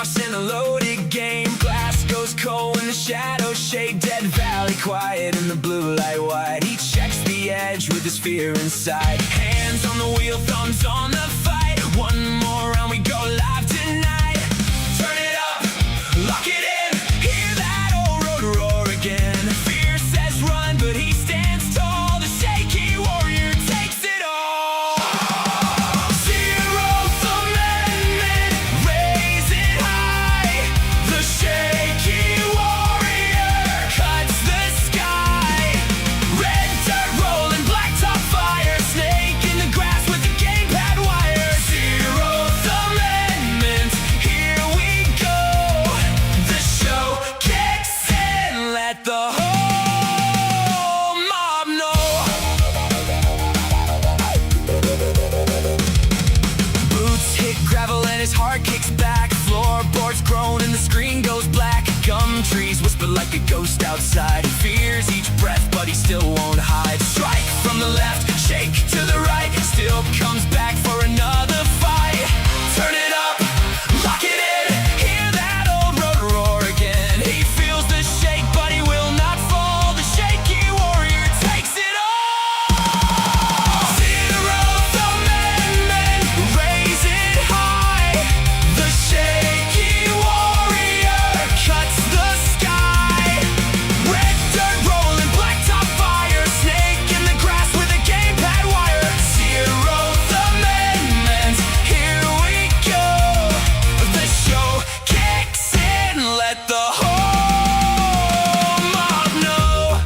lost in a loaded game. Glass goes cold when the shadows shade. Dead valley quiet in the blue light wide. He checks the edge with his fear inside. Hands on the wheel, thumbs on the fight. One more round, we go live tonight. Turn it up, lock it in. Hear that old road roar again. Fear says run, but he stands tall. The shaky warrior takes it all. Zerowth amendment, raise it high. The shaky warrior cuts the sky. Red dirt rolling, blacktop fire. Snake in the grass with the gamepad wire. Zerowth amendment, here we go. The show kicks in, let the whole mob know. Boots hit gravel and his heart kicks back. Floorboards groan and the screen goes black. Gum trees whisper like a ghost outside. He fears each breath, but he still won't hide. Strike from the left, shake to the right. Still comes back for another fight. Turn it up, lock it in. Hear that old road roar again. He feels the shake, but he will not fall. The shaky warrior takes it all. Zerowth amendment, raise it high. The shaky warrior cuts the sky. Red dirt rolling, blacktop fire. Snake in the grass with a gamepad wire. Zerowth amendment, here we go. The show kicks in, let the whole mob know.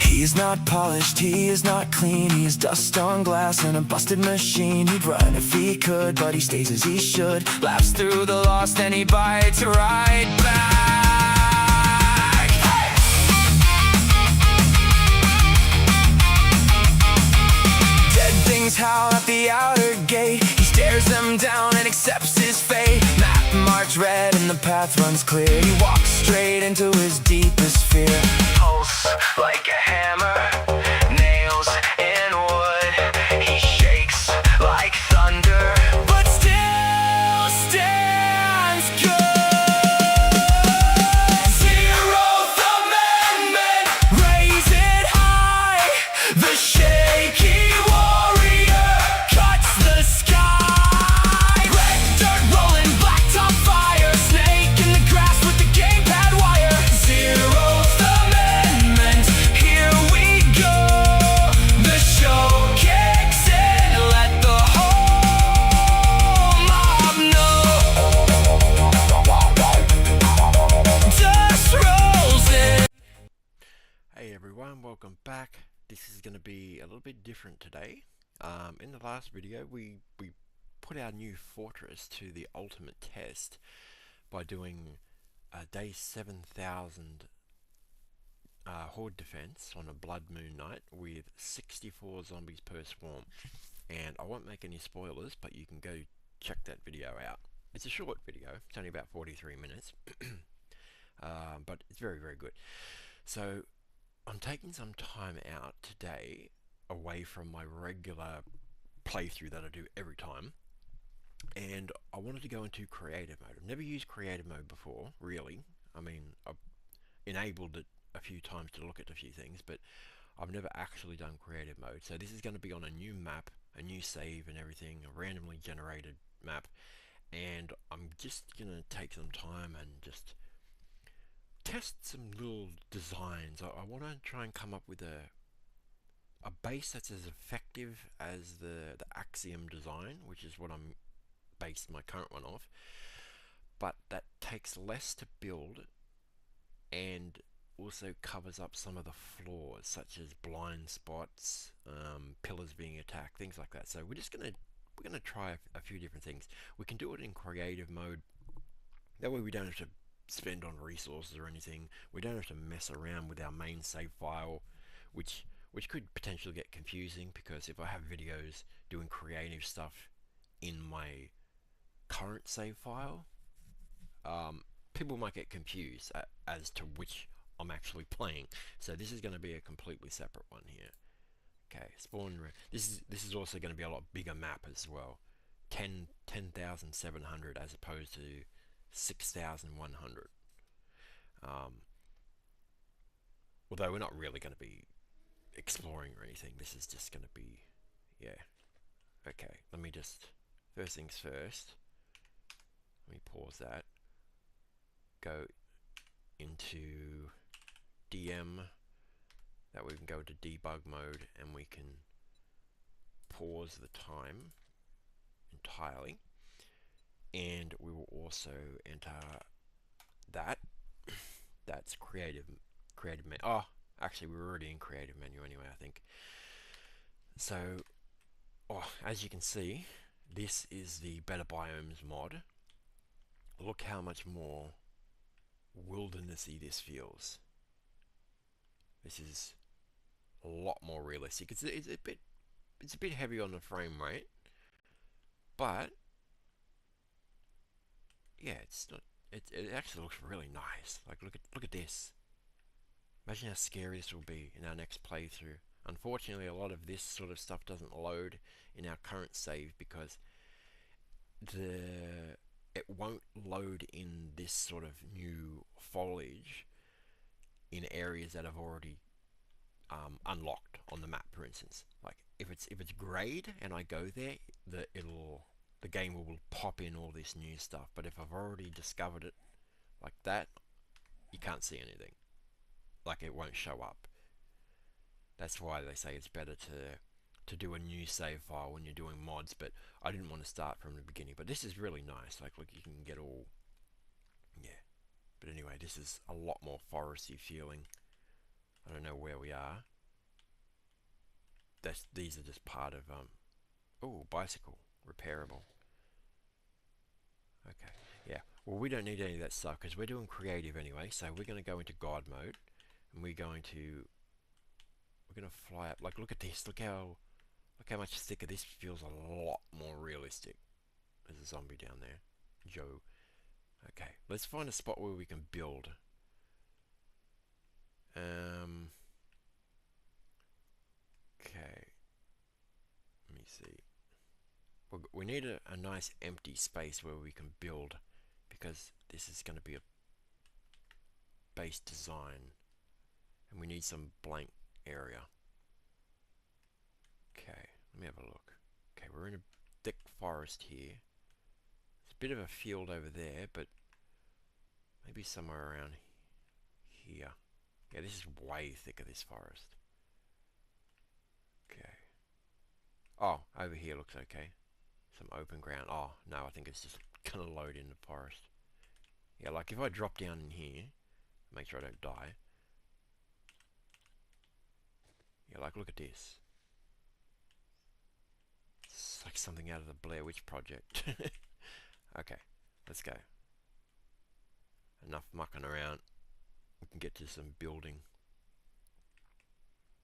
He is not polished, he is not clean. He is dust on glass and a busted machine. He'd run if he could, but he stays as he should. Laughs through the loss, then he bites right back. Hey! Dead things howl at the outer gate. He stares them down and accepts his fate. Map marked red and the path runs clear. He walks straight into his deepest fear. Pulse like a hammer, nails in wood. He shakes like thunder, but still stands good. Zerowth amendment, raise it high. The shaky warrior cuts the sky. Red dirt rolling, blacktop fire. Snake in the grass with the gamepad wire. Zerowth amendment, here we go. The show kicks in, let the whole mob know. Dust rolls in. Hey everyone, welcome back. This is going to be a little bit different today. In the last video we put our new fortress to the ultimate test by doing a day 7,000 horde defense on a blood moon night with 64 zombies per swarm. And I won't make any spoilers, but you can go check that video out. It's a short video, it's only about 43 minutes, but it's very, very good. So I'm taking some time out today away from my regular playthrough that I do every time, and I wanted to go into creative mode. I've never used creative mode before, really. I mean, I've enabled it a few times to look at a few things, but I've never actually done creative mode. So this is going to be on a new map, a new save and everything, a randomly generated map, and I'm just going to take some time and just test some little designs. I want to try and come up with a base that's as effective as the Axiom design, which is what I'm based my current one off, but that takes less to build and also covers up some of the flaws, such as blind spots, pillars being attacked, things like that. So we're gonna try a few different things. We can do it in creative mode. That way we don't have to spend on resources or anything. We don't have to mess around with our main save file, which could potentially get confusing, because if I have videos doing creative stuff in my current save file, people might get confused as to which I'm actually playing. So this is going to be a completely separate one here. Okay, spawn. This is also going to be a lot bigger map as well. 10,700 as opposed to 6,100. Although we're not really going to be exploring or anything. This is just going to be, yeah. Okay, let me just, first things first, let me pause that. Go into DM. That way we can go into debug mode and we can pause the time entirely. And we will also enter that. That's creative menu. Oh, actually we're already in creative menu anyway, I think. So, as you can see, this is the Better Biomes mod. Look how much more wildernessy this feels. This is a lot more realistic. It's a bit heavy on the frame rate, but yeah, it's not. It actually looks really nice. Like look at this. Imagine how scary this will be in our next playthrough. Unfortunately, a lot of this sort of stuff doesn't load in our current save because it won't load in this sort of new foliage in areas that have already unlocked on the map. For instance, like if it's grayed and I go there, the game will pop in all this new stuff. But if I've already discovered it like that, you can't see anything. Like it won't show up. That's why they say it's better to do a new save file when you're doing mods, but I didn't want to start from the beginning. But this is really nice. Like look, you can get all, yeah. But anyway, this is a lot more foresty feeling. I don't know where we are. These are just part of oh, bicycle repairable. Okay, yeah. Well, we don't need any of that stuff because we're doing creative anyway. So we're going to go into God mode, and we're going to fly up. Like look at this. Look how much thicker this feels. A lot more realistic. There's a zombie down there, Joe. Okay, let's find a spot where we can build. Okay. Let me see. We need a nice empty space where we can build, because this is going to be a base design and we need some blank area. Okay, let me have a look. Okay, we're in a thick forest here. It's a bit of a field over there, but maybe somewhere around here. Yeah, this is way thicker, this forest. Okay. Oh, over here looks okay. Some open ground. Oh, no, I think it's just gonna load in the forest. Yeah, like if I drop down in here, make sure I don't die. Yeah, like look at this. It's like something out of the Blair Witch Project. Okay, let's go. Enough mucking around. We can get to some building.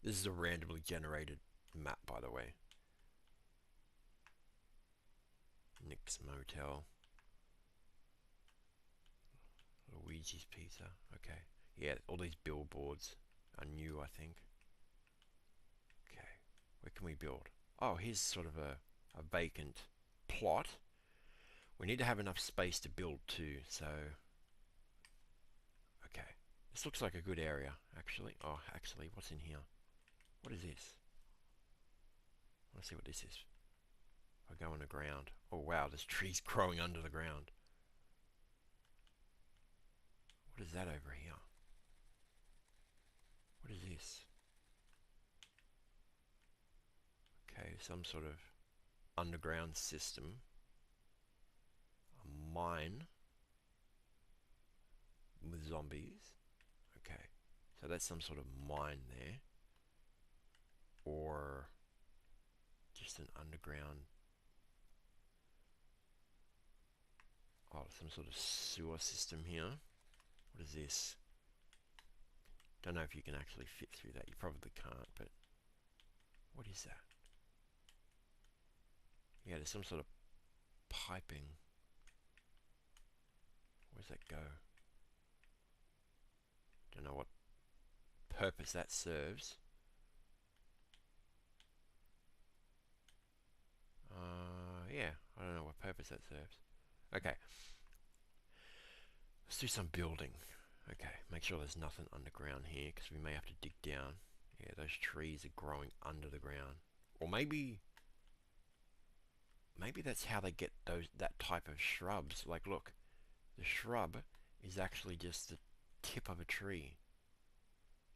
This is a randomly generated map, by the way. Nick's Motel. Luigi's Pizza. Okay. Yeah, all these billboards are new, I think. Okay. Where can we build? Oh, here's sort of a vacant plot. We need to have enough space to build too, so... Okay. This looks like a good area, actually. Oh, actually, what's in here? What is this? I want to see what this is. If I go underground. Oh wow, there's trees growing under the ground. What is that over here? What is this? Okay, some sort of underground system. A mine with zombies. Okay, so that's some sort of mine there. Or just an underground... Oh, some sort of sewer system here. What is this? Don't know if you can actually fit through that. You probably can't, but... What is that? Yeah, there's some sort of piping. Where's that go? Don't know what purpose that serves. Yeah, I don't know what purpose that serves. Okay. Let's do some building. Okay, make sure there's nothing underground here, because we may have to dig down. Yeah, those trees are growing under the ground. Or maybe that's how they get that type of shrubs. Like, look, the shrub is actually just the tip of a tree.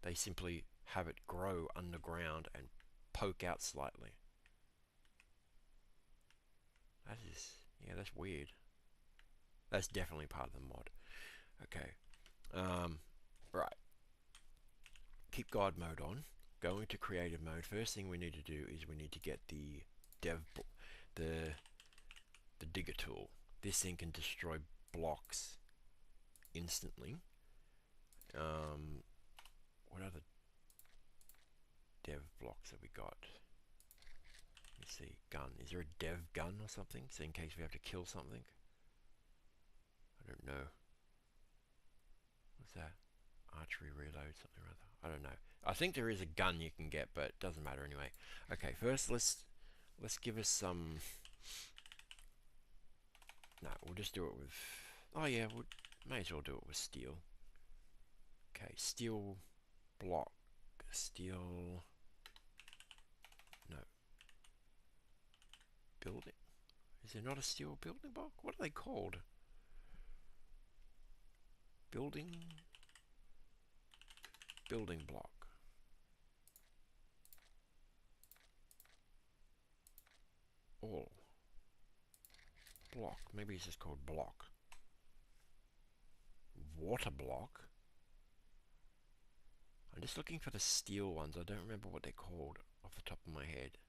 They simply have it grow underground and poke out slightly. That is, yeah, that's weird. That's definitely part of the mod. Okay. Right. Keep God mode on. Go into creative mode. First thing we need to do is we need to get the the digger tool. This thing can destroy blocks instantly. What other dev blocks have we got? Let's see. Gun. Is there a dev gun or something? So in case we have to kill something? I don't know. What's that? Archery reload, something or other. I don't know. I think there is a gun you can get, but it doesn't matter anyway. Okay, first let's give us some. No, we'll just do it with. Oh yeah, we may as well do it with steel. Okay, steel block, steel. No. Building. Is there not a steel building block? What are they called? Building block. All. Block. Maybe it's just called block. Water block. I'm just looking for the steel ones. I don't remember what they're called off the top of my head.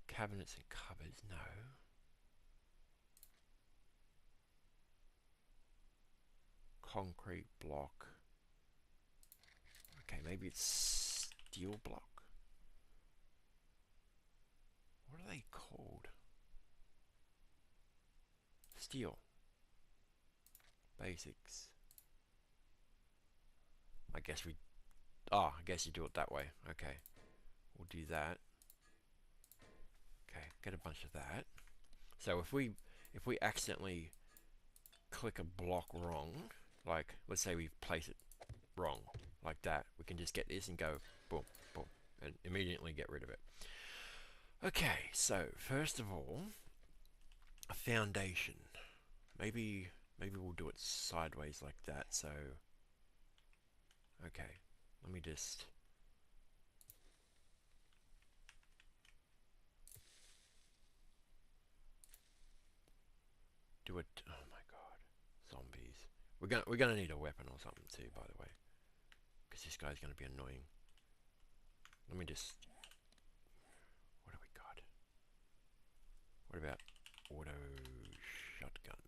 Cabinets and cupboards. No. Concrete block. Okay, maybe it's steel block. What are they called? Steel. Basics. I guess we... Oh, I guess you do it that way. Okay. We'll do that. Okay, get a bunch of that. So if we accidentally click a block wrong, like let's say we place it wrong, like that, we can just get this and go boom, boom, and immediately get rid of it. Okay, so first of all, a foundation. Maybe we'll do it sideways like that. So okay, let me just do it. Oh my god, zombies. We're gonna need a weapon or something too, by the way, because this guy's gonna be annoying. Let me just. What have we got? What about auto shotgun?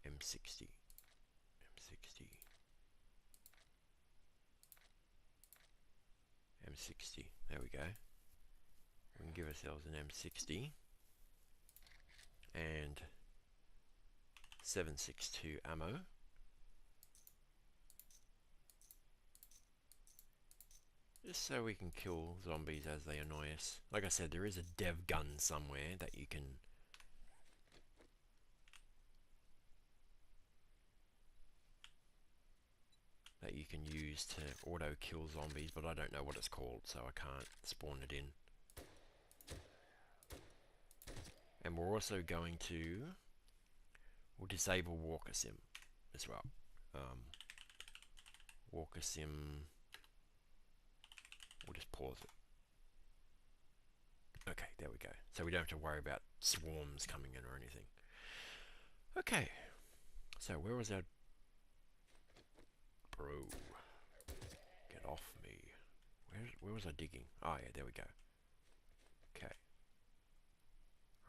M60. M60. There we go. We can give ourselves an M60 and 7.62 ammo. Just so we can kill zombies as they annoy us. Like I said, there is a dev gun somewhere that you can use to auto kill zombies, but I don't know what it's called, so I can't spawn it in. And we're also going to we'll disable walker sim as well. Walker sim, we'll just pause it. Okay, there we go. So we don't have to worry about swarms coming in or anything. Okay, so where was our... Bro, get off me. Where was I digging? Oh yeah, there we go. Okay.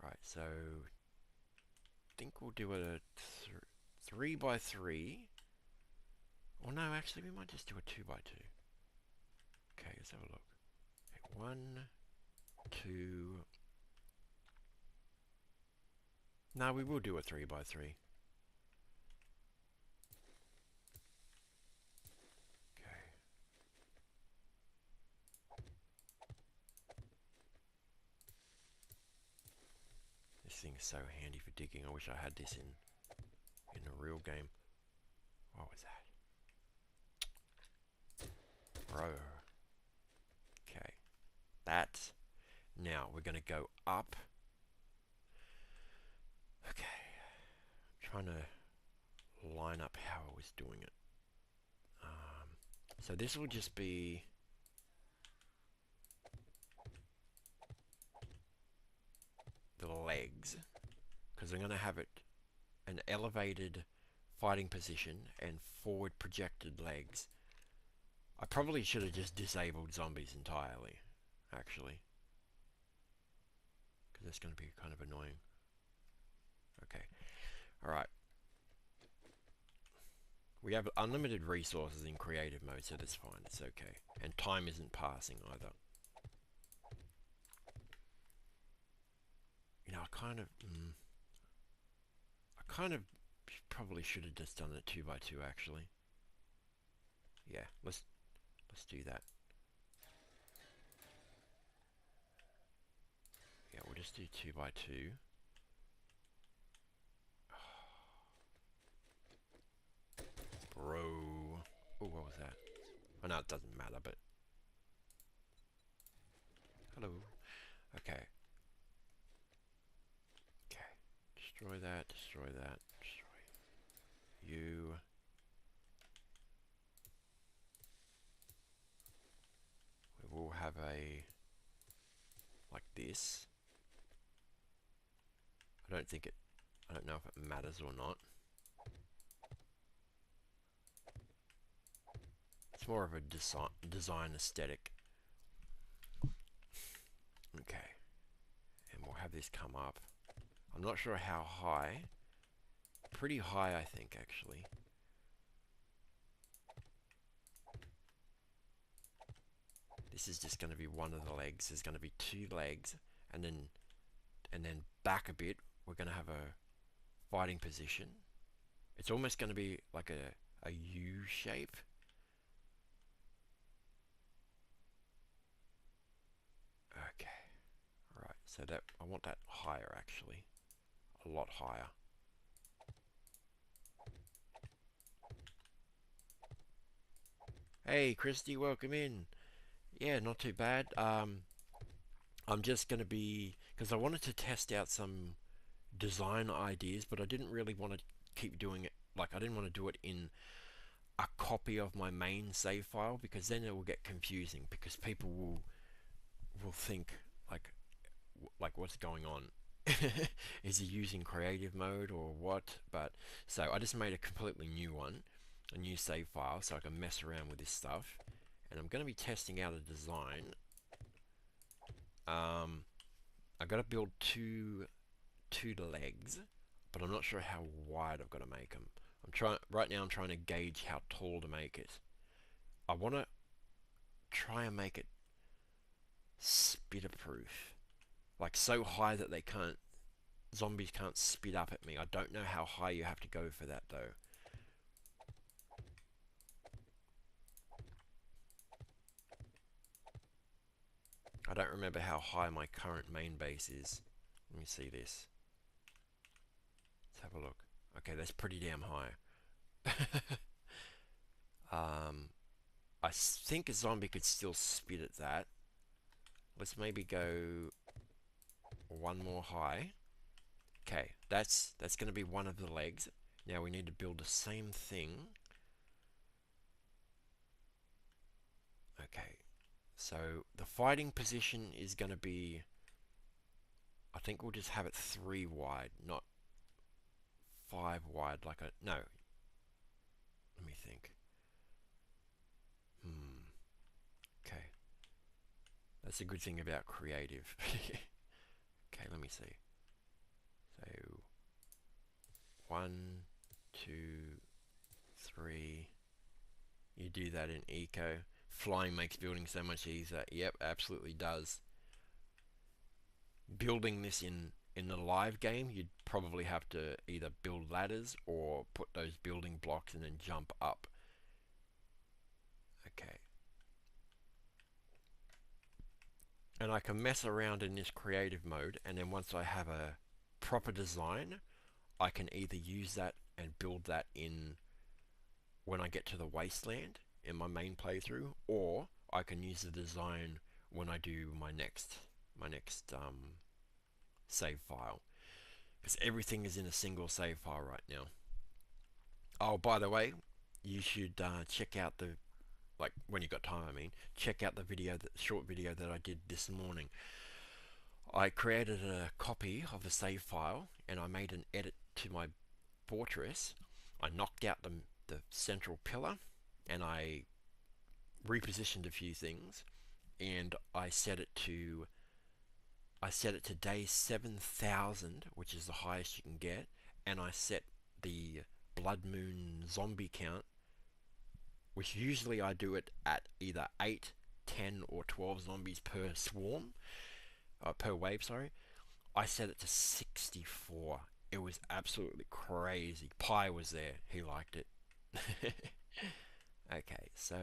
Right, so I think we'll do a 3 by 3. Or no, actually we might just do a 2 by 2. Okay, let's have a look. Okay, 1, 2. No, we will do a 3 by 3. Okay. thing's so handy for digging. I wish I had this in a real game. What was that? Bro. Okay. That's... Now, we're going to go up. Okay. I'm trying to line up how I was doing it. So this will just be... the legs. Because I'm going to have it an elevated fighting position and forward projected legs. I probably should have just disabled zombies entirely, actually. Because that's going to be kind of annoying. Okay. Alright. We have unlimited resources in creative mode, so that's fine. It's okay. And time isn't passing either. You know, I kind of probably should have just done it 2 by 2 actually. Yeah, let's do that. Yeah, we'll just do 2 by 2. Bro. Oh, what was that? Oh no, it doesn't matter, but... Hello. Okay. Okay. Destroy that, destroy that, destroy you. We will have a... like this. I don't know if it matters or not. It's more of a design aesthetic. Okay. And we'll have this come up. I'm not sure how high. Pretty high, I think, actually. This is just going to be one of the legs. There's going to be 2 legs, and then back a bit, we're going to have a fighting position. It's almost going to be like a U shape. Okay. Alright, so that I want that higher actually. A lot higher. Hey Christy, welcome in. Yeah, not too bad. I'm just gonna be, because I wanted to test out some design ideas, but I didn't really want to keep doing it, like I didn't want to do it in a copy of my main save file, because then it will get confusing, because people will think like what's going on. Is he using creative mode or what? But so I just made a completely new one, a new save file, so I can mess around with this stuff. And I'm going to be testing out a design. I got to build two legs, but I'm not sure how wide I've got to make them. Right now I'm trying to gauge how tall to make it. I want to try and make it spitter proof, like so high that zombies can't spit up at me. I don't know how high you have to go for that though. I don't remember how high my current main base is. Let me see this. Let's have a look. Okay, that's pretty damn high. I think a zombie could still spit at that. Let's maybe go one more high. Okay, that's going to be one of the legs. Now we need to build the same thing. Okay, so the fighting position is going to be, I think we'll just have it 3 wide, not 5 wide like a, no. Let me think. Okay. That's a good thing about creative. Okay, let me see. So 1, 2, 3. You do that in eco. Flying makes building so much easier. Yep, absolutely does. Building this in the live game, you'd probably have to either build ladders or put those building blocks and then jump up. Okay. And I can mess around in this creative mode, and then once I have a proper design, I can either use that and build that in when I get to the wasteland in my main playthrough, or I can use the design when I do my next save file, because everything is in a single save file right now. Oh, by the way, you should check out the, like, when you got time, I mean, check out the video, the short video that I did this morning. I created a copy of the save file and I made an edit to my fortress. I knocked out the central pillar and I repositioned a few things, and I set it to day 7,000, which is the highest you can get, and I set the blood moon zombie count, which usually I do it at either 8, 10 or 12 zombies per swarm, per wave, sorry. I set it to 64. It was absolutely crazy. Pi was there. He liked it. Okay, so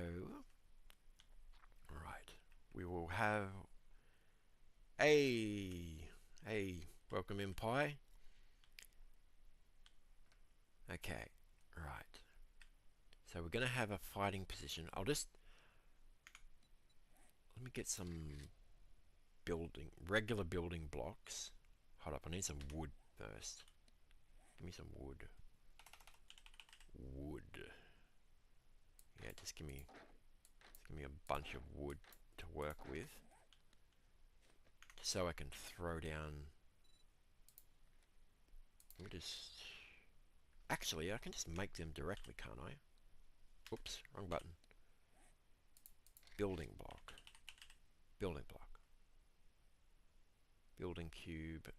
right, we will have hey, welcome in, Pi. Okay, right. So we're gonna have a fighting position. Let me get some regular building blocks. Hold up, I need some wood first. Give me some wood. Yeah, just give me a bunch of wood to work with, so I can throw down. Let me just. Actually, I can just make them directly, can't I? Oops, wrong button. Building block. Building block. Building cube.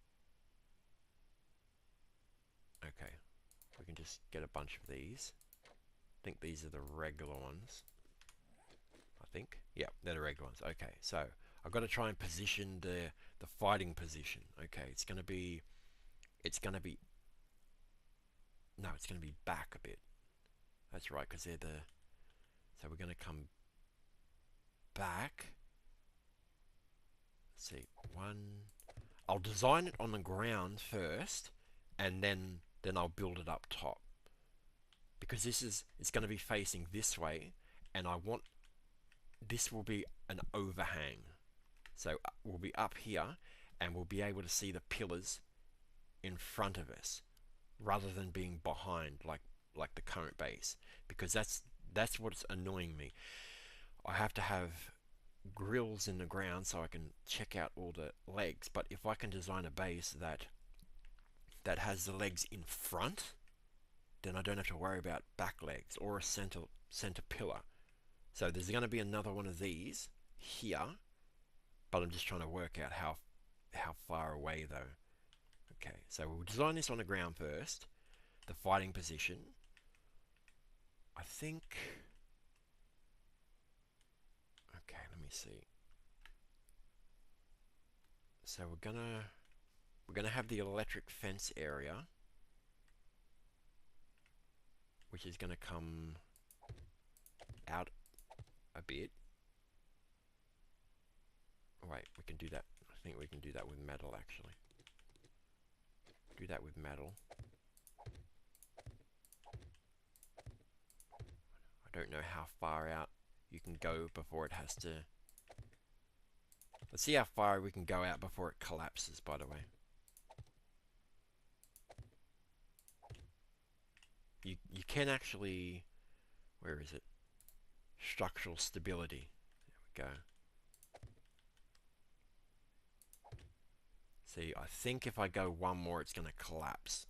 Okay, we can just get a bunch of these. I think these are the regular ones. I think. Yeah, they're the regular ones. Okay, so I've got to try and position the fighting position. Okay, it's gonna be back a bit. That's right, because they're the. So we're gonna come back. Let's see, one. I'll design it on the ground first, and then I'll build it up top. Because it's going to be facing this way, and I want this will be an overhang. So we'll be up here, and we'll be able to see the pillars in front of us, rather than being behind like the current base. Because that's what's annoying me. I have to have grills in the ground so I can check out all the legs. But if I can design a base that has the legs in front, then I don't have to worry about back legs or a center pillar. So there's going to be another one of these here, but I'm just trying to work out how far away though. Okay, so we'll design this on the ground first. The fighting position. I think. Okay, let me see. So we're gonna have the electric fence area, which is gonna come out a bit. Wait, we can do that. I think we can do that with metal, actually. Do that with metal. I don't know how far out you can go before it has to. Let's see how far we can go out before it collapses, by the way. You can actually. Where is it? Structural stability. There we go. See, I think if I go one more, it's going to collapse.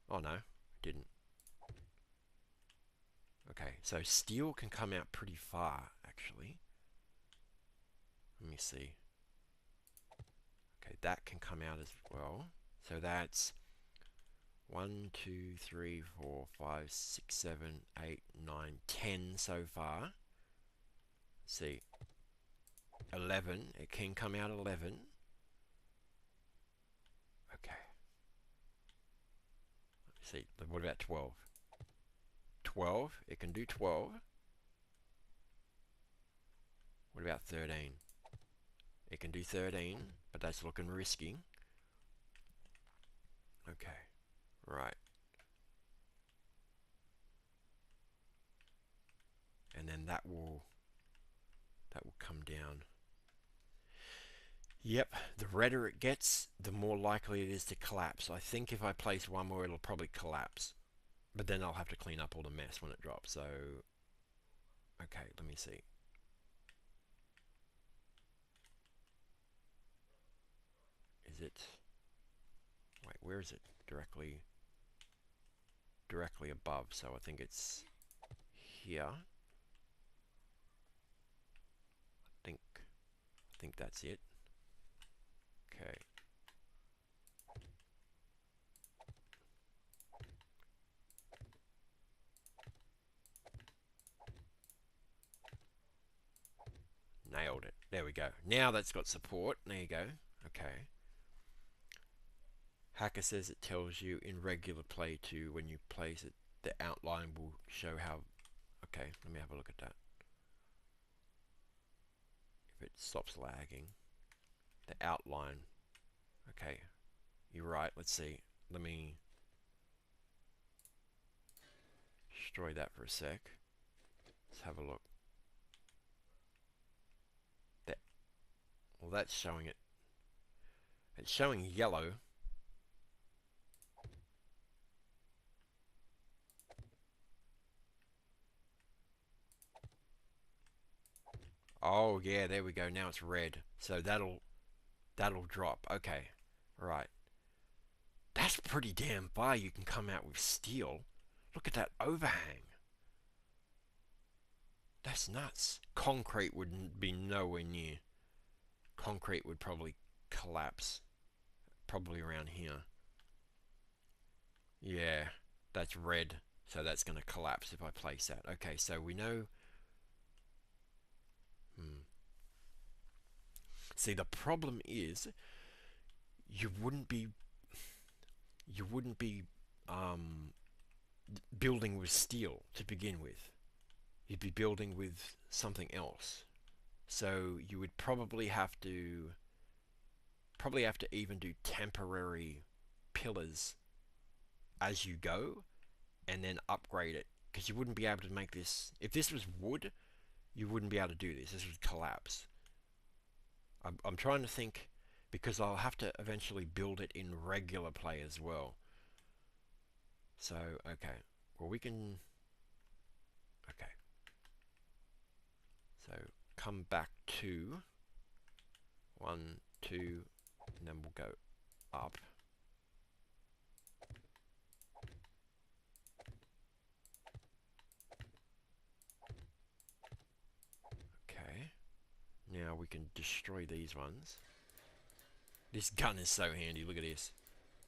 Oh no, it didn't. Okay, so steel can come out pretty far, actually. Let me see. Okay, that can come out as well. So that's 1, 2, 3, 4, 5, 6, 7, 8, 9, 10 so far. Let's see. 11. It can come out 11. Okay. Let's see. What about 12? 12. It can do 12. What about 13? It can do 13, but that's looking risky. Okay, right. And then that will come down. Yep, the redder it gets, the more likely it is to collapse. I think if I place one more, it'll probably collapse. But then I'll have to clean up all the mess when it drops. So, okay, let me see. Is it... Wait, where is it? Directly above. So I think it's here. I think that's it. Okay. Nailed it. There we go. Now that's got support. There you go. Okay. Hacker says it tells you in regular play too, when you place it, the outline will show how... Okay, let me have a look at that. If it stops lagging, the outline... Okay, you're right. Let's see. Let me destroy that for a sec. Let's have a look. That... Well, that's showing it. It's showing yellow. Oh yeah, there we go. Now it's red. So that'll drop. Okay. Right. That's pretty damn far you can come out with steel. Look at that overhang. That's nuts. Concrete would be nowhere near. Concrete would probably collapse. Probably around here. Yeah, that's red. So that's going to collapse if I place that. Okay, so we know... See, the problem is you wouldn't be building with steel to begin with. You'd be building with something else. So you would probably have to even do temporary pillars as you go and then upgrade it, because you wouldn't be able to make this... If this was wood, you wouldn't be able to do this. This would collapse. I'm trying to think, because I'll have to eventually build it in regular play as well. So, okay. Well, we can... Okay. So, come back to 1, 2, and then we'll go up. Okay. Now we can destroy these ones. This gun is so handy, look at this.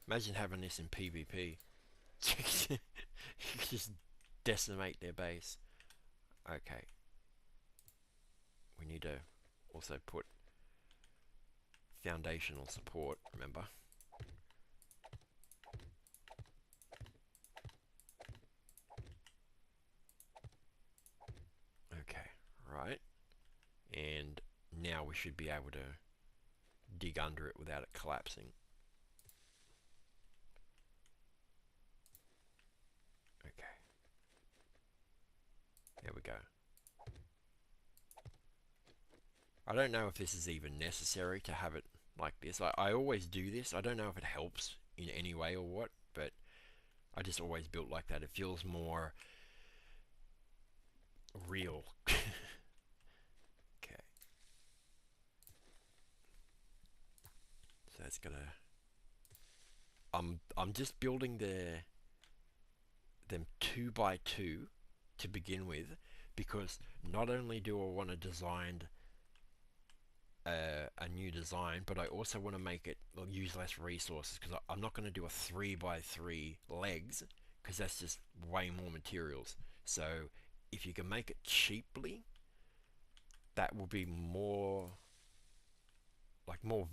Imagine having this in PvP. You could just decimate their base. Okay. We need to also put foundational support, remember? Okay, right. And now we should be able to dig under it without it collapsing. Okay. There we go. I don't know if this is even necessary to have it like this. I always do this. I don't know if it helps in any way or what, but I just always built like that. It feels more real. Okay. So that's gonna... I'm just building them 2 by 2 to begin with, because not only do I want to design a new design, but I also want to make it use less resources, because I'm not going to do a 3 by 3 legs, because that's just way more materials. So if you can make it cheaply, that will be more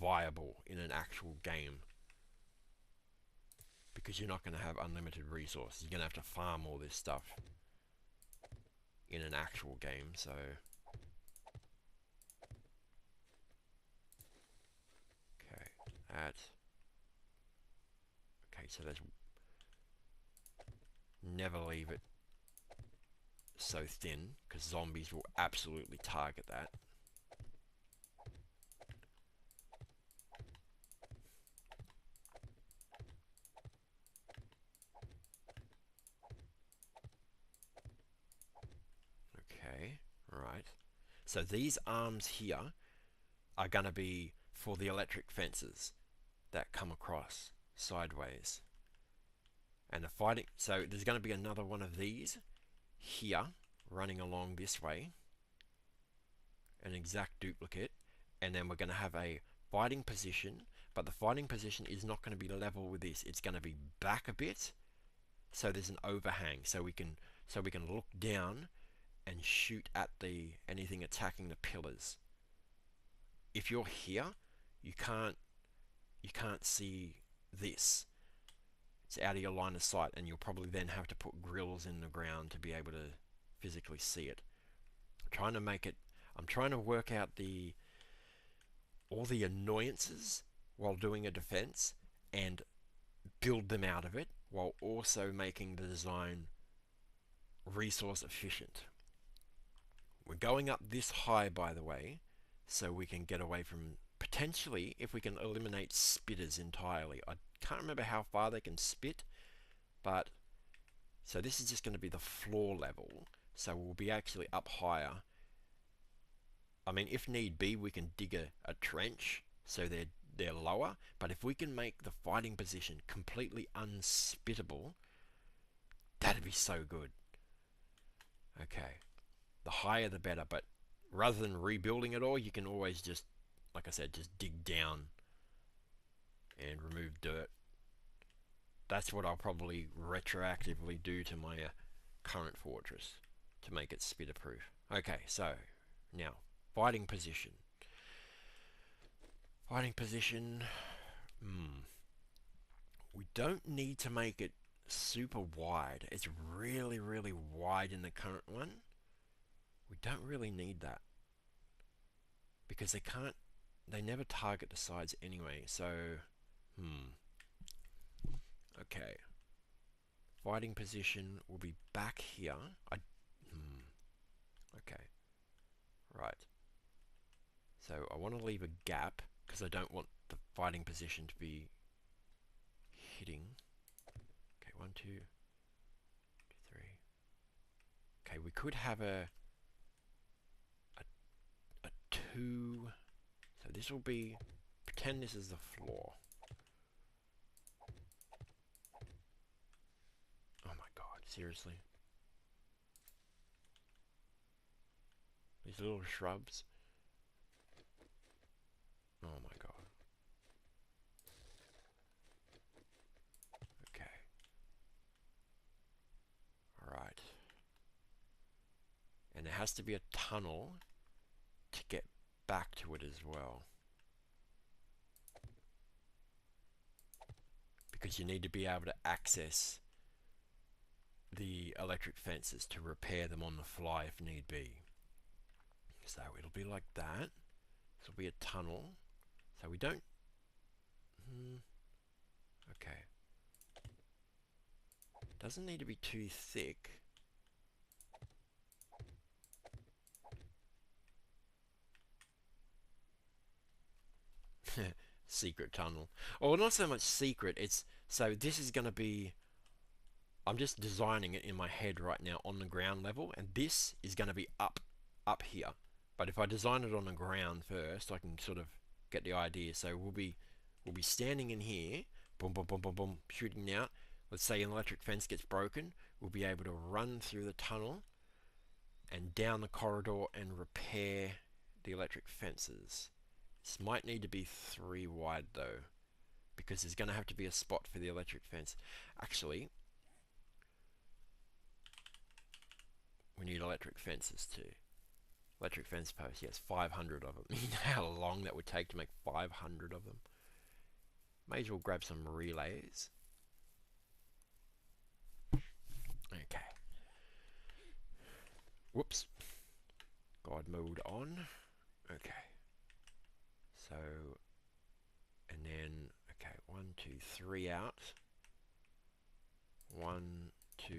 viable in an actual game, because you're not going to have unlimited resources. You're going to have to farm all this stuff in an actual game. So okay, that. Okay, Okay, so there's... Never leave it so thin, because zombies will absolutely target that. Okay, right. So these arms here are going to be for the electric fences that come across sideways. And the fighting... So there's going to be another one of these here running along this way. An exact duplicate. And then we're going to have a fighting position, but the fighting position is not going to be level with this. It's going to be back a bit, so there's an overhang, so we can look down and shoot at the anything attacking the pillars. If you're here, you can't see this. It's out of your line of sight, and you'll probably then have to put grills in the ground to be able to physically see it. I'm trying to work out all the annoyances while doing a defense and build them out of it, while also making the design resource efficient. We're going up this high, by the way, so we can get away from, potentially, if we can eliminate spitters entirely. I can't remember how far they can spit, but so this is just going to be the floor level, so we'll be actually up higher. I mean, if need be, we can dig a trench so they're lower, but if we can make the fighting position completely unspittable, that'd be so good. Okay, the higher the better, but rather than rebuilding it all, you can always just, like I said, just dig down and remove dirt. That's what I'll probably retroactively do to my current fortress to make it spitter proof. Okay, so now fighting position. Fighting position. We don't need to make it super wide. It's really, really wide in the current one. We don't really need that, because they never target the sides anyway, so okay. Fighting position will be back here. Okay. Right. So I want to leave a gap, because I don't want the fighting position to be hitting. Okay, 1, 2, 3. Okay, we could have a 2. So this will be, pretend this is the floor. Oh my god, seriously? These little shrubs. Oh my god. Okay. Alright. And there has to be a tunnel to get back to it as well. Because you need to be able to access the electric fences to repair them on the fly if need be. So it'll be like that. This will be a tunnel. So we don't... Okay. Doesn't need to be too thick. Secret tunnel. Or not so much secret, it's... So this is going to be... I'm just designing it in my head right now on the ground level, and this is going to be up here. But if I design it on the ground first, I can sort of get the idea. So we'll be standing in here, boom, boom, boom, boom, boom, shooting out. Let's say an electric fence gets broken, we'll be able to run through the tunnel and down the corridor and repair the electric fences. This might need to be 3 wide though, because there's going to have to be a spot for the electric fence. Actually, we need electric fences too. Electric fence posts, yes, 500 of them. You know how long that would take to make 500 of them? May as well grab some relays. Okay. Whoops. God mode on. Okay. So, and then, okay, 1, 2, 3 out. 1, 2.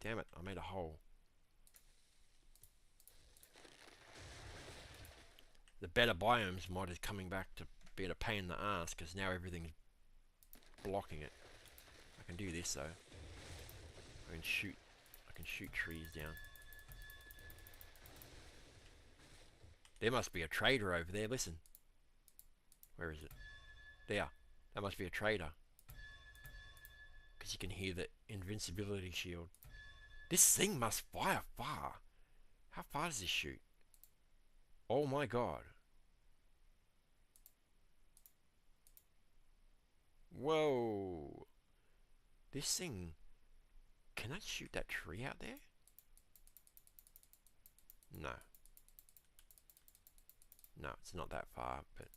Damn it! I made a hole. The better biomes mod is coming back to being a pain in the ass because now everything's blocking it. I can do this though. I can shoot trees down. There must be a trader over there. Listen. Where is it? There. That must be a trader. Because you can hear the invincibility shield. This thing must fire far. How far does this shoot? Oh my god. Whoa. This thing... Can I shoot that tree out there? No. No, it's not that far, but...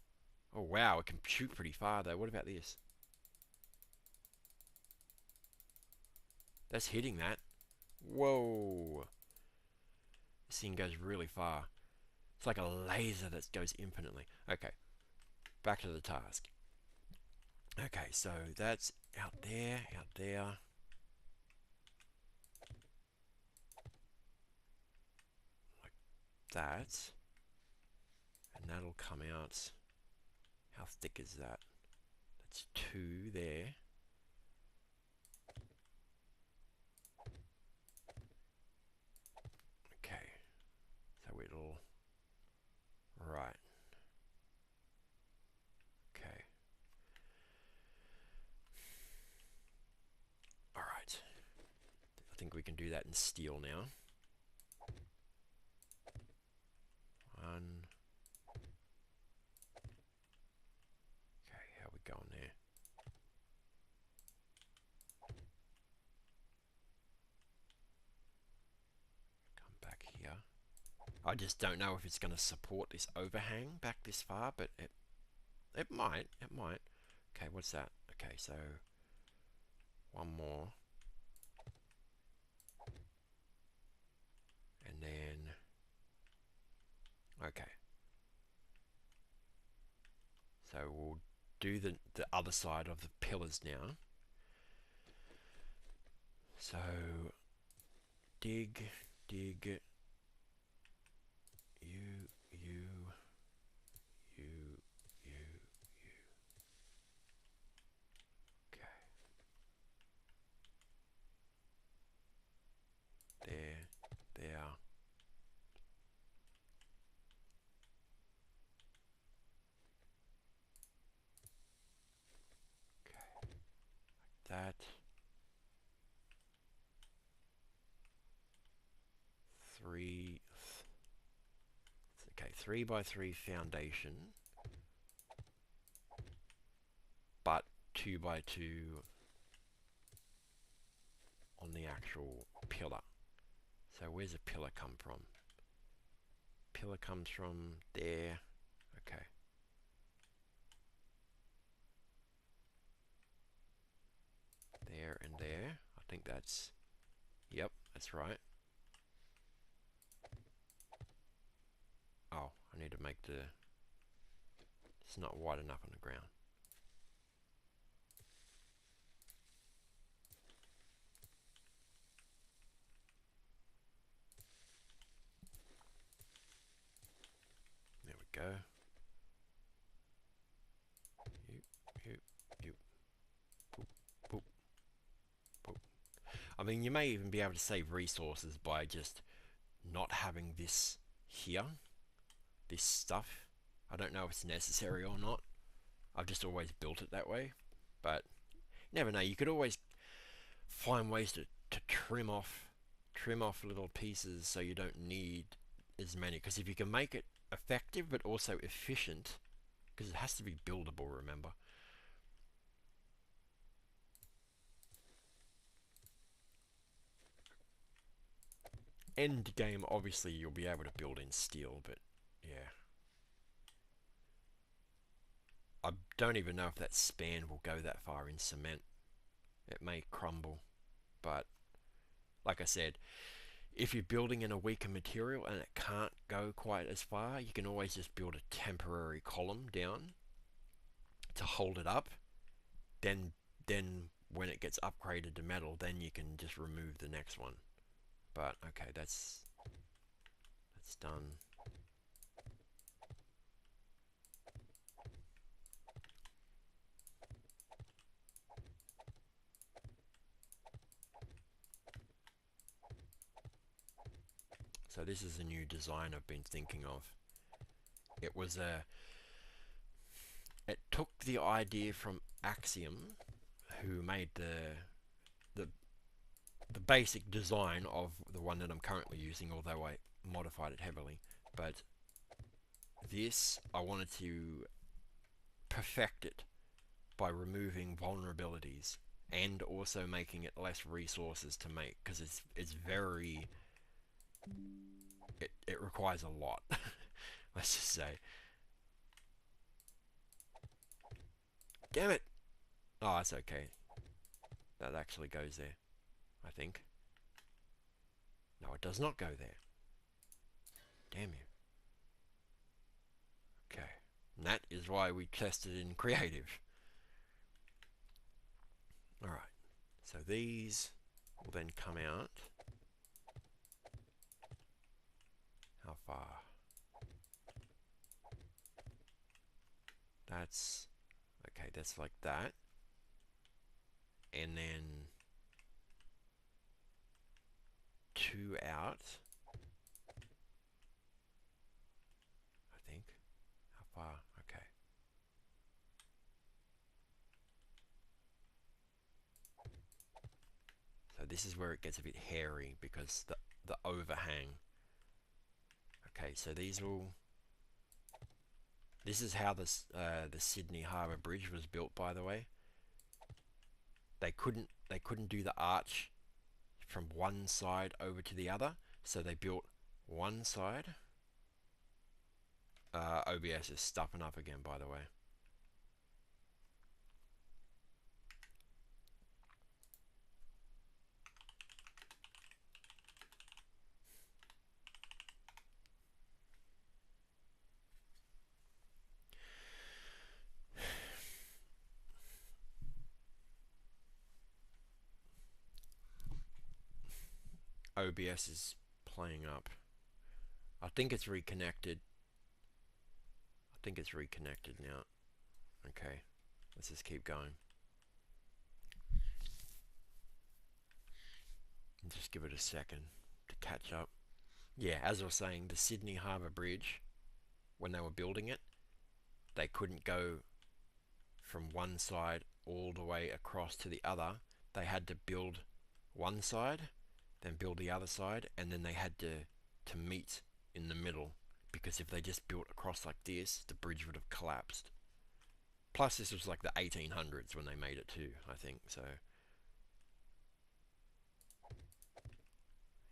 Oh wow, it can shoot pretty far though. What about this? That's hitting that. Whoa. This thing goes really far. It's like a laser that goes infinitely. Okay, back to the task. Okay, so that's out there, like that. And that'll come out. How thick is that? That's 2 there. Okay, so it'll... Right. Okay. Alright. I think we can do that in steel now. 1. Okay, how we going there? Come back here. I just don't know if it's going to support this overhang back this far, but it might. Okay, what's that? Okay, so 1 more. And then... Okay. So we'll do the other side of the pillars now. So dig, you. Okay. There. Okay. Like that. 3. Okay, 3 by 3 foundation, but 2 by 2 on the actual pillar. So where's a pillar come from? Pillar comes from there. Okay. There and there. I think that's... Yep, that's right. Oh, I need to make the... It's not wide enough on the ground. There we go. You. Boop, boop, boop. I mean, you may even be able to save resources by just not having this here. This stuff. I don't know if it's necessary or not. I've just always built it that way. But you never know. You could always find ways to trim off little pieces so you don't need as many. Because if you can make it effective but also efficient, because it has to be buildable, remember. End game, obviously, you'll be able to build in steel, but yeah. I don't even know if that span will go that far in cement. It may crumble, but like I said, if you're building in a weaker material and it can't go quite as far, you can always just build a temporary column down to hold it up. Then when it gets upgraded to metal, then you can just remove the next one. But okay, that's done. So this is a new design I've been thinking of. It took the idea from Axiom, who made the the basic design of the one that I'm currently using, although I modified it heavily. But this, I wanted to perfect it by removing vulnerabilities and also making it less resources to make, because it's very it requires a lot. Let's just say. Damn it! Oh, that's okay. That actually goes there, I think. No, it does not go there. Damn you. Okay. And that is why we tested in creative. Alright. So these will then come out. How far? That's... Okay, that's like that. And then... 2 out. I think. How far? Okay. So this is where it gets a bit hairy because the overhang. Okay, so these will... This is how the Sydney Harbour Bridge was built, by the way. They couldn't do the arch from one side over to the other, so they built one side. OBS is stuffing up again, by the way. OBS is playing up. I think it's reconnected. I think it's reconnected now. Okay, let's just keep going. And just give it a second to catch up. Yeah, as I was saying, the Sydney Harbour Bridge, when they were building it, they couldn't go from one side all the way across to the other. They had to build one side, then build the other side, and then they had to meet in the middle, because if they just built across like this, the bridge would have collapsed. Plus this was like the 1800s when they made it too, I think, so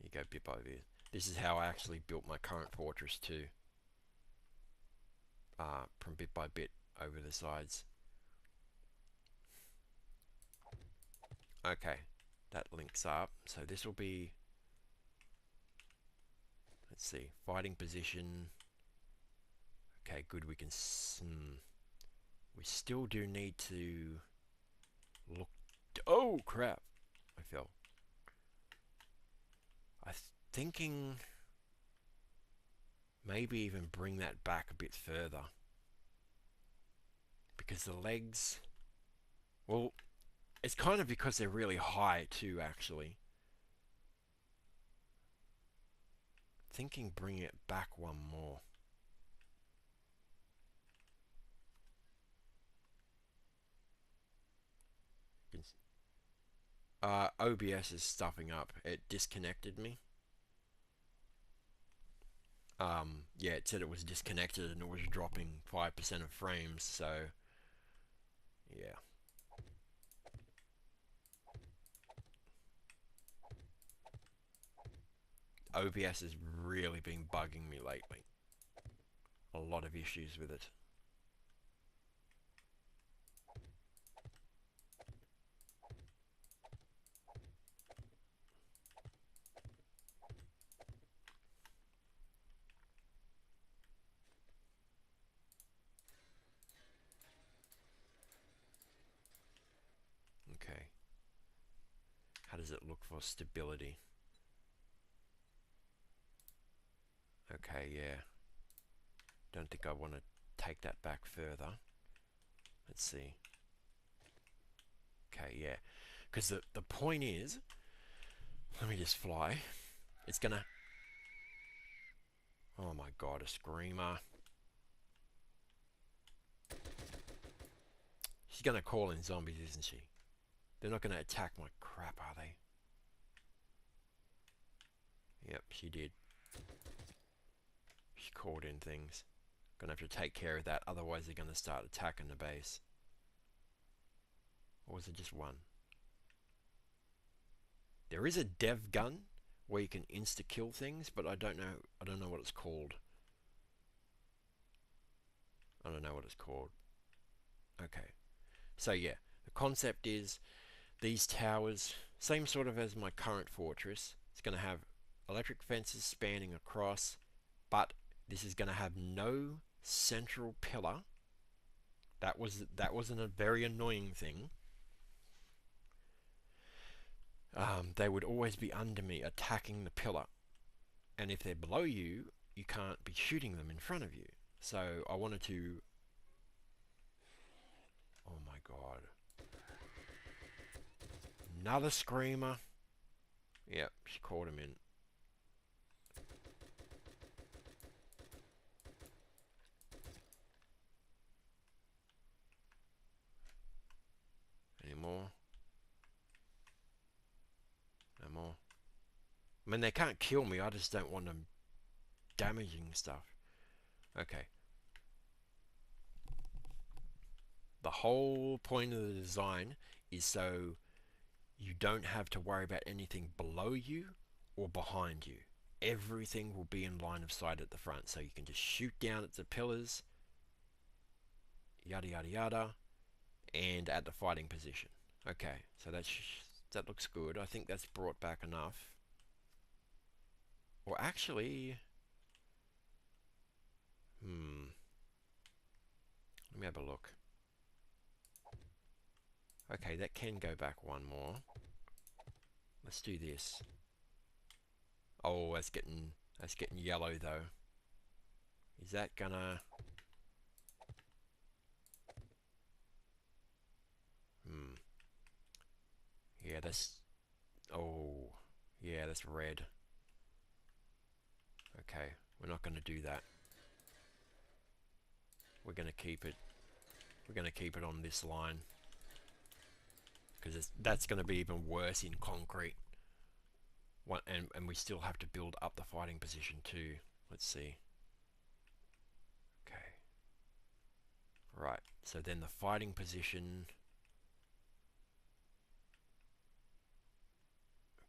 you go bit by bit. This is how I actually built my current fortress too, from bit by bit over the sides. Okay, that links up. So this will be, let's see, fighting position. Okay, good. We can. We still do need to look. Oh crap! I fell. I'm thinking maybe even bring that back a bit further, because the legs. Well, it's kind of because they're really high too, actually. Thinking bring it back one more. OBS is stuffing up. It disconnected me. Yeah, it said it was disconnected and it was dropping 5% of frames, so yeah. OBS has really been bugging me lately. A lot of issues with it. does it look for stability? Okay, yeah. Don't think I want to take that back further. Let's see. Okay, yeah. Because the point is, let me just fly. It's gonna... Oh my god, a screamer. She's gonna call in zombies, isn't she? They're not gonna attack my crap, are they? Yep, she did. She called in things. Gonna have to take care of that, otherwise they're gonna start attacking the base. Or was it just one? There is a dev gun where you can insta-kill things, but I don't know what it's called. I don't know what it's called. Okay. So yeah, the concept is these towers, same sort of as my current fortress. It's going to have electric fences spanning across, but this is going to have no central pillar. That wasn't a very annoying thing. They would always be under me attacking the pillar, and if they're below you, you can't be shooting them in front of you. So I wanted to... Oh my god. Another screamer. Yep, she caught him in. Any more? No more. I mean, they can't kill me, I just don't want them damaging stuff. Okay. The whole point of the design is so you don't have to worry about anything below you or behind you. Everything will be in line of sight at the front, so you can just shoot down at the pillars, yada yada yada, and at the fighting position. Okay, so that looks good. I think that's brought back enough. Or actually, let me have a look. Okay, that can go back one more. Let's do this. Oh, that's getting yellow though. Is that gonna... Yeah, that's... Oh, yeah, that's red. Okay, we're not gonna do that. We're gonna keep it on this line. Because that's gonna be even worse in concrete. And we still have to build up the fighting position too. Let's see. Okay. Right, so then the fighting position...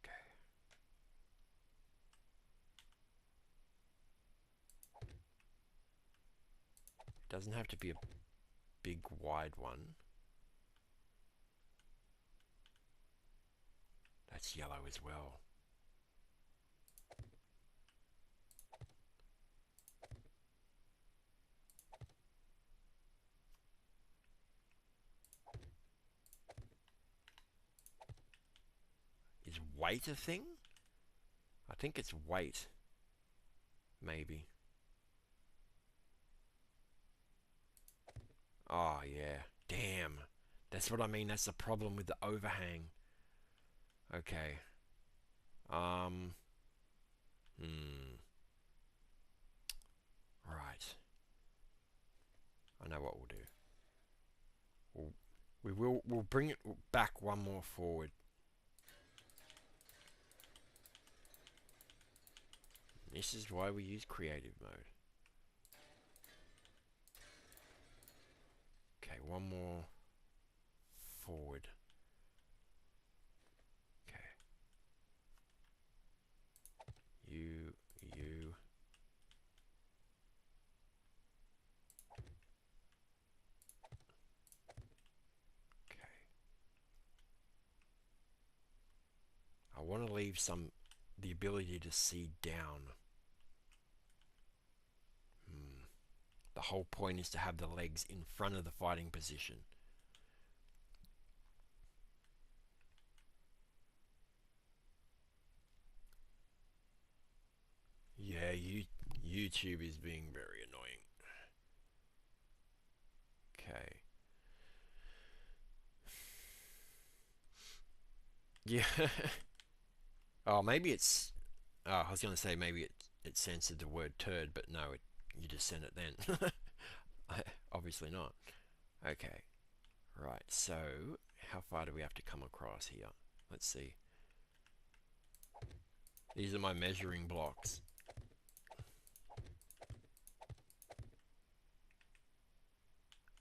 Okay. It doesn't have to be a big wide one. That's yellow as well. Is weight a thing? I think it's weight. Maybe. Oh, yeah. Damn. That's what I mean. That's the problem with the overhang. Okay. Right. I know what we'll do. We'll bring it back one more forward. This is why we use creative mode. Okay, one more forward. Okay. You. Okay. I want to leave the ability to see down. The whole point is to have the legs in front of the fighting position. YouTube is being very annoying. Okay. Yeah. Oh, maybe it's. Oh, I was gonna say maybe it censored the word turd, but no, you just sent it then. Obviously not. Okay. Right. So how far do we have to come across here? Let's see. These are my measuring blocks.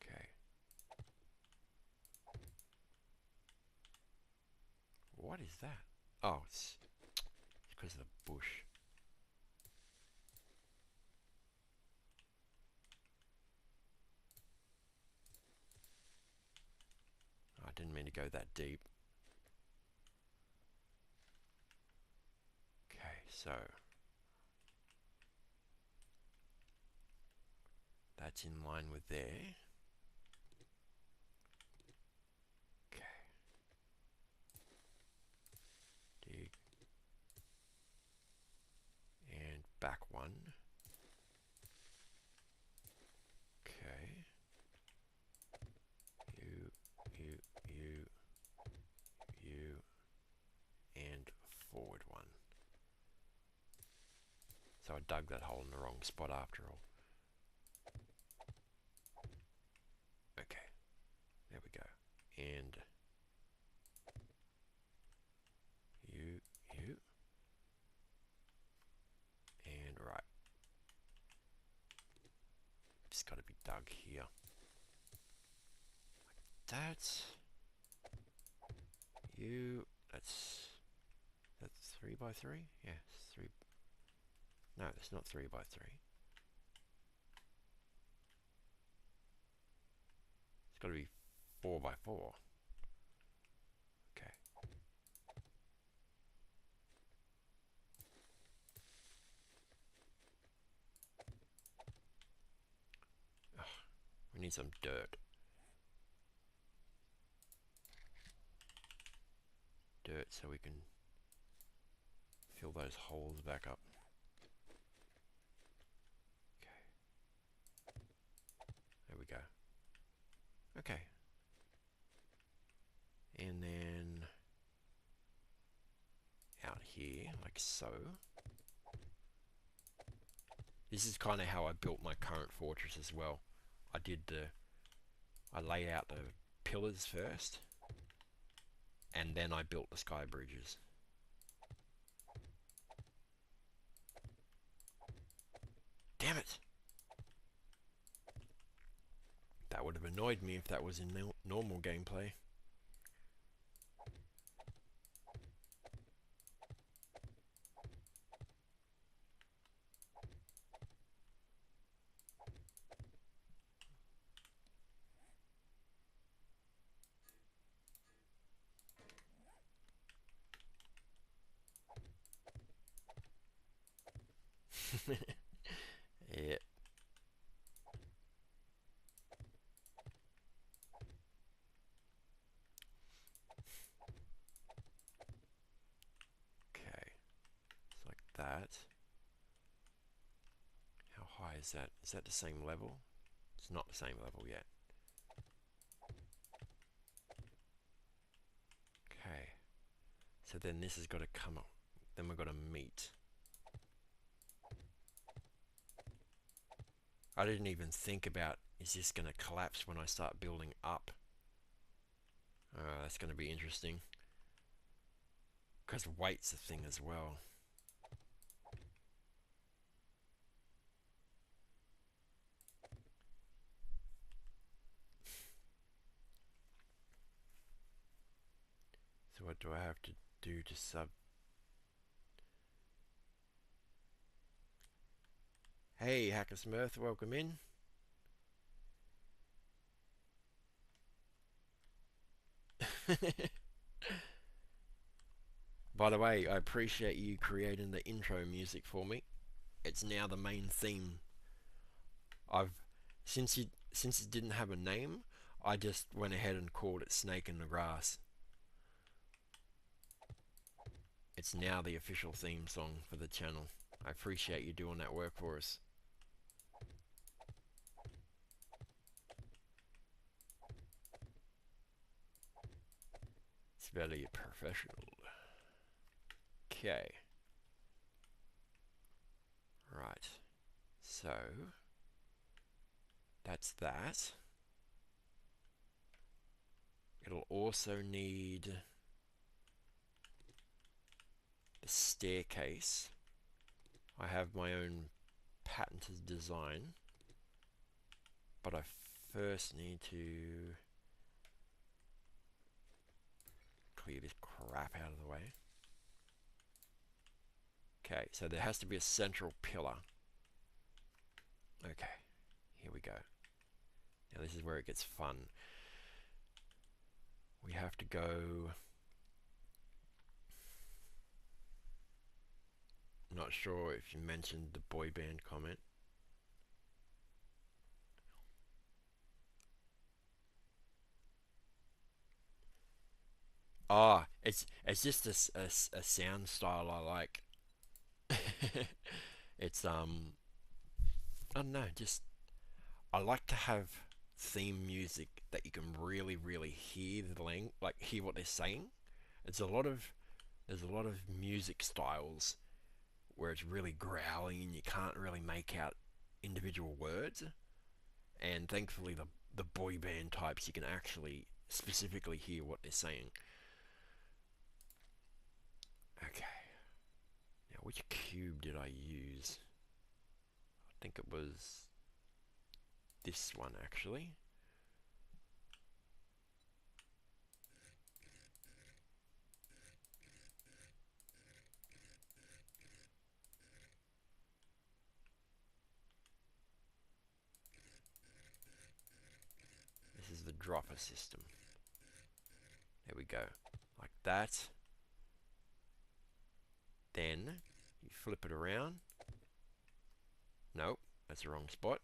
Okay. What is that? Oh, it's because of the bush. I didn't mean to go that deep. Okay, so that's in line with there. Okay. Dig. And back one. Okay. You, you, you, you, and forward one. So I dug that hole in the wrong spot after all. Okay, there we go. And you, and right. Just got to be dug here. Like that. You, that's 3 by 3? Yeah, it's 3. No, it's not 3 by 3. It's got to be 4 by 4. Okay. Ugh, we need some dirt. Dirt so we can fill those holes back up. Okay. There we go. Okay. And then out here, like so. This is kind of how I built my current fortress as well. I laid out the pillars first, and then I built the sky bridges. Damn it! That would have annoyed me if that was in normal gameplay. Yeah. Okay. It's like that. How high is that? Is that the same level? It's not the same level yet. Okay. So then this has got to come up. Then we've got to meet. I didn't even think about, is this going to collapse when I start building up? That's going to be interesting. Because weight's a thing as well. So what do I have to do to sub? Hey, Hacker Smurf, welcome in. By the way, I appreciate you creating the intro music for me. It's now the main theme. I've since it didn't have a name, I just went ahead and called it Snake in the Grass. It's now the official theme song for the channel. I appreciate you doing that work for us. very professional. Okay. Right. So that's that. It'll also need the staircase. I have my own patented design, but I first need to clear this crap out of the way. Okay, so there has to be a central pillar. Okay, here we go. Now this is where it gets fun. We have to go... Not sure if you mentioned the boy band comment. Ah, it's just a sound style I like. It's I don't know, just I like to have theme music that you can really hear hear what they're saying. There's a lot of music styles where it's really growling and you can't really make out individual words. And thankfully the boy band types you can actually specifically hear what they're saying. Okay. Now which cube did I use? I think it was this one actually. This is the dropper system. There we go. Like that. Then you flip it around. Nope, that's the wrong spot.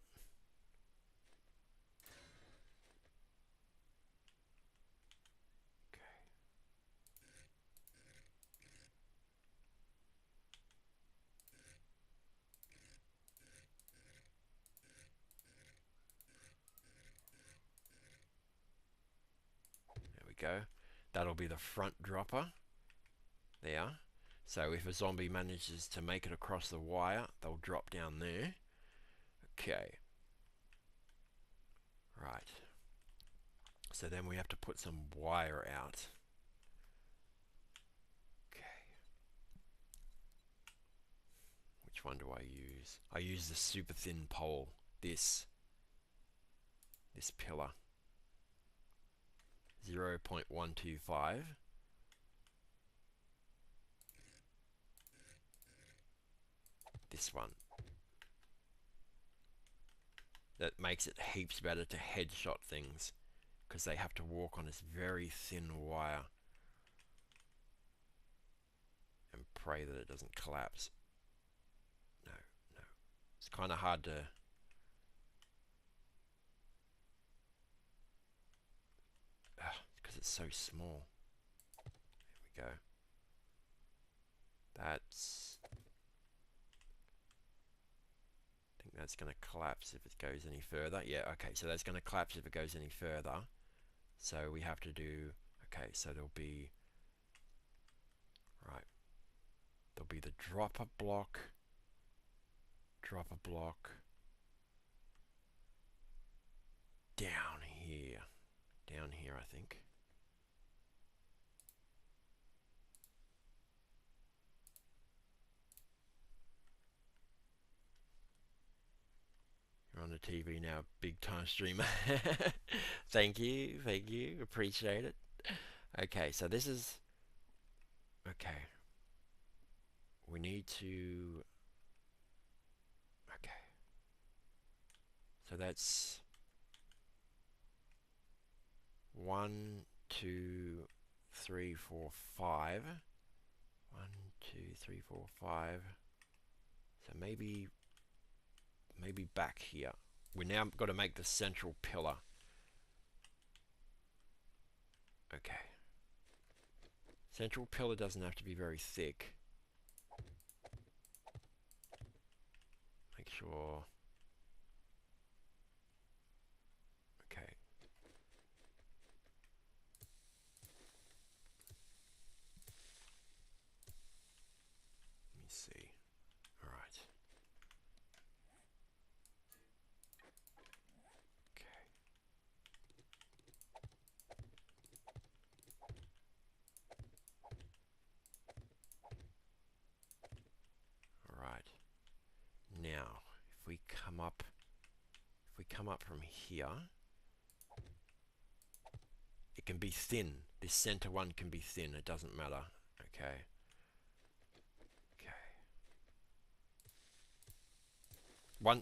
Okay. There we go. That'll be the front dropper. There. So if a zombie manages to make it across the wire, they'll drop down there. Okay. Right. So then we have to put some wire out. Okay. Which one do I use? I use the super thin pole. This pillar. 0.125. This one. That makes it heaps better to headshot things because they have to walk on this very thin wire and pray that it doesn't collapse. No. It's kind of hard to... because it's so small. There we go. I think that's going to collapse if it goes any further. Yeah, okay, so that's going to collapse if it goes any further. So we have to do... Okay, so there'll be... Right. There'll be the dropper block. Down here. Down here, I think. You're on the TV now, big time streamer. Thank you, appreciate it. Okay, so this is... Okay. We need to... Okay. So that's... 1, 2, 3, 4, 5. 1, 2, 3, 4, 5. So maybe back here. We now got to make the central pillar. Okay. Central pillar doesn't have to be very thick. Make sure... Okay. come up, if we come up from here, it can be thin. This center one can be thin. It doesn't matter. Okay. Okay.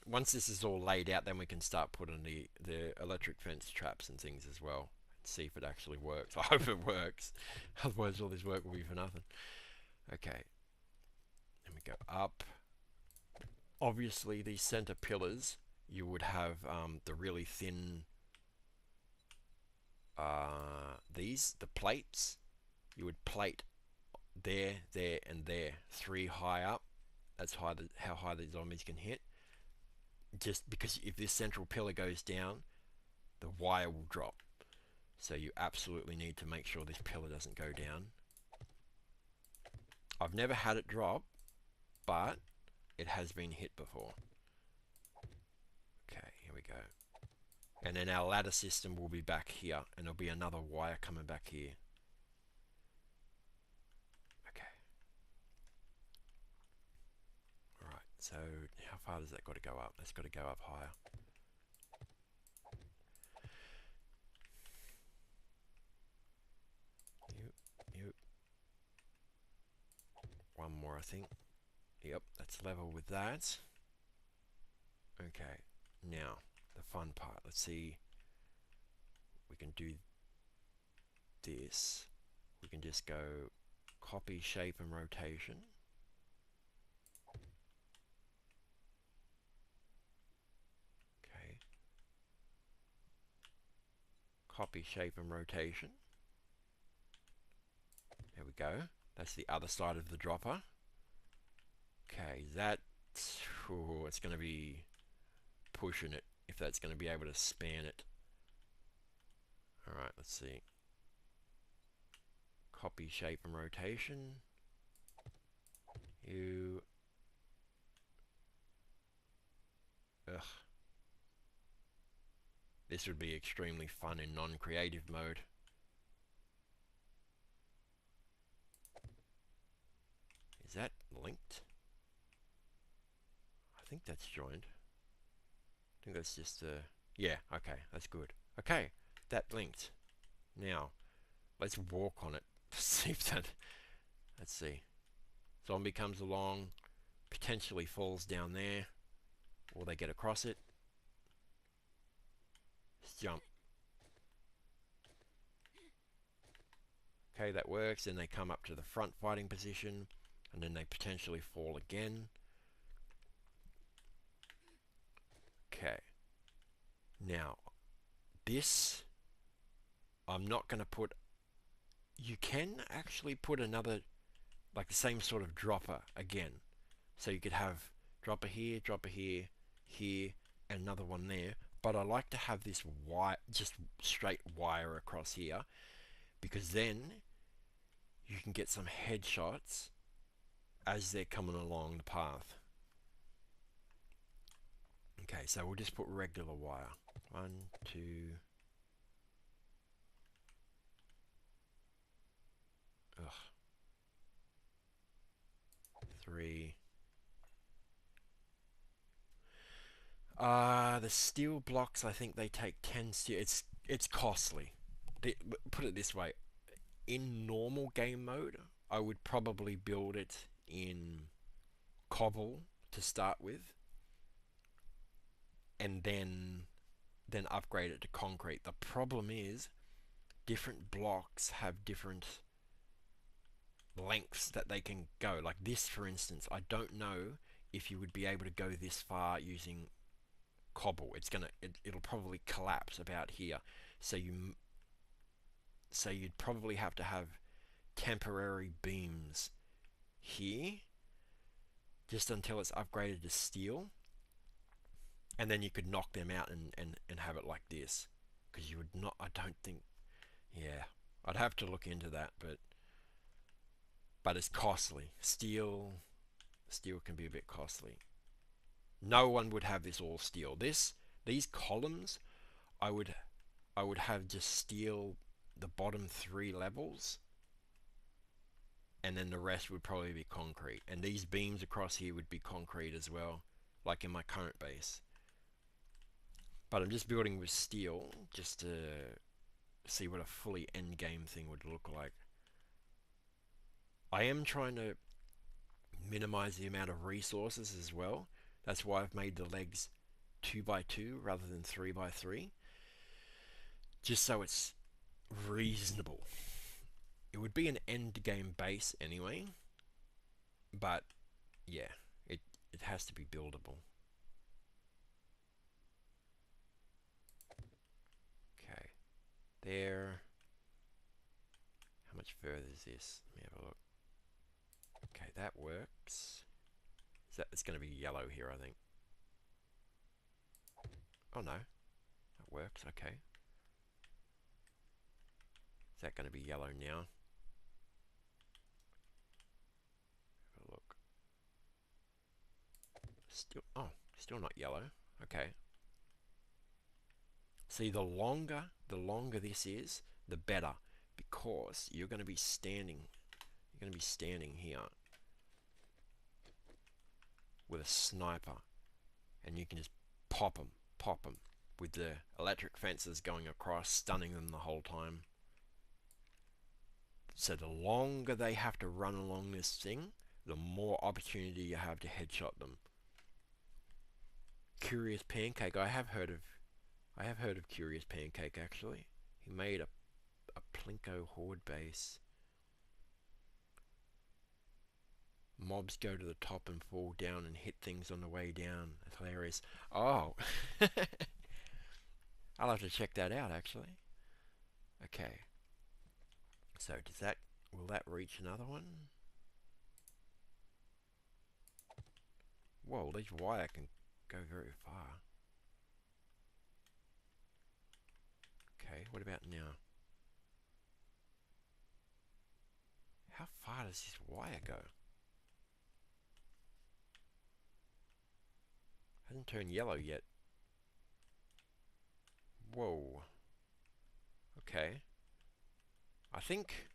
Once this is all laid out, then we can start putting the electric fence traps and things as well. See if it actually works. I hope it works. Otherwise all this work will be for nothing. Okay. Then we go up. Obviously these center pillars, you would have the really thin the plates. You would plate there, there and there, 3 high up. That's how high the zombies can hit. Just because if this central pillar goes down, the wire will drop. So you absolutely need to make sure this pillar doesn't go down. I've never had it drop, but it has been hit before. Okay, here we go. And then our ladder system will be back here, and there'll be another wire coming back here. Okay. Alright, so how far does that got to go up? That's got to go up higher. Yep. One more, I think. Yep, that's level with that. Okay, now the fun part. Let's see. We can do this. We can just go copy, shape, and rotation. Okay. Copy, shape, and rotation. There we go. That's the other side of the dropper. Okay, that's... Ooh, it's going to be pushing it, if that's going to be able to span it. Alright, let's see. Copy, shape, and rotation. Ugh. This would be extremely fun in non-creative mode. Is that linked? I think that's joined. I think that's just yeah, okay, that's good. Okay, that linked. Now, let's walk on it to see if that... Let's see. Zombie comes along, potentially falls down there, or they get across it. Just jump. Okay, that works. Then they come up to the front fighting position, and then they potentially fall again. Okay. Now, this, I'm not going to put... You can actually put another, like the same sort of dropper again. So you could have dropper here, here, and another one there. But I like to have this wire, just straight wire across here, because then you can get some headshots as they're coming along the path. Okay, so we'll just put regular wire. 1, 2... Ugh. 3. The steel blocks, I think they take 10 steel. It's costly. Put it this way. In normal game mode, I would probably build it in cobble to start with, and then upgrade it to concrete. The problem is different blocks have different lengths that they can go. Like this, for instance, I don't know if you would be able to go this far using cobble. It'll probably collapse about here. So you'd probably have to have temporary beams here just until it's upgraded to steel, and then you could knock them out and have it like this, because you would not... I don't think... Yeah, I'd have to look into that, but it's costly. Steel can be a bit costly. No one would have this all steel. These columns, I would have just steel the bottom 3 levels, and then the rest would probably be concrete. And these beams across here would be concrete as well, like in my current base. But I'm just building with steel just to see what a fully end game thing would look like. I am trying to minimize the amount of resources as well. That's why I've made the legs 2x2 rather than 3x3. Just so it's reasonable. It would be an end game base anyway, but yeah, it has to be buildable. Okay, there. How much further is this? Let me have a look. Okay, that works. It's going to be yellow here, I think. Oh no, that works. Okay. Is that going to be yellow now? Have a look. Still not yellow. Okay. See, the longer this is, the better, because you're going to be standing here with a sniper, and you can just pop them with the electric fences going across, stunning them the whole time. So the longer they have to run along this thing, the more opportunity you have to headshot them. Curious Pancake, I have heard of Curious Pancake actually. He made a Plinko horde base. Mobs go to the top and fall down and hit things on the way down. That's hilarious. Oh, I'll have to check that out actually. Okay. So will that reach another one? Whoa, this wire can go very far. Okay, what about now? How far does this wire go? Hasn't turned yellow yet. Whoa. Okay. I think...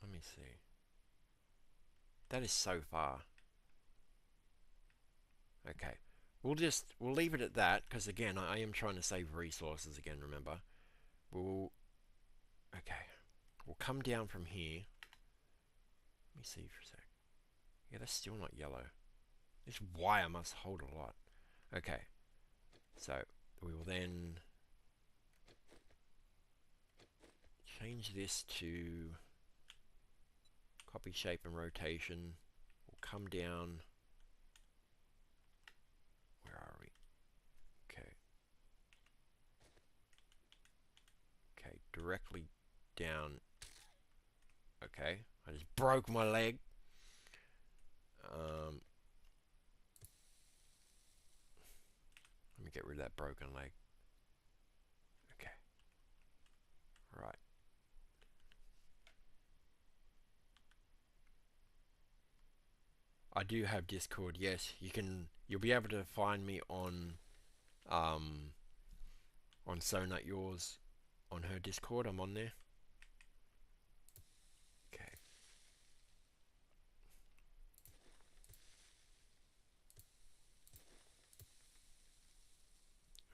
Let me see. That is so far. Okay. We'll leave it at that, because again, I am trying to save resources again, remember? Okay. We'll come down from here. Let me see for a sec. Yeah, that's still not yellow. This wire must hold a lot. Okay. So, we will then change this to copy shape and rotation. We'll come down. Where are we? Okay. Okay, directly down. Okay, I just broke my leg. Let me get rid of that broken leg. Okay. Right. I do have Discord. Yes, you'll be able to find me on Sonut Yours on her Discord. I'm on there. Okay.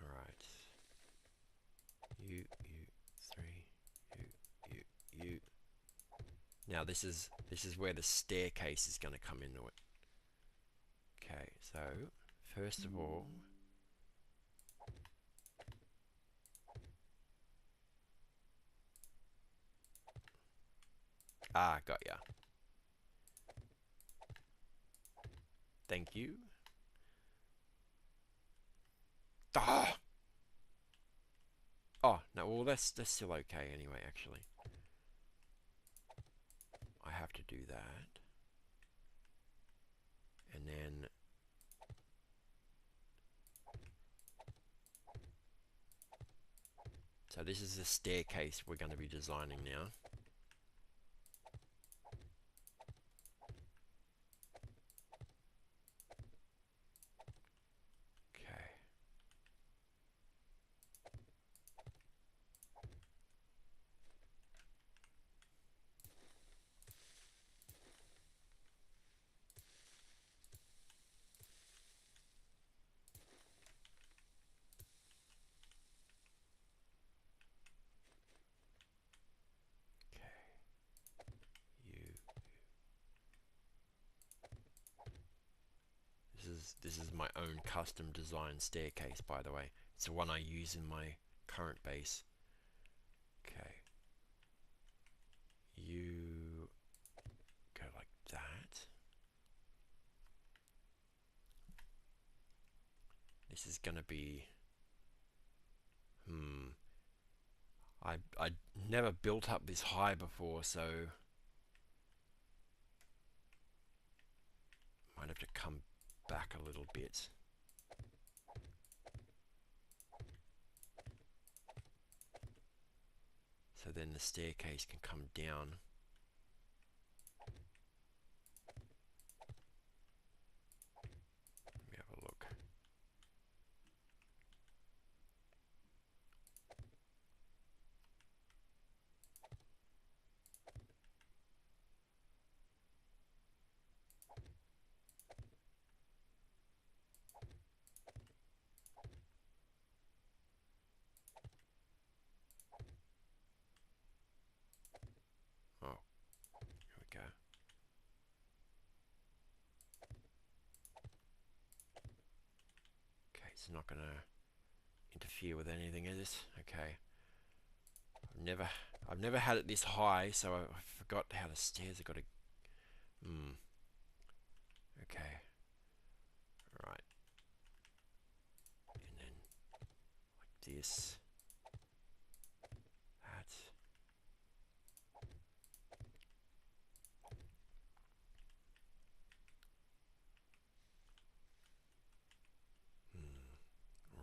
Alright. You, 3, you. Now this is where the staircase is going to come into it. Okay, so first of all, got ya. Thank you. Ah! Oh, no, well that's still okay anyway, actually. I have to do that. And then so this is the staircase we're going to be designing now. Okay. This is my own custom design staircase, by the way. It's the one I use in my current base. Okay. You go like that. This is gonna be... I never built up this high before, so might have to come back a little bit. So then the staircase can come down. Let me have a look. Oh, here we go. Okay, it's not gonna interfere with anything, is it? Okay. I've never had it this high, so I forgot how the stairs have got to... Okay. Right. And then like this. That.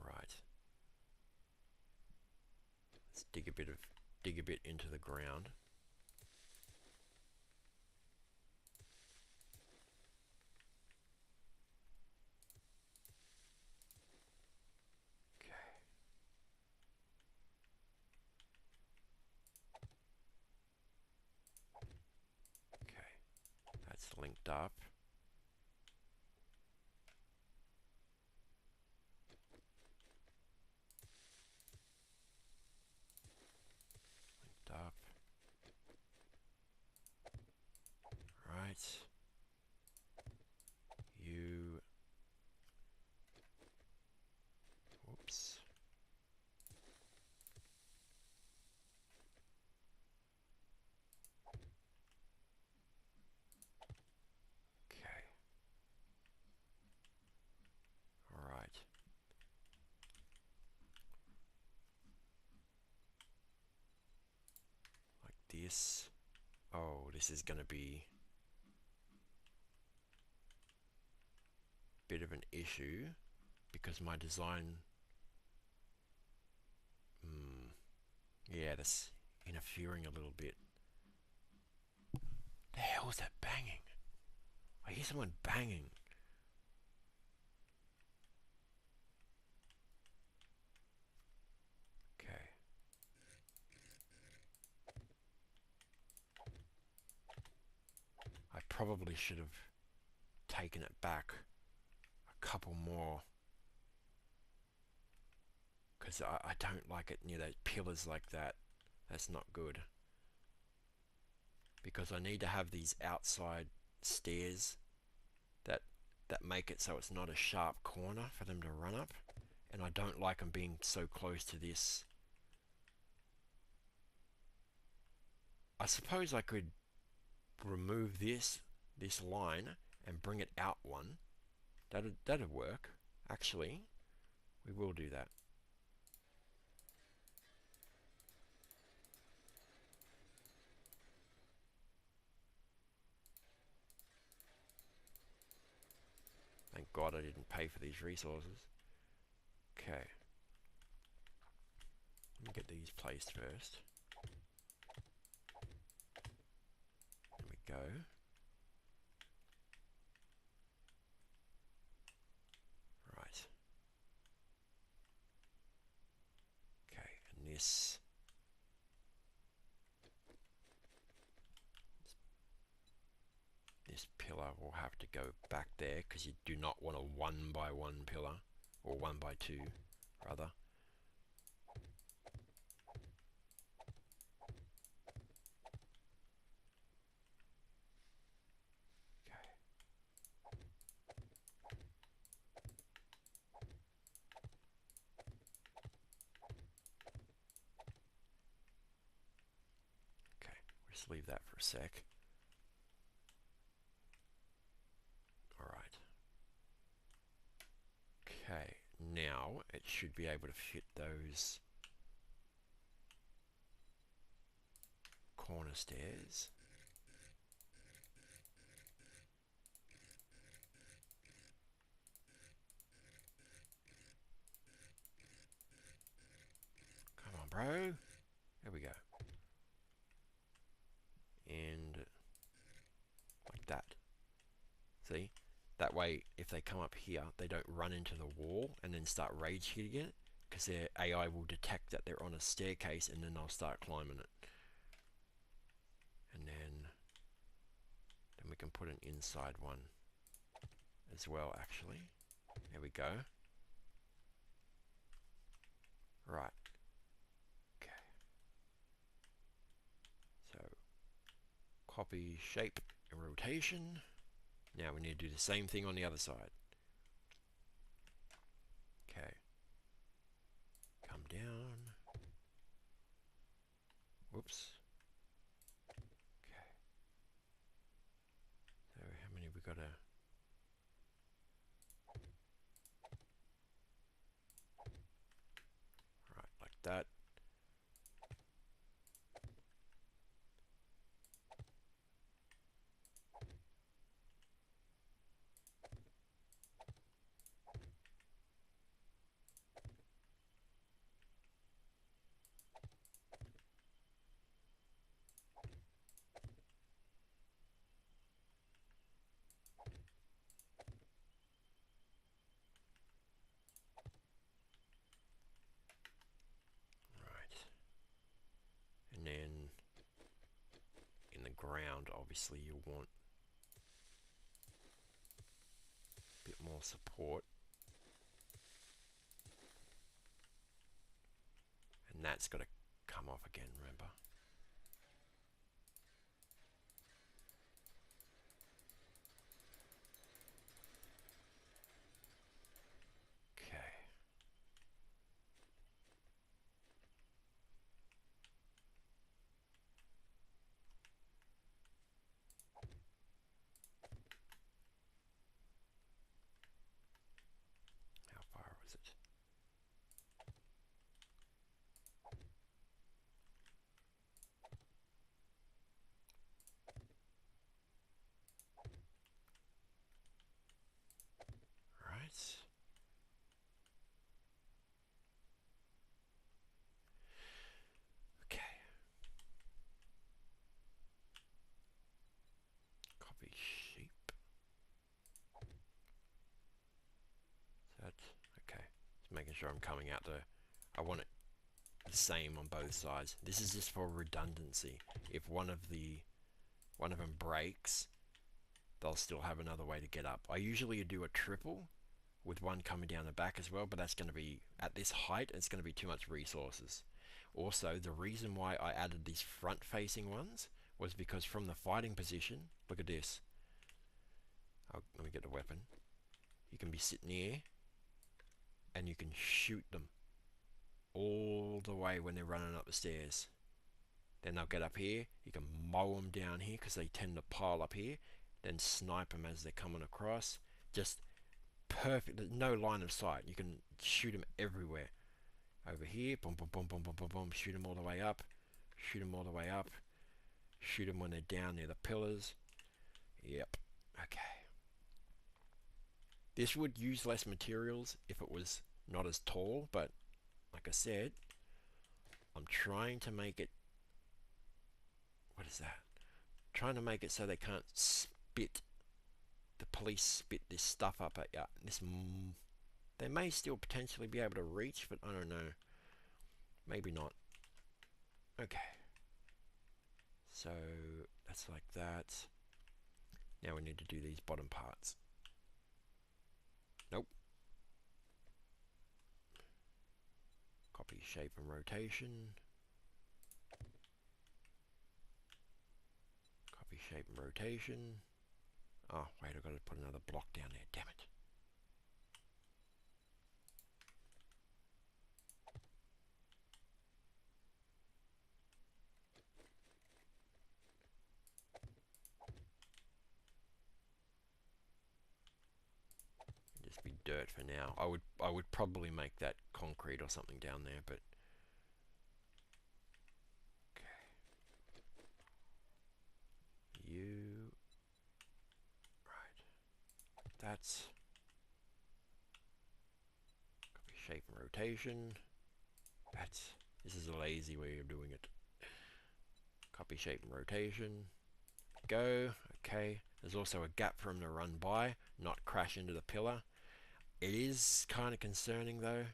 Right. Let's dig a bit into the ground. Okay. That's linked up. Linked up. Right. You... Whoops. Okay. Alright. Like this. Oh, this is going to be a bit of an issue because my design... yeah, that's interfering a little bit. The hell is that banging? I hear someone banging. Okay. I probably should have taken it back a couple more, because I don't like it near those pillars like that. That's not good. Because I need to have these outside stairs that make it so it's not a sharp corner for them to run up, and I don't like them being so close to this. I suppose I could remove this line and bring it out one. That'd work. Actually, we will do that. Thank God I didn't pay for these resources. Okay. Let me get these placed first. There we go. Right. Okay, and this pillar will have to go back there because you do not want a 1 by 1 pillar, or 1 by 2 rather. Okay. just leave that for a sec. Alright. Okay, now it should be able to fit those corner stairs. Come on, bro. There we go. And like that. See? That way, if they come up here, they don't run into the wall and then start rage hitting it, because their AI will detect that they're on a staircase and then they'll start climbing it. And then we can put an inside one as well, actually. There we go. Right. Okay. So, copy shape and rotation. Now we need to do the same thing on the other side. Okay. Come down. Whoops. Okay. So how many we got to... Right, like that. Right. And then in the ground, obviously you want a bit more support. And that's got to come off again, remember? Okay. How far was it? Right. Okay. Copy shape. Is that okay? Just making sure I'm coming out the... I want it the same on both sides. This is just for redundancy. If one of them breaks, they'll still have another way to get up. I usually do a triple with one coming down the back as well, but that's going to be, at this height, it's going to be too much resources. Also, the reason why I added these front-facing ones was because from the fighting position, look at this. Let me get the weapon. You can be sitting here, and you can shoot them all the way when they're running up the stairs. Then they'll get up here. You can mow them down here because they tend to pile up here. Then snipe them as they're coming across. Just perfect. There's no line of sight. You can shoot them everywhere. Over here, boom, boom, boom, boom, boom, boom, boom. Shoot them all the way up. Shoot them all the way up. Shoot them when they're down near the pillars. Yep. Okay. This would use less materials if it was not as tall, but like I said, I'm trying to make it... What is that? Trying to make it so they can't spit... The police spit this stuff up at you. They may still potentially be able to reach, but I don't know. Maybe not. Okay. So that's like that. Now we need to do these bottom parts. Nope. Copy shape and rotation. Copy shape and rotation. Oh, wait, I've got to put another block down there. Damn it. dirt for now. I would probably make that concrete or something down there, but okay. You right. That's copy shape and rotation. This is a lazy way of doing it. Copy shape and rotation. Go. Okay. There's also a gap for him to run by, not crash into the pillar. It is kind of concerning though,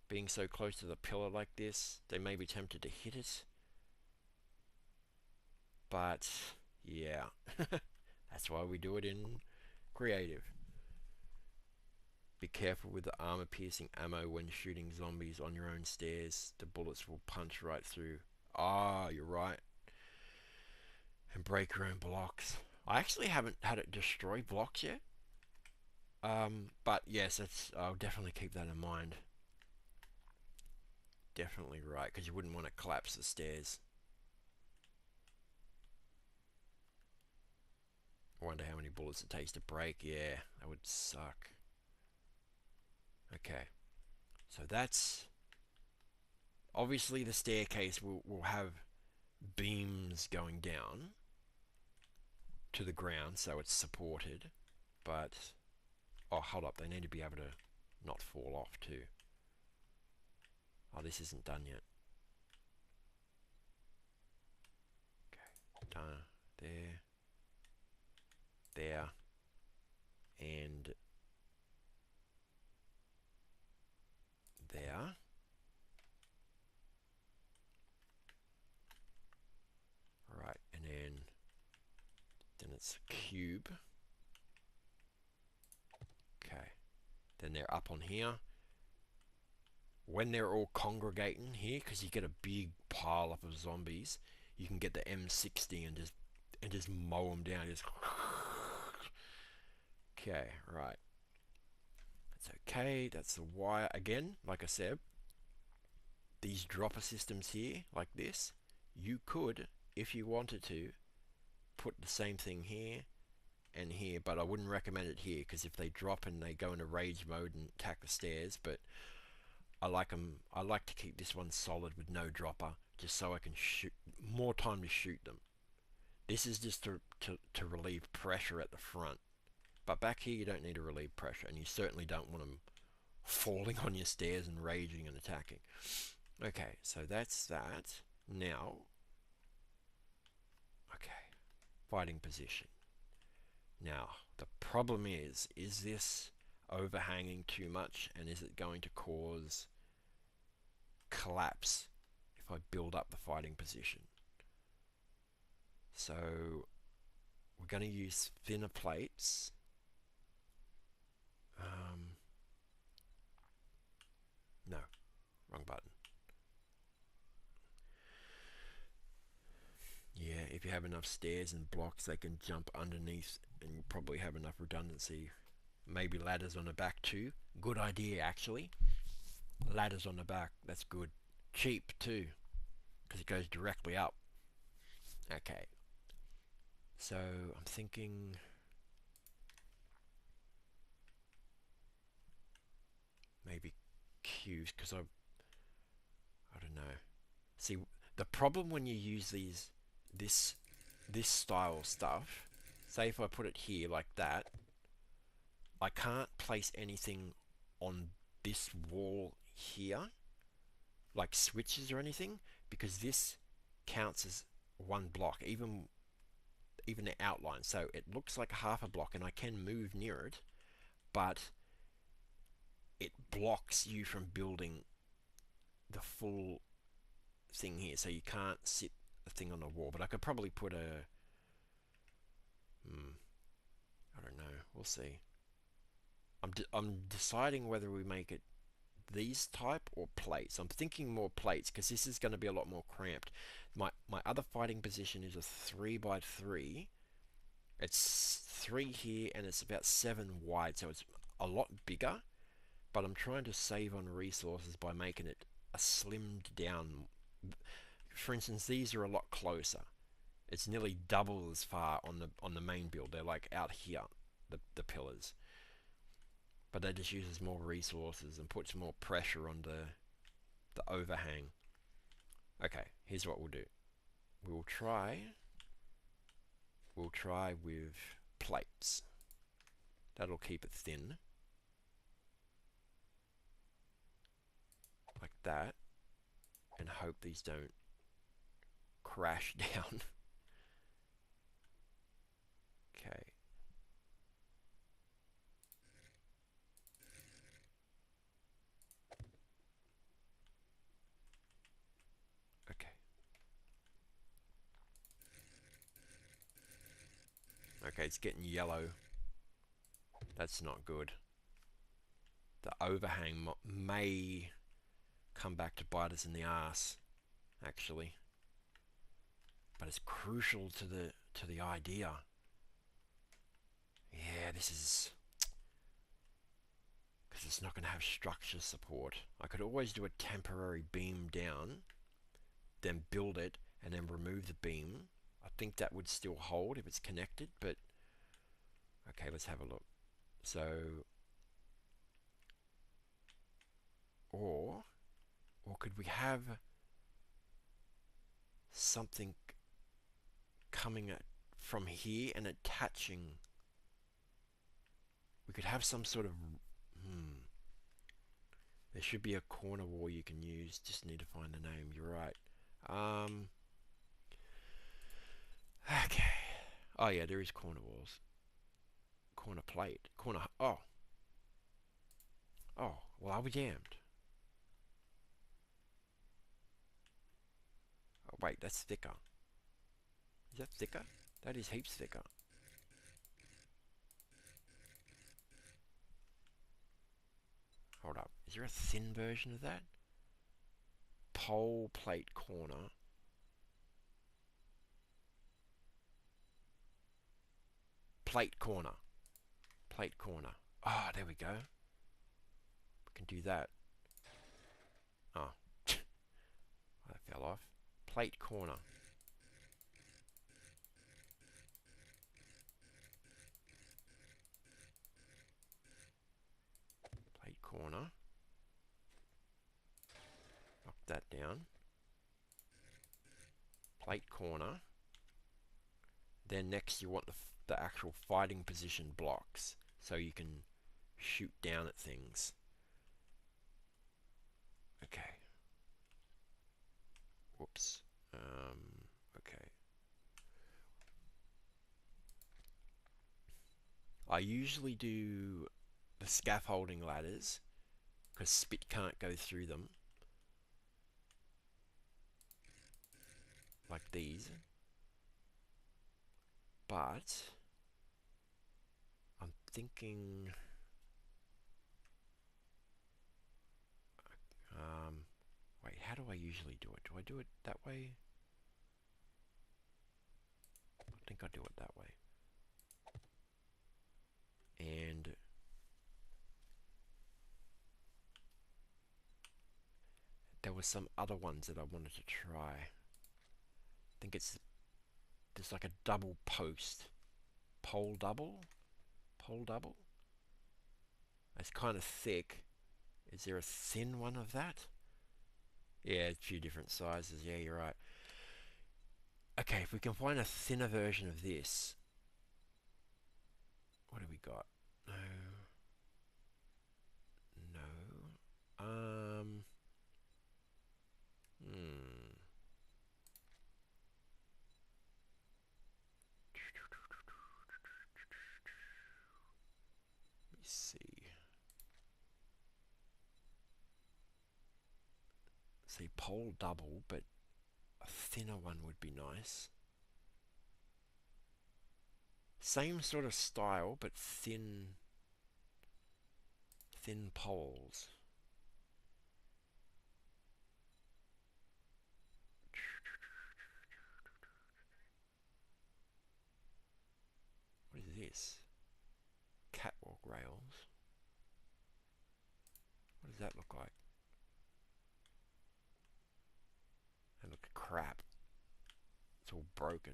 being so close to the pillar like this. They may be tempted to hit it. But yeah, that's why we do it in creative. Be careful with the armor piercing ammo when shooting zombies on your own stairs. The bullets will punch right through. Ah, you're right. And break your own blocks. I actually haven't had it destroy blocks yet. But yes, I'll definitely keep that in mind. Definitely right, because you wouldn't want to collapse the stairs. I wonder how many bullets it takes to break. Yeah, that would suck. Okay, so that's obviously the staircase will have beams going down to the ground, so it's supported. But oh, hold up, they need to be able to not fall off too. Oh, this isn't done yet. Okay, done. There, and there. Right, and then it's a cube. Okay, then they're up on here. When they're all congregating here, because you get a big pile up of zombies, you can get the M60 and just mow them down. Just okay, right. That's okay. That's the wire again. Like I said, these dropper systems here, like this, you could, if you wanted to, put the same thing here and here, but I wouldn't recommend it here because if they drop and they go into rage mode and attack the stairs, but I like to keep this one solid with no dropper, just so I can shoot more time to shoot them. This is just to relieve pressure at the front, but back here you don't need to relieve pressure, and you certainly don't want them falling on your stairs and raging and attacking. Okay, so that's that. Now, okay, fighting position. Now, the problem is this overhanging too much, and is it going to cause collapse if I build up the fighting position? So we're going to use thinner plates. No, wrong button. Yeah, if you have enough stairs and blocks, they can jump underneath, and you probably have enough redundancy. Maybe ladders on the back too. Good idea, actually. Ladders on the back, that's good. Cheap too, because it goes directly up. Okay. So I'm thinking maybe cubes, because I don't know. See, the problem when you use this style stuff, say if I put it here like that, I can't place anything on this wall here, like switches or anything, because this counts as one block, even the outline. So it looks like half a block, and I can move near it, but it blocks you from building the full thing here. So you can't sit a thing on the wall. But I could probably put a I don't know. We'll see. I'm deciding whether we make it these type or plates. I'm thinking more plates because this is going to be a lot more cramped. My other fighting position is a 3x3. It's 3 here and it's about 7 wide, so it's a lot bigger. But I'm trying to save on resources by making it a slimmed down. For instance, these are a lot closer. It's nearly double as far on the main build. They're like out here, the pillars. but that just uses more resources and puts more pressure on the overhang. Okay, here's what we'll do. We'll try with plates. That'll keep it thin. Like that. And hope these don't crash down. Okay. Okay. Okay, it's getting yellow. That's not good. The overhang may come back to bite us in the ass, actually. But it's crucial to the idea. Yeah, this is... because it's not going to have structure support. I could always do a temporary beam down, then build it, and then remove the beam. I think that would still hold if it's connected, but... okay, let's have a look. So... Or could we have something coming from here and attaching? We could have some sort of... There should be a corner wall you can use. Just need to find the name. You're right. Okay. Oh yeah, there is corner walls. Corner plate. Corner... oh. Oh, well, I'll be damned. Oh, wait, that's thicker. Is that thicker? That is heaps thicker. Hold up. Is there a thin version of that? Pole plate corner. Plate corner. Plate corner. Ah, there we go. We can do that. Oh. That fell off. Plate corner. Plate corner. Knock that down. Plate corner. Then next you want the actual fighting position blocks, so you can shoot down at things. Okay. Whoops. Okay. I usually do the scaffolding ladders, because spit can't go through them. Like these. But I'm thinking... wait, how do I usually do it? Do I do it that way? I think I do it that way. And there were some other ones that I wanted to try. I think there's like a double post. Pole double? Pole double? It's kind of thick. Is there a thin one of that? Yeah, a few different sizes. Yeah, you're right. Okay, if we can find a thinner version of this. What have we got? No. No. Let me see. See, pole double, but a thinner one would be nice. Same sort of style, but thin poles. What is this? Catwalk rails. What does that look like? They look crap. It's all broken.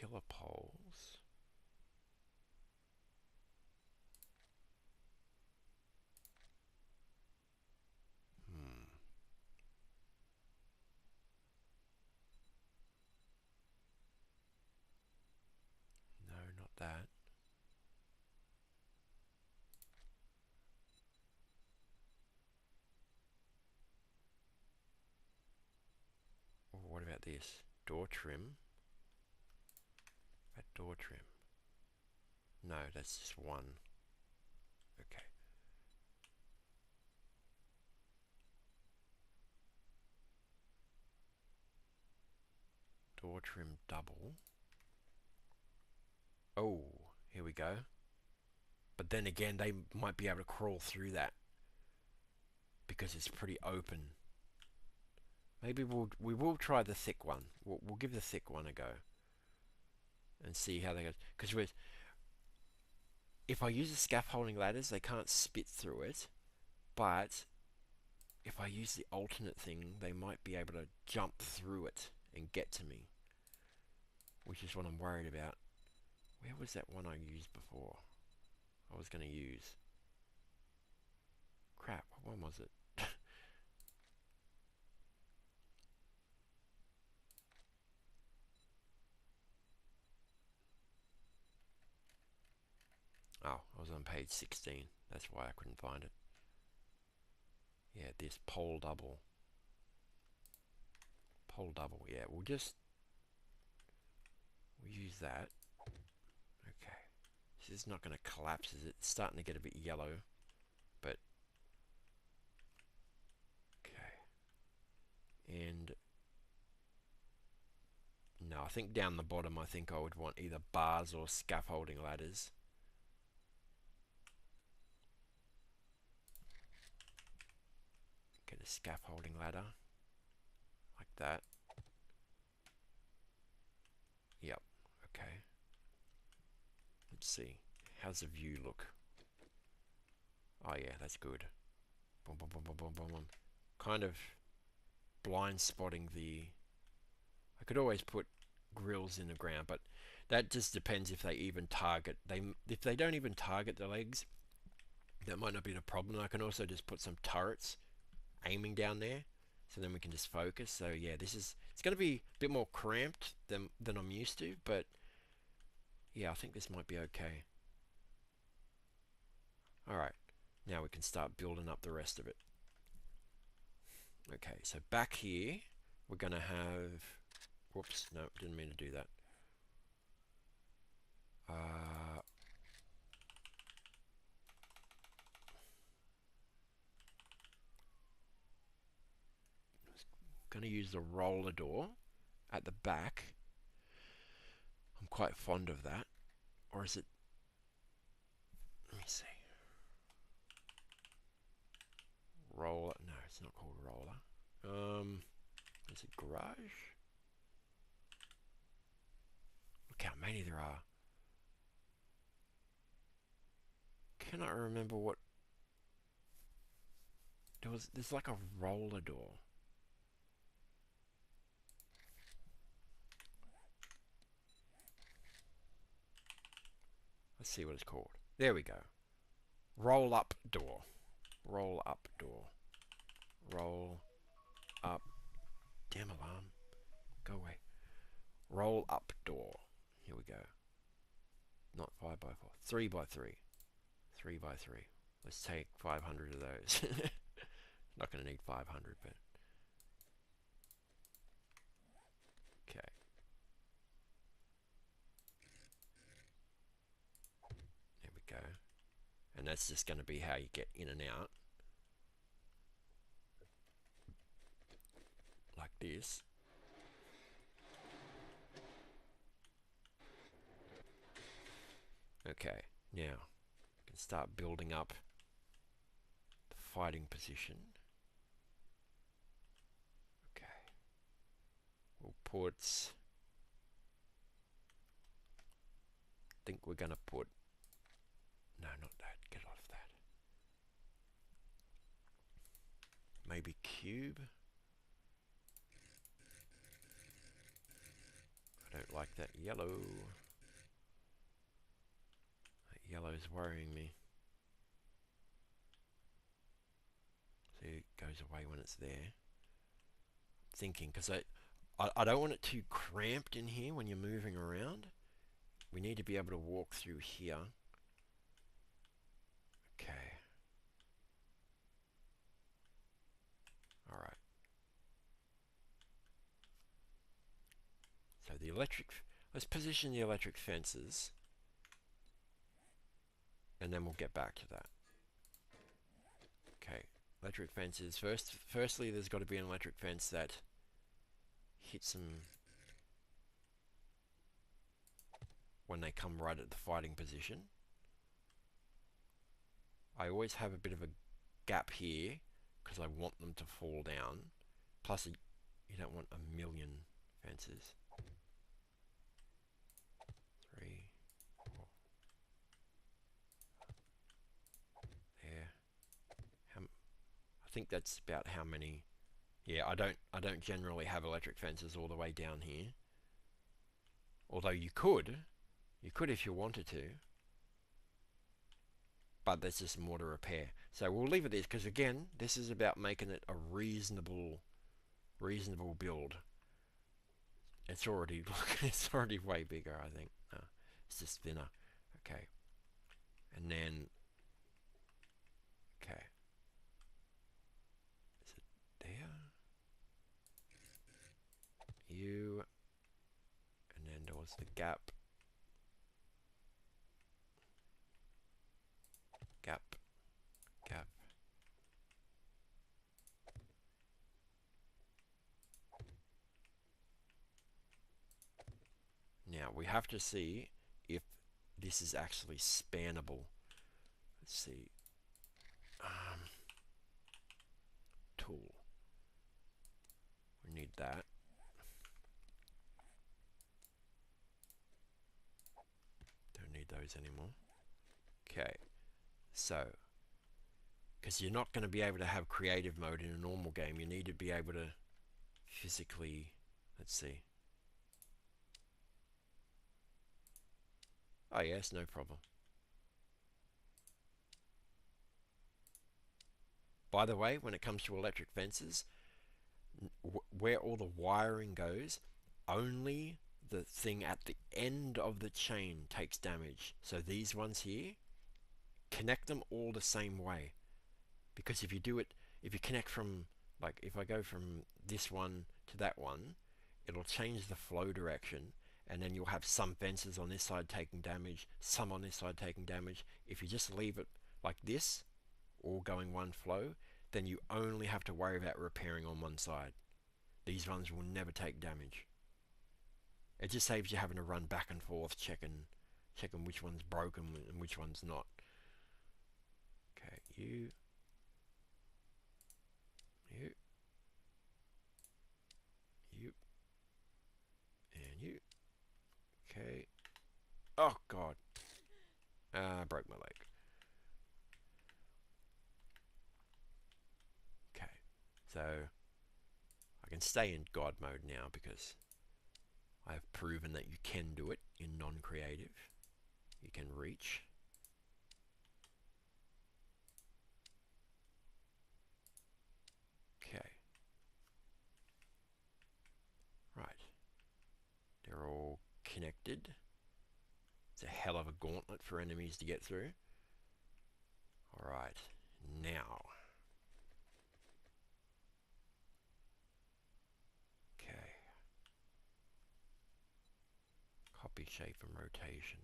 killer poles. No, not that. Or what about this? Door trim. A door trim. No, that's just one. Okay. Door trim double. Oh, here we go. But then again, they might be able to crawl through that because it's pretty open. Maybe we will try the thick one. We'll give the thick one a go and see how they go. Because if I use the scaffolding ladders, they can't spit through it. But if I use the alternate thing, they might be able to jump through it and get to me, which is what I'm worried about. Where was that one I used before? I was going to use. Crap, what one was it? Oh, I was on page 16. That's why I couldn't find it. Yeah, this pole double. Pole double, yeah, we'll use that. Okay. This is not going to collapse, is it? It's starting to get a bit yellow, but okay. And no, I think down the bottom, I think I would want either bars or scaffolding ladders. Get a scaffolding ladder like that. Yep. Okay. Let's see. How's the view look? Oh yeah, that's good. Boom, boom, boom, boom, boom, boom, boom. Kind of blind spotting the... I could always put grills in the ground, but that just depends if they even target. If they don't even target the legs, that might not be the problem. I can also just put some turrets aiming down there, so then we can just focus. So yeah, it's going to be a bit more cramped than I'm used to, but yeah, I think this might be okay. Alright, now we can start building up the rest of it. Okay, so back here, we're going to have... Whoops, no, didn't mean to do that. Going to use the roller door at the back. I'm quite fond of that. Or is it... Let me see. Roller... No, it's not called roller. Is it garage? Look how many there are. Cannot remember what... There's like a roller door. Let's see what it's called. There we go. Roll up door. Roll up door. Roll up. Damn alarm. Go away. Roll up door. Here we go. Not 5x4. 3x3. 3x3. Let's take 500 of those. Not going to need 500, but... Okay. There we go. And that's just going to be how you get in and out. Like this. Okay, now we can start building up the fighting position. Okay. We'll put... I think we're going to put... No, not that. Get off that. Maybe cube? I don't like that yellow. That yellow's worrying me. See, it goes away when it's there. Thinking, because I don't want it too cramped in here when you're moving around. We need to be able to walk through here. Okay. Alright. So the electric... Let's position the electric fences. And then we'll get back to that. Okay. Electric fences. Firstly, there's got to be an electric fence that hits them when they come right at the fighting position. I always have a bit of a gap here because I want them to fall down. Plus, you don't want a million fences. 3, 4. There. I think that's about how many. Yeah, I don't generally have electric fences all the way down here. Although you could if you wanted to. But there's just more to repair. So we'll leave it this because again, this is about making it a reasonable build. It's already it's already way bigger, I think. No, it's just thinner. Okay. And then okay. Is it there? You and then there was the gap. Gap. Now we have to see if this is actually spannable. Let's see. Tool. We need that. Don't need those anymore. Okay. So, because you're not going to be able to have creative mode in a normal game, you need to be able to physically, let's see. Oh yes, no problem. By the way, when it comes to electric fences, where all the wiring goes, only the thing at the end of the chain takes damage. So these ones here, connect them all the same way. Because if you do it, if you connect from, like if I go from this one to that one, it'll change the flow direction, and then you'll have some fences on this side taking damage, some on this side taking damage. If you just leave it like this, all going one flow, then you only have to worry about repairing on one side. These ones will never take damage. It just saves you having to run back and forth checking which one's broken and which one's not. Okay, you, and you. Okay. Oh god. I broke my leg. Okay. So I can stay in God mode now because I have proven that you can do it in non-creative. You can reach. Okay. Right. They're all connected. It's a hell of a gauntlet for enemies to get through. Alright. Now. Okay. Copy, shape, and rotation.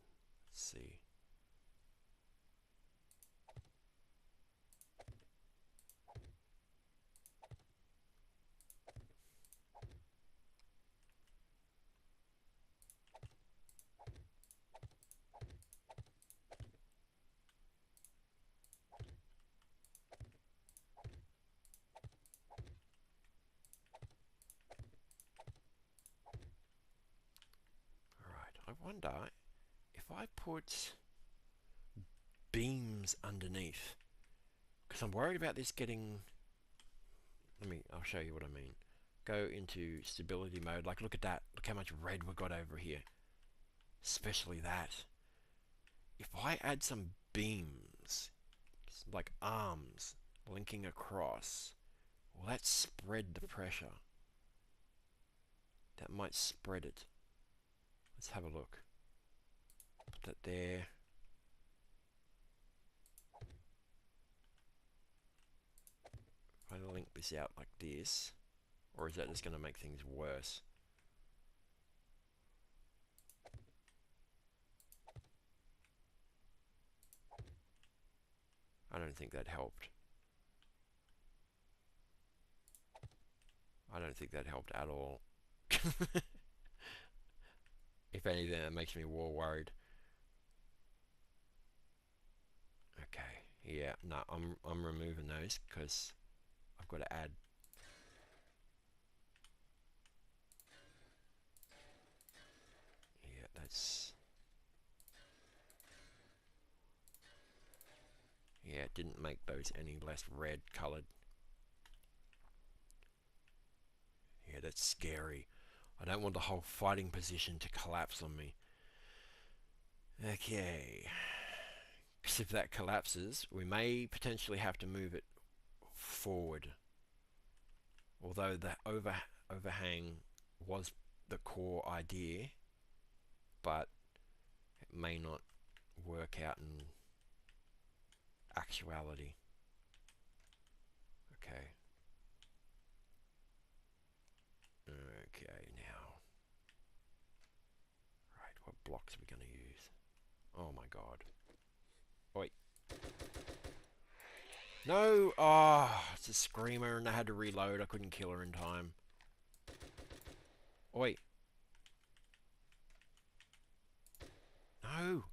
Let's see. I wonder if I put beams underneath, because I'm worried about this getting, I'll show you what I mean. go into stability mode, like look at that. Look how much red we've got over here. Especially that. If I add some beams, like arms, linking across, will that spread the pressure? That might spread it. Let's have a look. Put that there. If I link this out like this, or is that just going to make things worse? I don't think that helped. I don't think that helped at all. If anything, that makes me more worried. Okay, yeah, no, I'm removing those because I've got to add. Yeah, that's. Yeah, it didn't make those any less red colored. Yeah, that's scary. I don't want the whole fighting position to collapse on me. Okay. Because if that collapses, we may potentially have to move it forward. Although the overhang was the core idea, but it may not work out in actuality. Okay. Okay, now. Right, what blocks are we going to use? Oh my god. Wait. No! Ah, oh, it's a screamer and I had to reload. I couldn't kill her in time. Wait. No!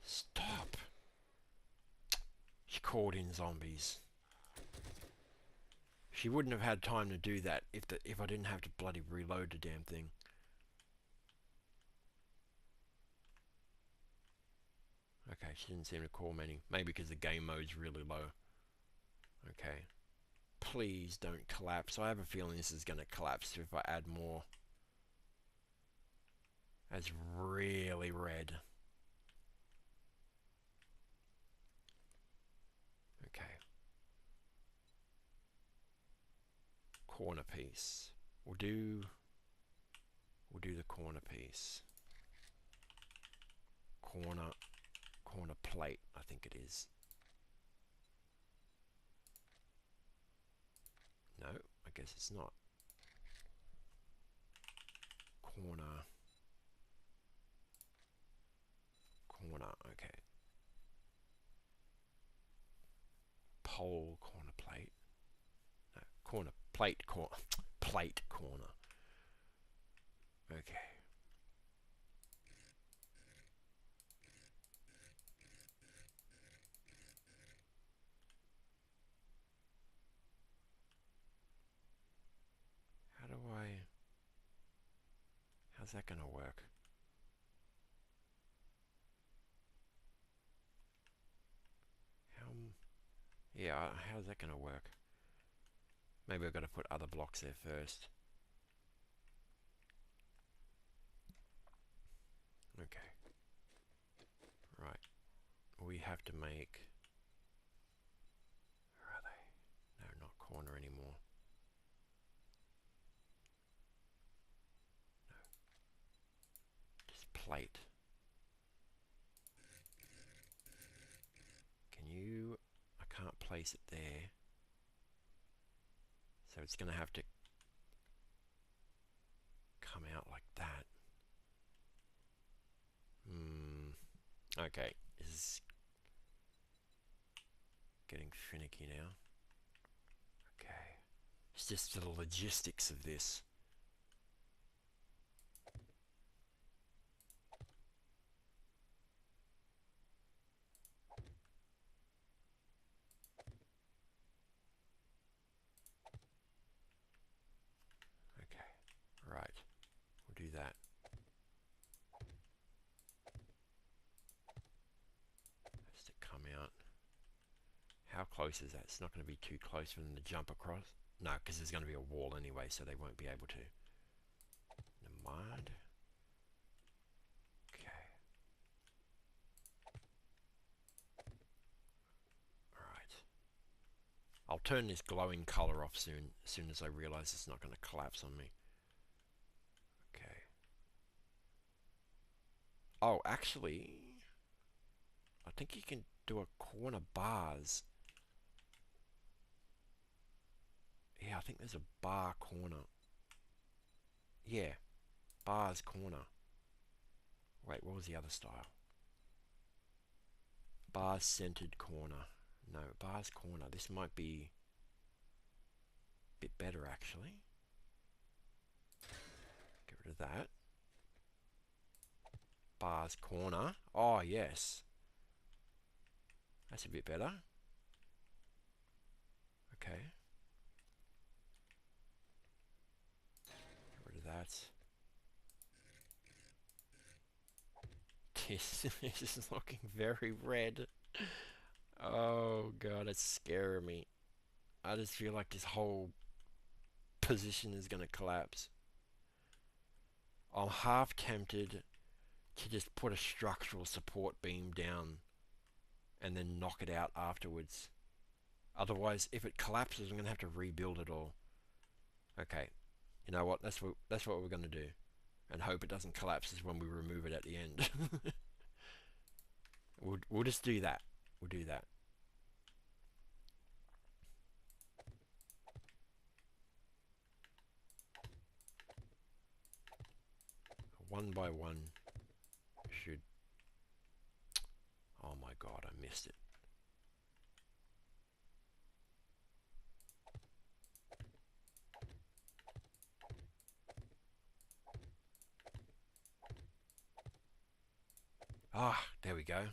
Stop! She called in zombies. She wouldn't have had time to do that if I didn't have to bloody reload the damn thing. Okay, she didn't seem to call many. Maybe because the game mode's really low. Okay. Please don't collapse. I have a feeling this is going to collapse if I add more. That's really red. Okay. Corner piece. We'll do the corner piece. Corner plate, I think it is. No, I guess it's not. Corner, okay. Pole corner plate. No, corner plate plate corner. Okay. How's that gonna work? Yeah, how's that gonna work? Maybe I've got to put other blocks there first. Okay. Right. We have to make... Where are they? No, not corner anymore. No. Just plate. Can you... I can't place it there. So it's going to have to come out like that. Okay. This is getting finicky now. Okay. It's just the logistics of this. Okay. Right. We'll do that. Has to come out. How close is that? It's not going to be too close for them to jump across. No, because there's going to be a wall anyway, so they won't be able to. The mud. Okay. Alright. I'll turn this glowing colour off soon, as soon as I realise it's not going to collapse on me. Okay. Oh, actually, I think you can do a corner bars. Yeah, I think there's a bar corner. Yeah, bars corner. Wait, what was the other style? Bars centered corner. No, bars corner. This might be a bit better actually. Get rid of that. Bars corner. Oh, yes. That's a bit better. Okay. Get rid of that. This is looking very red. Oh god, it's scaring me. I just feel like this whole position is gonna collapse. I'm half tempted to just put a structural support beam down and then knock it out afterwards. Otherwise, if it collapses, I'm gonna have to rebuild it all. Okay, you know what? That's what we're gonna do, and hope it doesn't collapse when we remove it at the end. We'll just do that. We'll do that. One by one should... Oh my god, I missed it. Ah, there we go.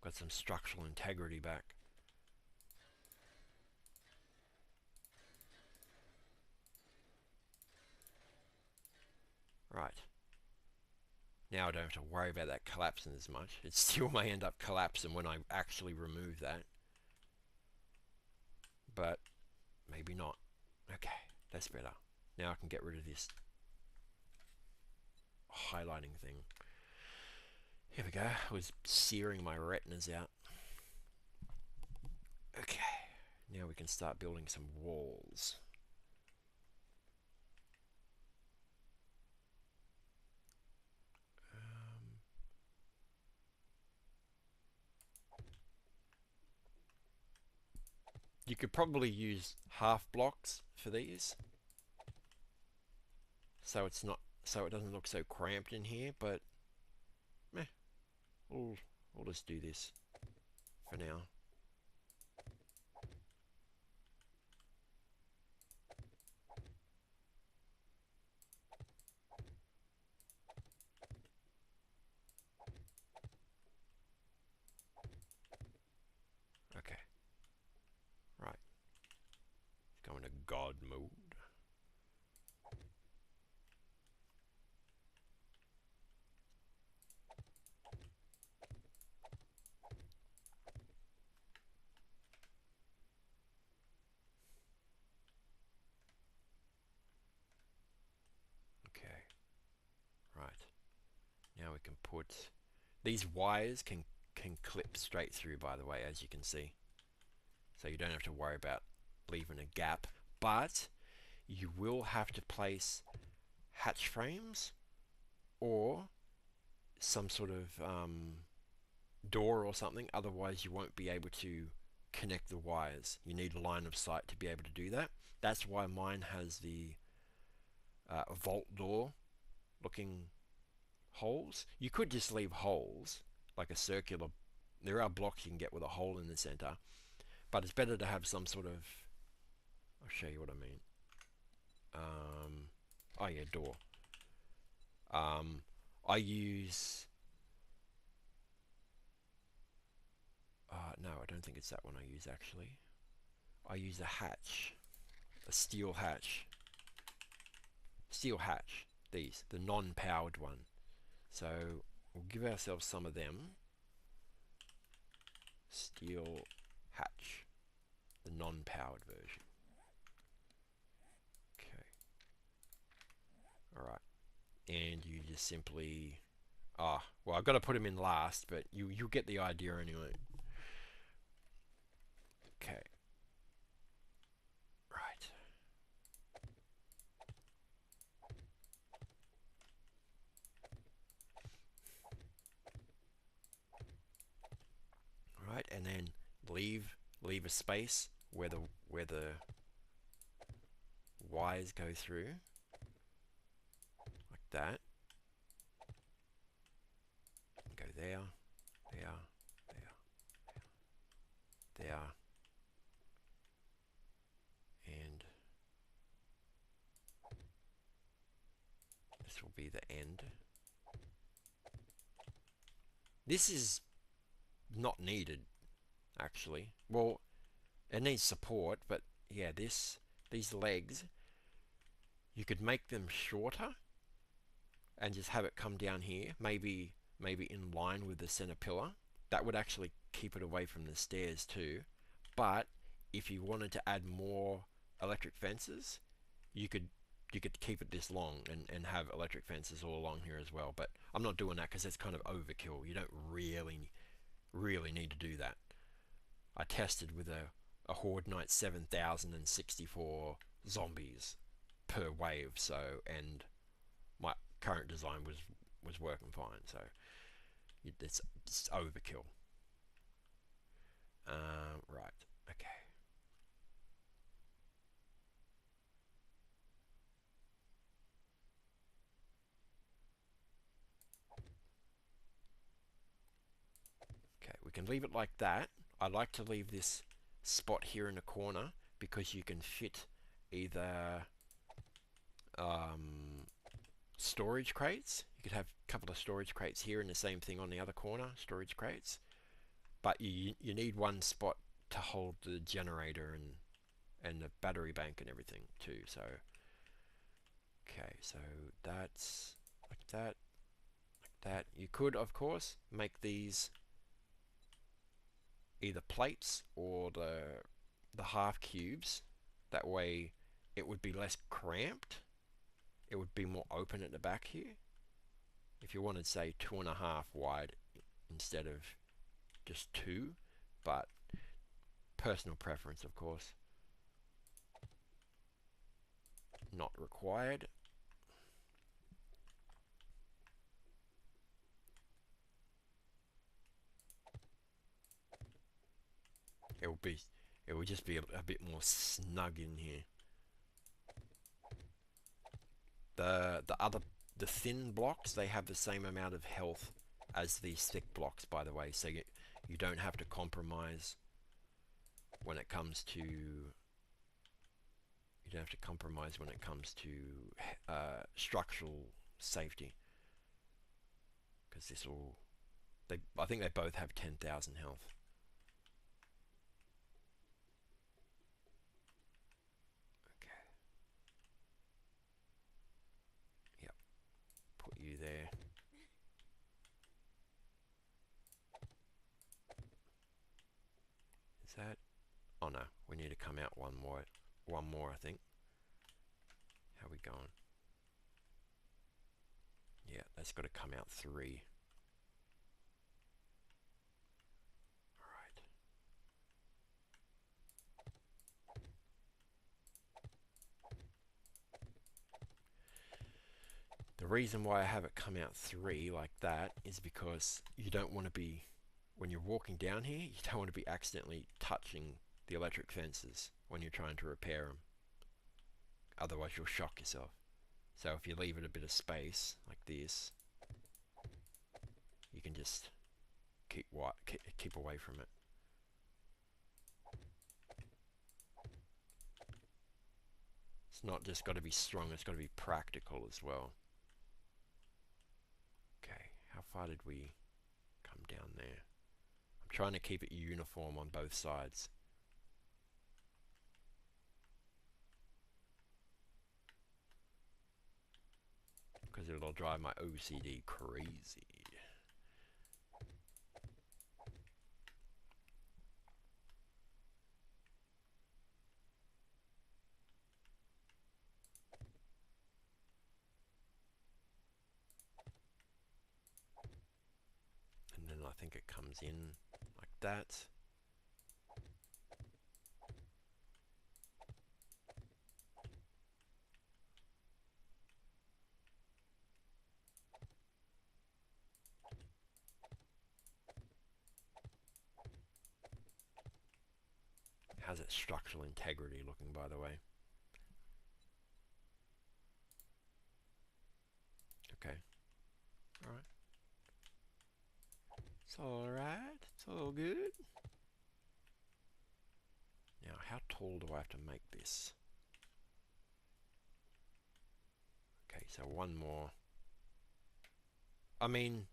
Got some structural integrity back. Right. Now I don't have to worry about that collapsing as much. It still may end up collapsing when I actually remove that. But maybe not. Okay, that's better. Now I can get rid of this highlighting thing. Here we go. I was searing my retinas out. Okay, now we can start building some walls. You could probably use half blocks for these, so it's not, so it doesn't look so cramped in here. But we'll just do this for now. Okay. Right. Go into God mode. Okay. Right. Now we can put... These wires can clip straight through, by the way, as you can see. So you don't have to worry about leaving a gap. But you will have to place hatch frames or some sort of door or something. Otherwise you won't be able to connect the wires. You need a line of sight to be able to do that. That's why mine has the vault door looking holes. You could just leave holes, like a circular... There are blocks you can get with a hole in the center, but it's better to have some sort of... I'll show you what I mean. Oh yeah, door. I use... no, I don't think it's that one I use actually. I use a hatch. A steel hatch. Steel hatch. These. The non-powered one. So we'll give ourselves some of them. Steel hatch. The non-powered version. just simply... Ah, well, I've got to put him in last, but you get the idea anyway. Okay. Right. Right, and then leave a space where the wires go through, like that. Go there, there, there, and this will be the end. This is not needed, actually. Well, it needs support, but yeah, these legs, you could make them shorter and just have it come down here, maybe in line with the center pillar. That would actually keep it away from the stairs too. But if you wanted to add more electric fences, you could keep it this long and have electric fences all along here as well. But I'm not doing that because it's kind of overkill. You don't really need to do that. I tested with a Horde Knight 7064 zombies per wave, so, and my current design was working fine, so it's overkill. Right, okay. Okay, we can leave it like that. I like to leave this spot here in the corner because you can fit either storage crates. You could have a couple of storage crates here and the same thing on the other corner, storage crates. But you need one spot to hold the generator and the battery bank and everything too. So okay, so that's like that, like that. You could, of course, make these either plates or the half cubes. That way it would be less cramped. It would be more open at the back here. If you wanted, say, 2.5 wide instead of just 2, but personal preference, of course. Not required. It will just be a bit more snug in here. The thin blocks, they have the same amount of health as these thick blocks, by the way, so you don't have to compromise when it comes to structural safety, because I think they both have 10,000 health. You there. Is that? Oh no, we need to come out one more, I think. How we going? Yeah, that's got to come out 3. Alright. The reason why I have it come out 3 like that is because you don't want to be, when you're walking down here, you don't want to be accidentally touching the electric fences when you're trying to repair them. Otherwise you'll shock yourself. So if you leave it a bit of space like this, you can just keep away from it. It's not just got to be strong, it's got to be practical as well. Okay, how far did we come down there? I'm trying to keep it uniform on both sides. Because it'll drive my OCD crazy. I think it comes in like that. How's its structural integrity looking, by the way? Okay. Alright. It's alright. It's all good. Now, how tall do I have to make this? Okay, so one more. I mean,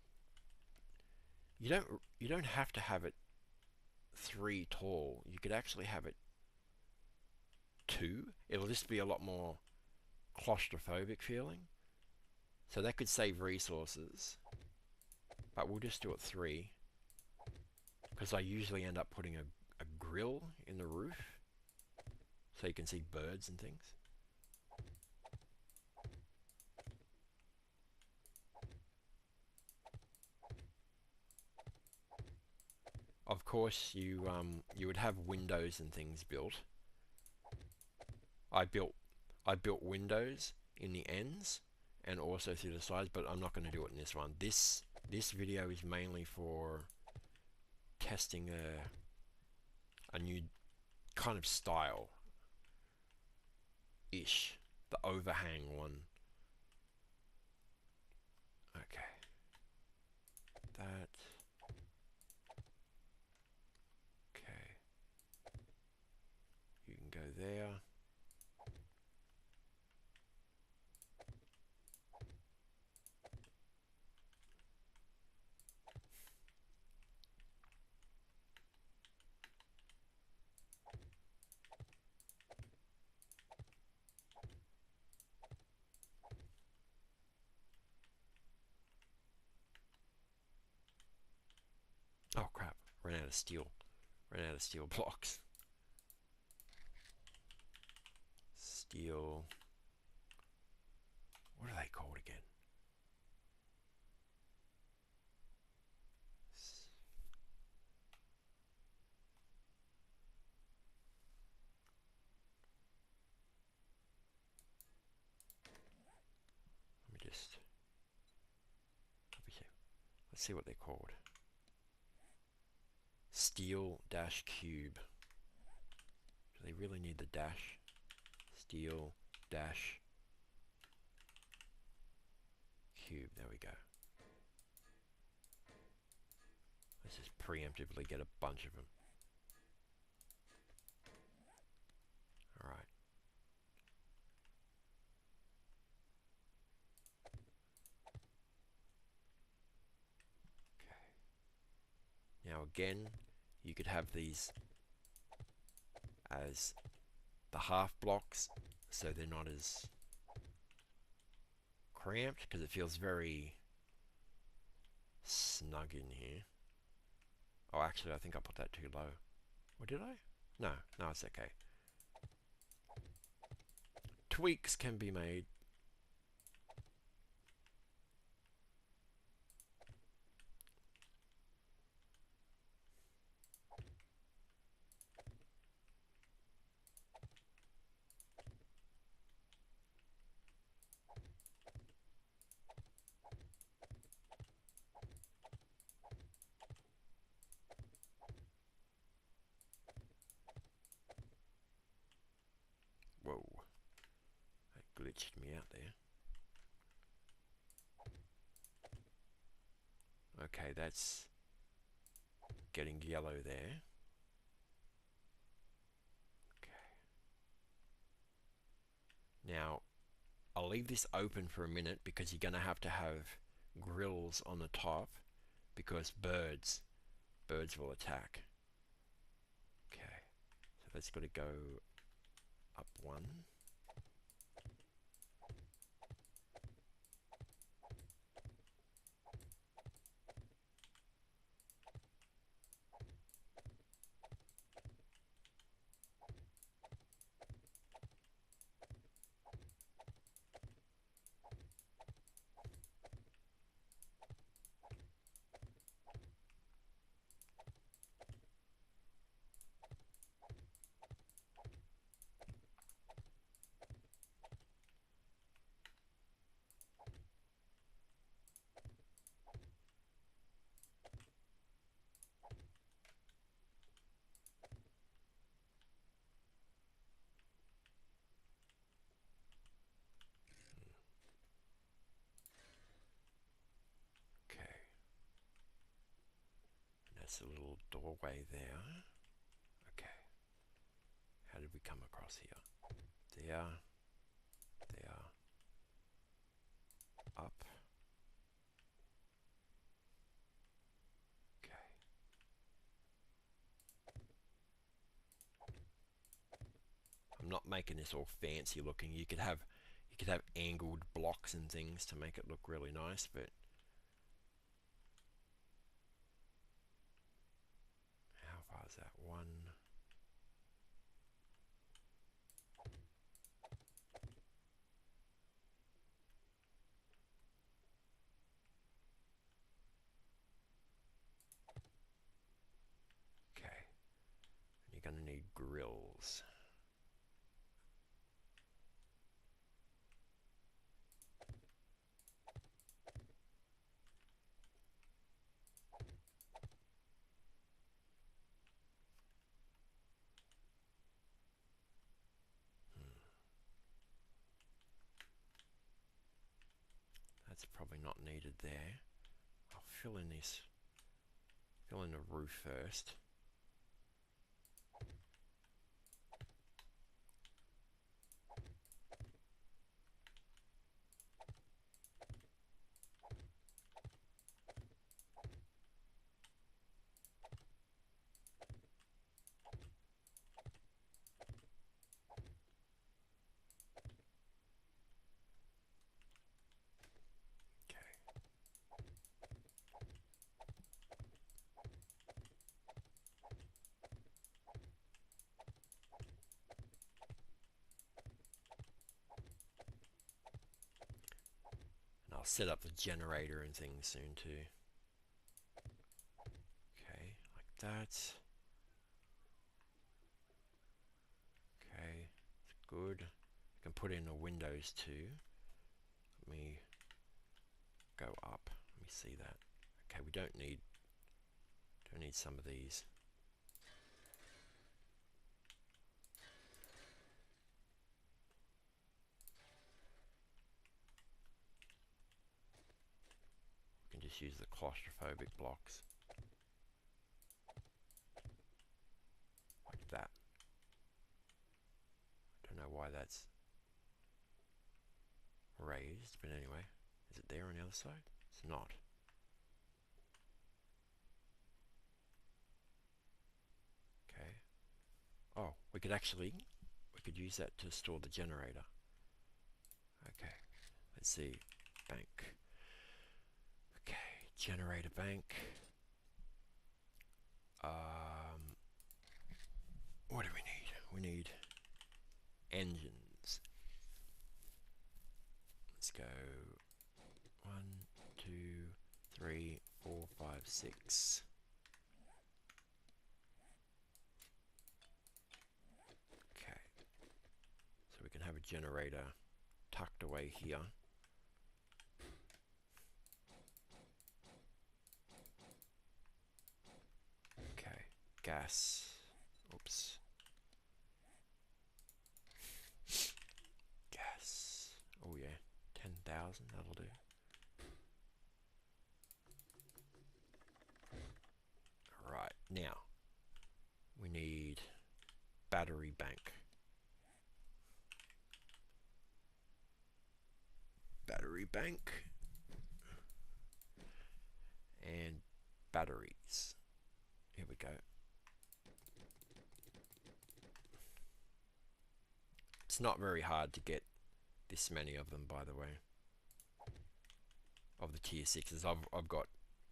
you don't have to have it 3 tall. You could actually have it 2. It'll just be a lot more claustrophobic feeling. So that could save resources. But we'll just do it 3. Because I usually end up putting a grill in the roof. So you can see birds and things. Of course, you would have windows and things built. I built windows in the ends and also through the sides, but I'm not going to do it in this one. This video is mainly for testing a new kind of style ish, the overhang one. Okay, that. Okay, you can go there. Oh crap, ran out of steel. Ran out of steel blocks. Steel. What are they called again? Let me just. Let's see what they're called. Steel dash cube. Do they really need the dash? Steel dash cube. There we go. Let's just preemptively get a bunch of them. Alright. Okay. Now again, you could have these as the half blocks so they're not as cramped, because it feels very snug in here. Oh, actually, I think I put that too low. Or did I? No, it's okay. Tweaks can be made. Whoa. That glitched me out there. Okay, that's getting yellow there. Okay. Now, I'll leave this open for a minute because you're going to have grills on the top because birds will attack. Okay, so that's got to go up 1. There's a little doorway there. Okay. How did we come across here? There. There. Up. Okay. I'm not making this all fancy looking. You could have angled blocks and things to make it look really nice, but how far is that? One. Okay. And you're going to need grills. That's probably not needed there. I'll fill in the roof first. Okay. And I'll set up the generator and things soon too. Okay, like that. Okay, it's good. I can put in the windows too. Let me go up. Let me see that. Okay, we don't need some of these. We can just use the claustrophobic blocks. Like that. Don't know why that's raised, but anyway. Is it there on the other side? It's not. Okay. Oh, we could use that to store the generator. Okay. Let's see. Bank. Okay. Generator bank. What do we need? We need engines. Let's go 1, 2, 3, 4, 5, 6. Okay. So we can have a generator tucked away here. Okay. Gas. Oops. Gas. Oh yeah. 10,000, that'll do. Right, now we need battery bank. Battery bank and batteries. Here we go. It's not very hard to get this many of them, by the way. Of the tier 6s, I've got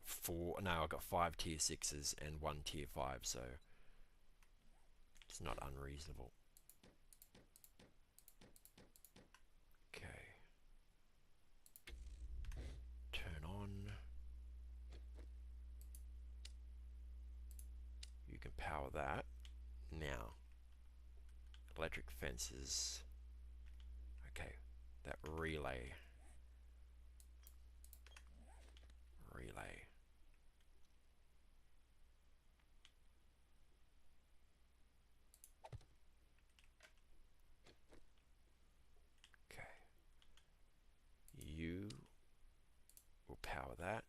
5 tier 6s and 1 tier 5, so it's not unreasonable. Okay. Turn on. You can power that. Now, electric fences. Okay, that relay. Okay. You will power that.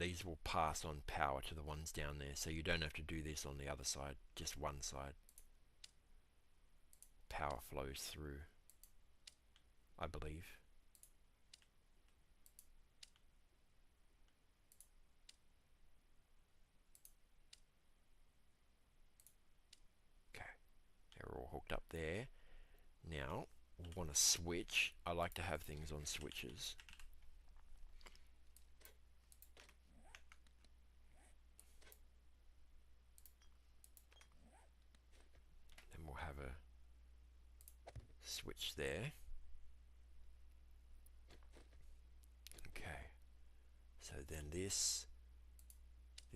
these will pass on power to the ones down there, so you don't have to do this on the other side, just one side. Power flows through, I believe. Okay, they're all hooked up there. Now, we want to switch. I like to have things on switches. Then we'll have a switch there. Okay, so then this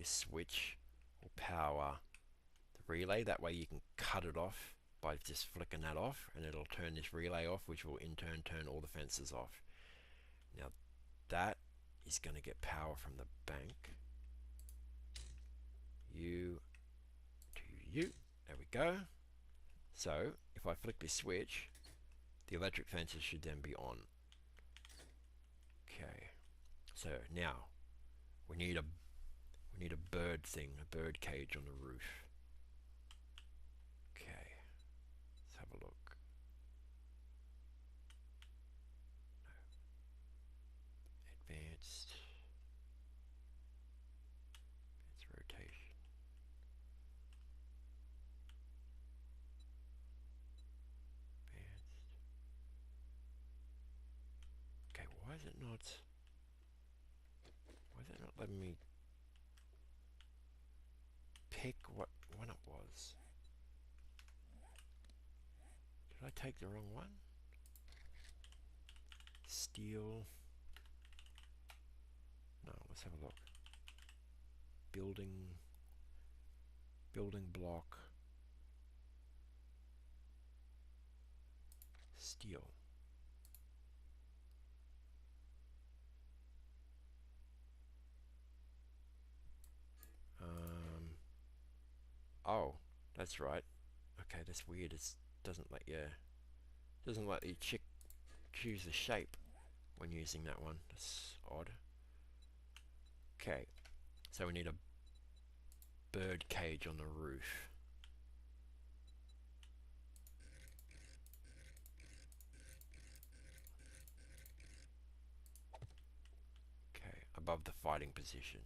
switch will power the relay. That way you can cut it off by just flicking that off, and it'll turn this relay off, which will in turn turn all the fences off. Now that is going to get power from the bank. You to you. There we go. So if I flick this switch, the electric fences should then be on. Okay. So now we need a bird thing, a bird cage on the roof. Okay. Let's have a look. No. Advanced rotation. Advanced. Okay, why is it not letting me pick what one it was? Did I take the wrong one? Steel. No, let's have a look. Building block. Steel. Oh, that's right. Okay, that's weird. It doesn't let you choose the shape when using that one. That's odd. Okay, so we need a bird cage on the roof. Okay, above the fighting position.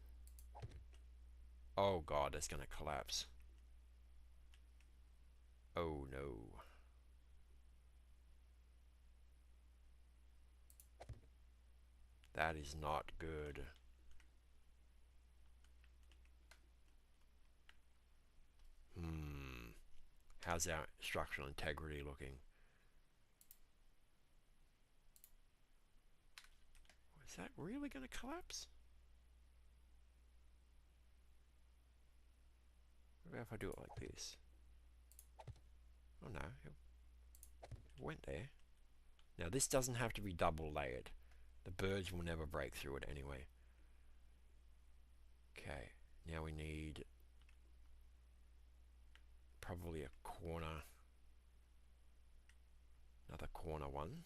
Oh god, that's gonna collapse. Oh no. That is not good. How's our structural integrity looking? Is that really going to collapse? What about if I do it like this? Oh no, it went there. Now this doesn't have to be double layered. The birds will never break through it anyway. Okay, now we need probably a corner, another corner one.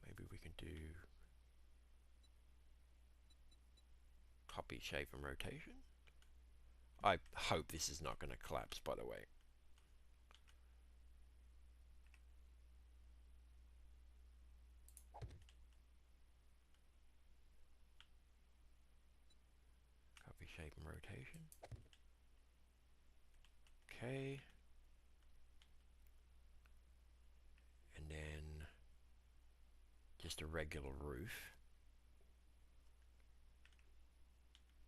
Maybe we can do copy, shape and rotation. I hope this is not going to collapse, by the way. Copy, shape and rotation. Okay. And then just a regular roof.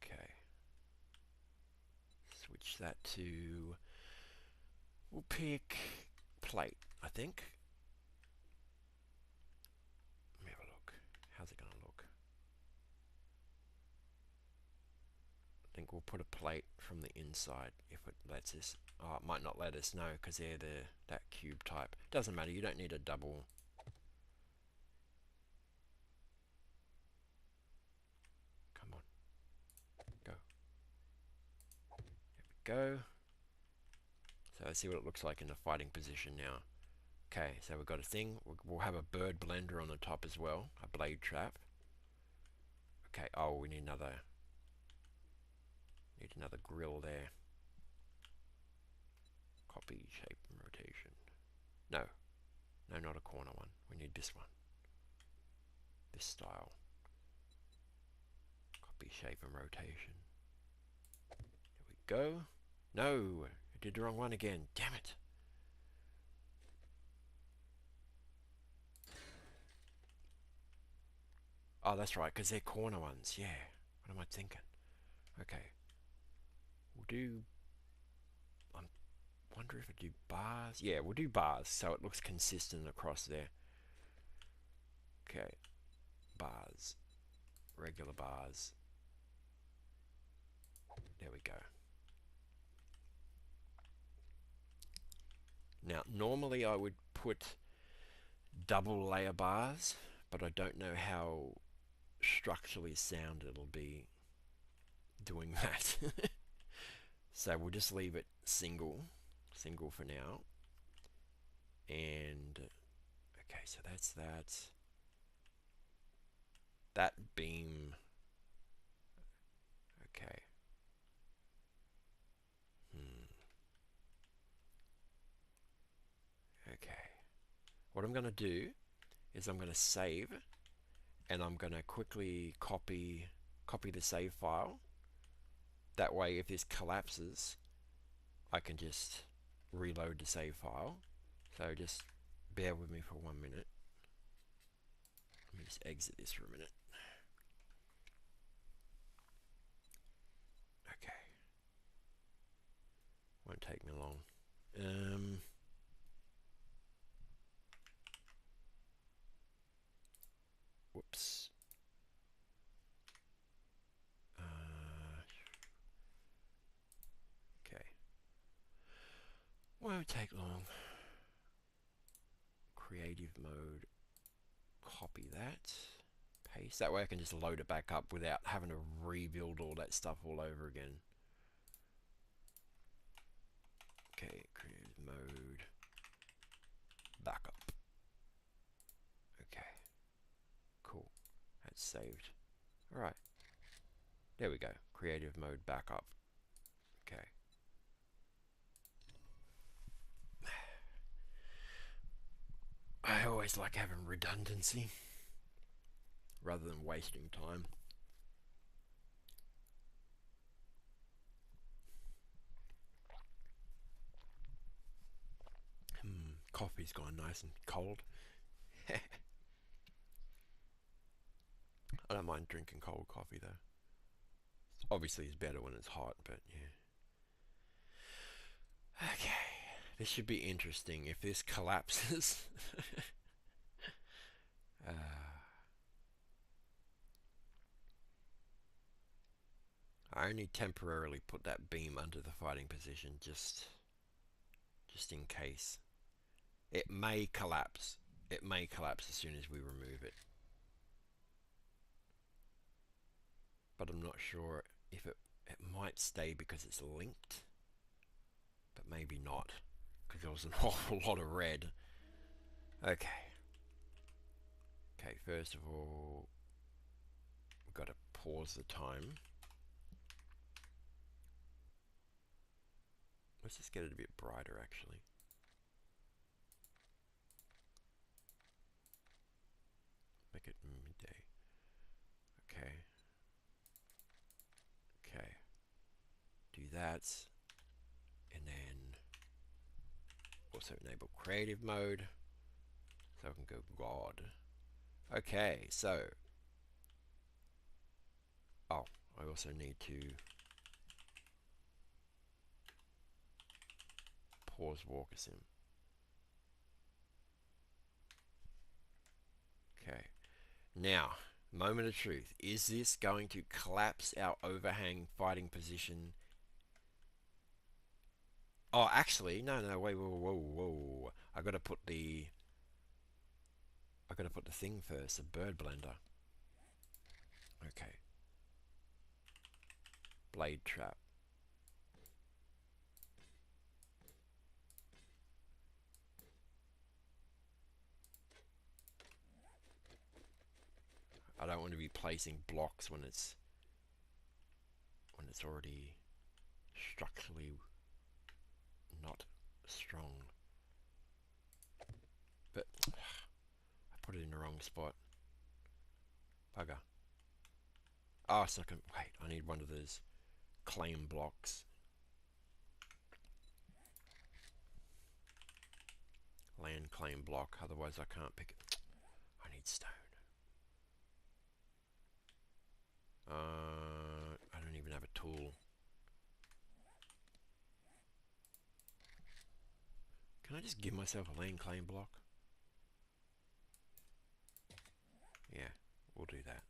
Okay. Switch that to, we'll pick plate, I think. Let me have a look. How's it going to look? I think we'll put a plate from the inside if it lets us. Oh, it might not let us know because they're that cube type. Doesn't matter, you don't need a double. Come on. Go. There we go. So let's see what it looks like in the fighting position now. Okay, so we've got a thing. We'll have a bird blender on the top as well, a blade trap. Okay, oh, we need another grill there. Copy, shape, and rotation. No, not a corner one. We need this one. This style. Copy, shape, and rotation. There we go. No, I did the wrong one again. Damn it. Oh, that's right, because they're corner ones. Yeah. What am I thinking? Okay. We'll do... I wonder if I do bars. Yeah, we'll do bars so it looks consistent across there. Okay. Bars. Regular bars. There we go. Now, normally I would put double layer bars, but I don't know how structurally sound it'll be doing that. So we'll just leave it single for now. And okay, so that's that beam. Okay. Okay. What I'm going to do is I'm going to save, and I'm going to quickly copy the save file. That way, if this collapses, I can just reload the save file. So just bear with me for 1 minute. Let me just exit this for a minute. Okay. Won't take me long. Whoops. Okay. Won't take long. Creative mode. Copy that. Paste. That way I can just load it back up without having to rebuild all that stuff all over again. Okay, creative mode. Backup. Okay. Cool. That's saved. Alright. There we go. Creative mode backup. Okay. I always like having redundancy rather than wasting time. Coffee's gone nice and cold. I don't mind drinking cold coffee though. Obviously it's better when it's hot, but yeah. Okay, this should be interesting if this collapses. I only temporarily put that beam under the fighting position just in case. It may collapse. It may collapse as soon as we remove it. But I'm not sure if it might stay because it's linked. But maybe not, because there was an awful lot of red. Okay. Okay, first of all, we've got to pause the time. Let's just get it a bit brighter, actually. Make it midday. Okay. Okay. Do that. And then also enable creative mode. So I can go God. Okay, so. Oh, I also need to pause walker sim. Okay. Now, moment of truth. Is this going to collapse our overhang fighting position? Oh, actually, no, wait, whoa. I gotta put the thing first, the bird blender. Okay. Blade trap. I don't want to to be placing blocks when it's already structurally not strong. But I put it in the wrong spot. Bugger. Oh, it's not gonna, wait, I need one of those claim blocks. Land claim block, otherwise I can't pick it. I need stone. I don't even have a tool. Can I just give myself a land claim block? Yeah, we'll do that.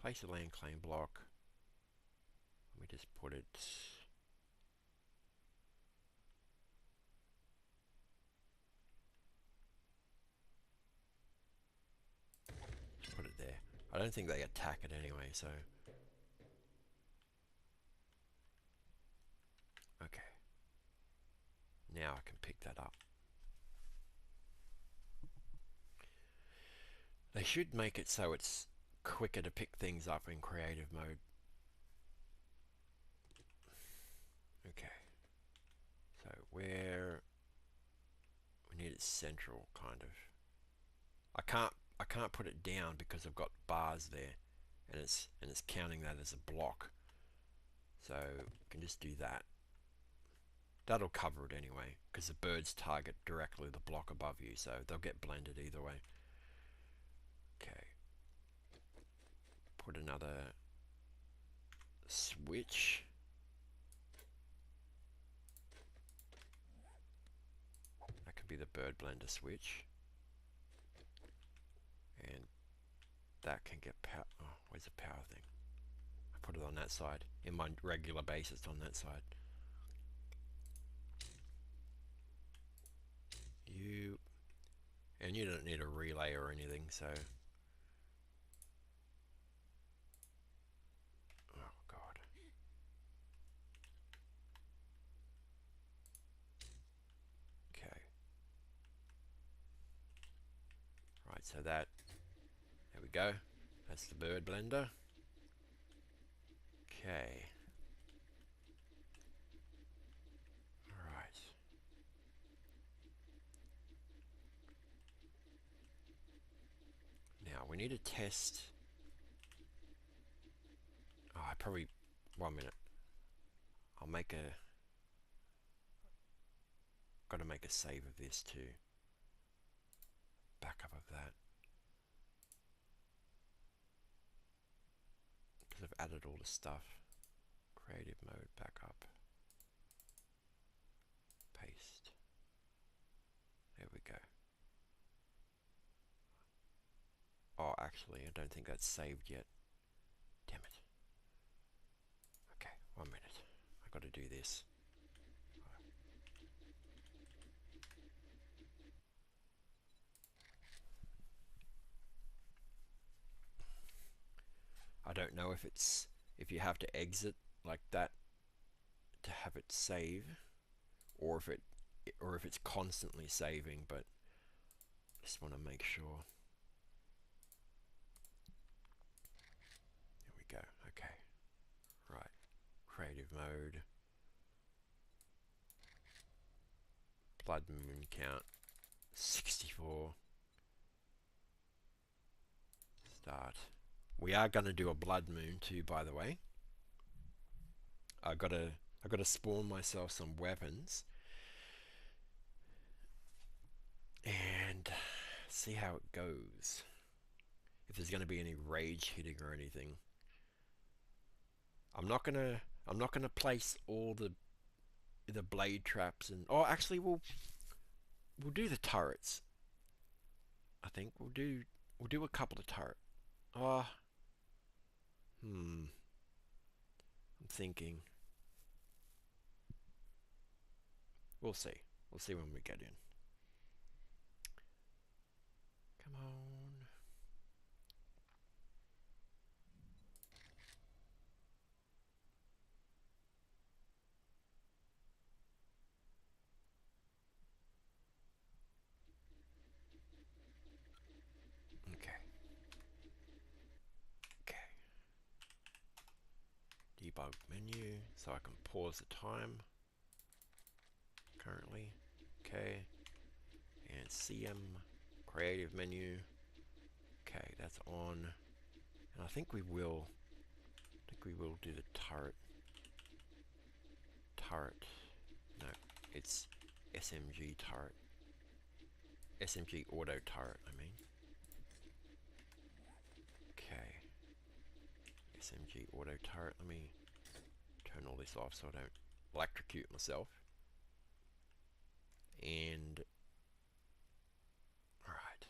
Place a land claim block. Let me just put it... Just put it there. I don't think they attack it anyway, so... Okay. Now I can pick that up. They should make it so it's quicker to pick things up in creative mode. Okay. So where we need it central, kind of. I can't put it down because I've got bars there, and it's counting that as a block. So we can just do that. That'll cover it anyway, because the birds target directly the block above you, so they'll get blended either way. Okay. Put another switch. That could be the bird blender switch. And that can get power. Oh, where's the power thing? I put it on that side. In my regular base, it's on that side. And you don't need a relay or anything, so... Oh, God. Okay. Right, so that... There we go. That's the bird blender. Okay. Alright. Now, we need to test... Oh, I probably... 1 minute. I'll make a... Got to make a save of this too. Backup of that. Because I've added all the stuff. Creative mode, backup. Paste. There we go. Oh, actually, I don't think that's saved yet. Damn it. Okay, 1 minute. I got to do this. I don't know if you have to exit like that to have it save, or if it's constantly saving, but just want to make sure. There we go. Okay. Right. Creative mode. Blood moon count 64. Start. We are going to do a blood moon too, by the way. I gotta spawn myself some weapons and see how it goes. If there's going to be any rage hitting or anything. I'm not gonna place all the blade traps and... Oh, actually, we'll do the turrets. I think we'll do a couple of turrets. Oh, I'm thinking. We'll see. We'll see when we get in. Come on. so I can pause the time currently. Okay, and CM creative menu. Okay, that's on, and I think we will do the turret. No, it's SMG turret. SMG auto turret, I mean. Okay. SMG auto turret. Let me turn all this off so I don't electrocute myself. And alright.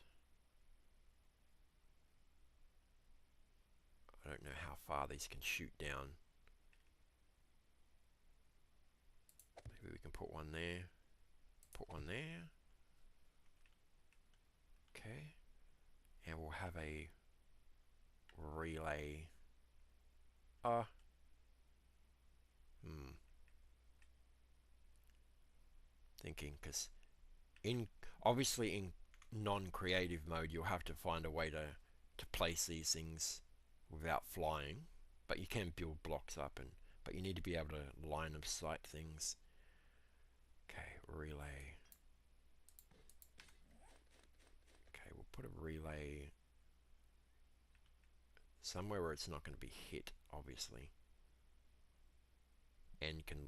I don't know how far these can shoot down. Maybe we can put one there. Put one there. Okay. And we'll have a relay. Thinking, because obviously in non-creative mode you'll have to find a way to place these things without flying, but you can build blocks up, but you need to be able to line of sight things. Okay, relay. Okay, we'll put a relay somewhere where it's not going to be hit, obviously, and can,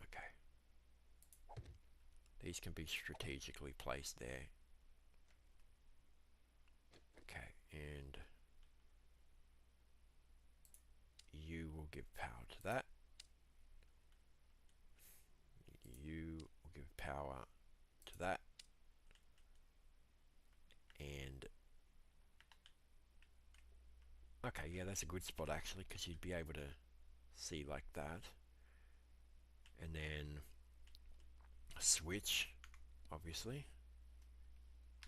okay, these can be strategically placed there. Okay, and you will give power to that. You will give power to that. And okay, yeah, that's a good spot actually, because you'd be able to see like that. And then switch, obviously.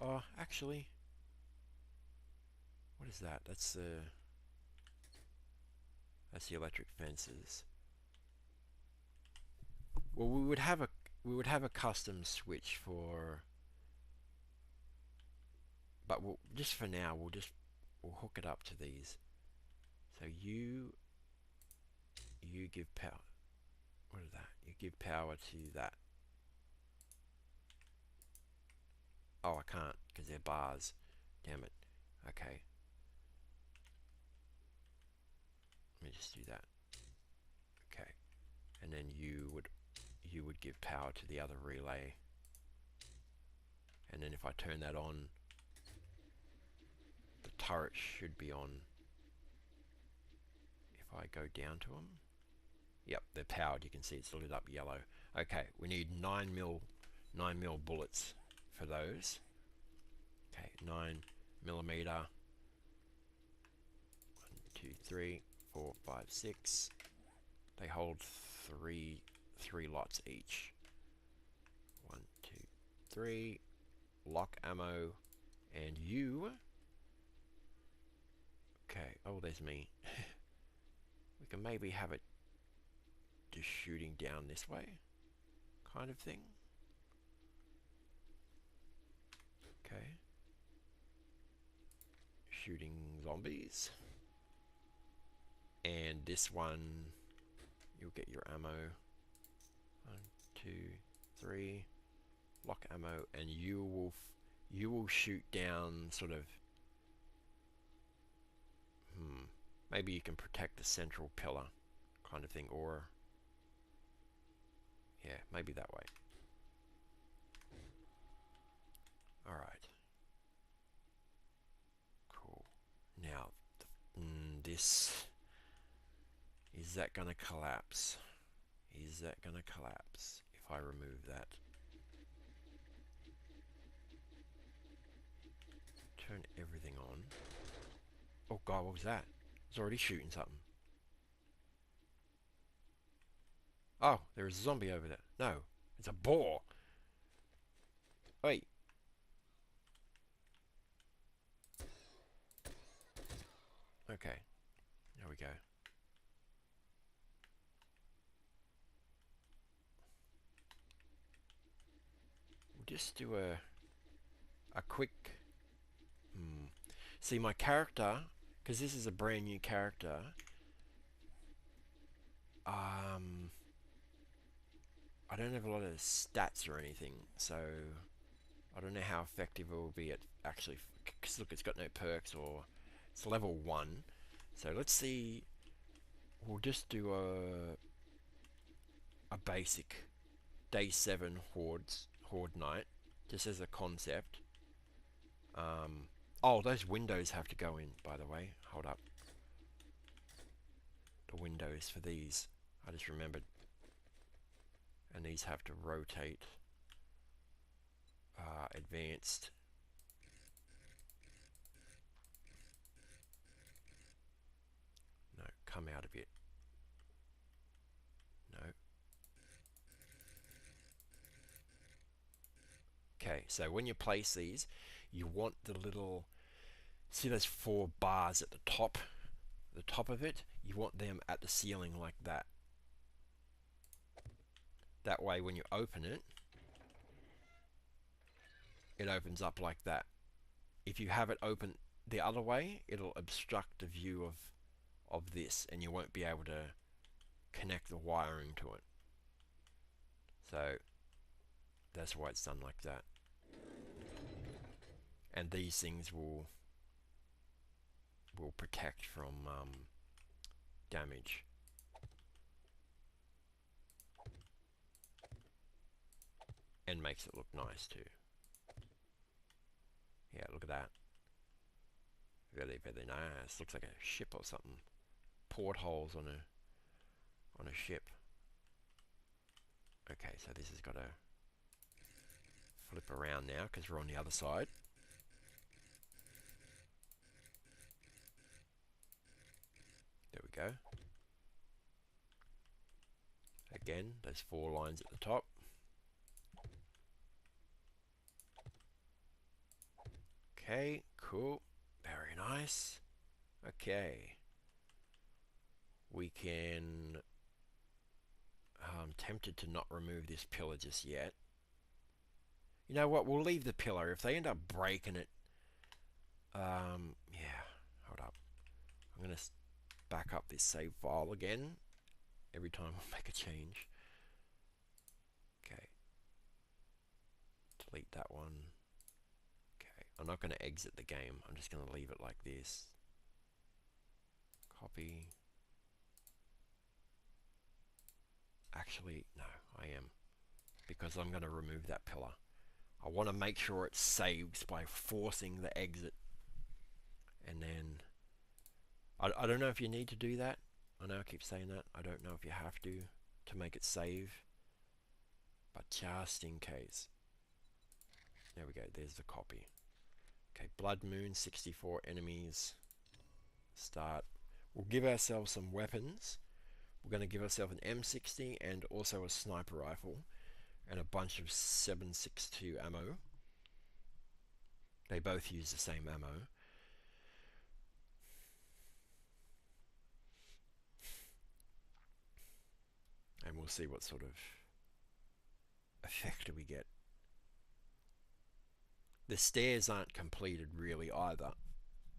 Oh, actually, what is that? That's the electric fences. Well, we would have a custom switch for, but we'll just for now we'll hook it up to these. So you give power. What is that? You give power to that. Oh, I can't because they're bars. Damn it. Okay. Let me just do that. Okay. And then you would give power to the other relay. And then if I turn that on, the turret should be on. If I go down to them, yep, they're powered. You can see it's lit up yellow. Okay, we need 9mm bullets for those. Okay, 9mm. 1, 2, 3, 4, 5, 6. They hold three lots each. 1, 2, 3. Lock ammo, and you. Okay. Oh, there's me. We can maybe have it just shooting down this way, kind of thing. Okay. Shooting zombies. And this one, you'll get your ammo. 1, 2, 3. Lock ammo, and you will shoot down sort of. Maybe you can protect the central pillar, kind of thing, or yeah, maybe that way. All right. Cool. Now, this is that gonna collapse? Is that gonna collapse if I remove that? Turn everything on. Oh god, what was that? It's already shooting something. Oh, there's a zombie over there. No, it's a boar. Wait. Okay, there we go. We'll just do a quick. See, my character, because this is a brand new character, I don't have a lot of stats or anything, so I don't know how effective it will be at actually. Because look, it's got no perks, or it's level 1. So let's see. We'll just do a basic day 7 horde night, just as a concept. Oh, those windows have to go in, by the way. Hold up. The windows for these, I just remembered. And these have to rotate. Advanced. No, come out a bit. No. Okay, so when you place these, you want the little, see those 4 bars at the top of it? You want them at the ceiling like that. That way when you open it, it opens up like that. If you have it open the other way, it'll obstruct the view of this, and you won't be able to connect the wiring to it. So that's why it's done like that. And these things will protect from damage. And makes it look nice too. Yeah, look at that. Very, very nice. Looks like a ship or something. Portholes on a ship. Okay, so this has got to flip around now because we're on the other side. There we go. Again, those 4 lines at the top. Okay, cool. Very nice. Okay. We can... I'm tempted to not remove this pillar just yet. You know what? We'll leave the pillar. If they end up breaking it... yeah. Hold up. I'm going to back up this save file again. Every time we make a change. Okay. Delete that one. Okay. I'm not going to exit the game. I'm just going to leave it like this. Copy. Actually, no, I am. Because I'm going to remove that pillar. I want to make sure it saves by forcing the exit. And then... I don't know if you need to do that. I know I keep saying that. I don't know if you have to make it save. But just in case. There we go. There's the copy. Okay, Blood Moon, 64 enemies. Start. We'll give ourselves some weapons. We're going to give ourselves an M60 and also a sniper rifle. And a bunch of 7.62 ammo. They both use the same ammo. And we'll see what sort of effect we get. The stairs aren't completed really either.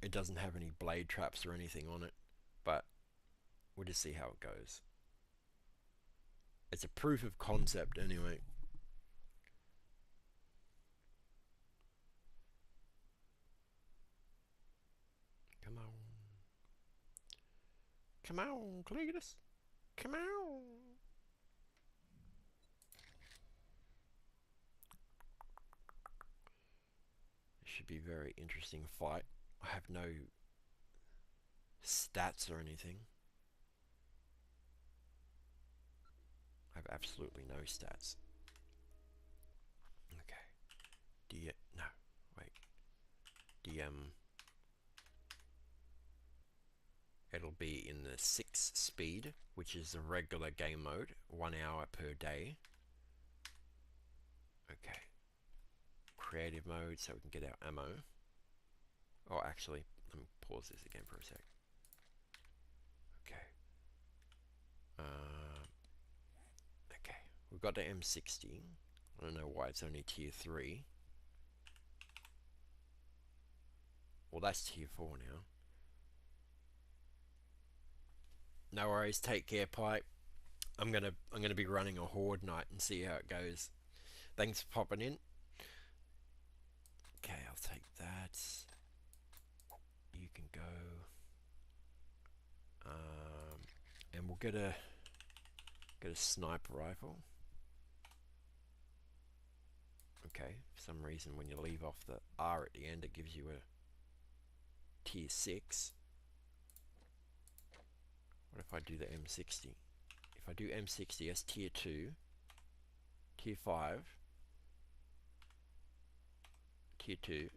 It doesn't have any blade traps or anything on it, but we'll just see how it goes. It's a proof of concept anyway. Come on. Come on, Cletus. Come on. Should be a very interesting fight. I have no stats or anything. I have absolutely no stats. Okay. No, wait. It'll be in the 6 speed, which is the regular game mode, 1 hour per day. Okay. Creative mode so we can get our ammo. Oh, actually, let me pause this again for a sec. Okay. Okay, we've got the M60. I don't know why it's only tier 3. Well, that's tier 4 now. No worries, take care, Pipe. I'm gonna be running a horde night and see how it goes. Thanks for popping in. Okay, I'll take that. You can go. And we'll get a sniper rifle. Okay, for some reason when you leave off the R at the end, it gives you a tier 6. What if I do the M60? If I do M60 as tier 2, tier 5, tier 2,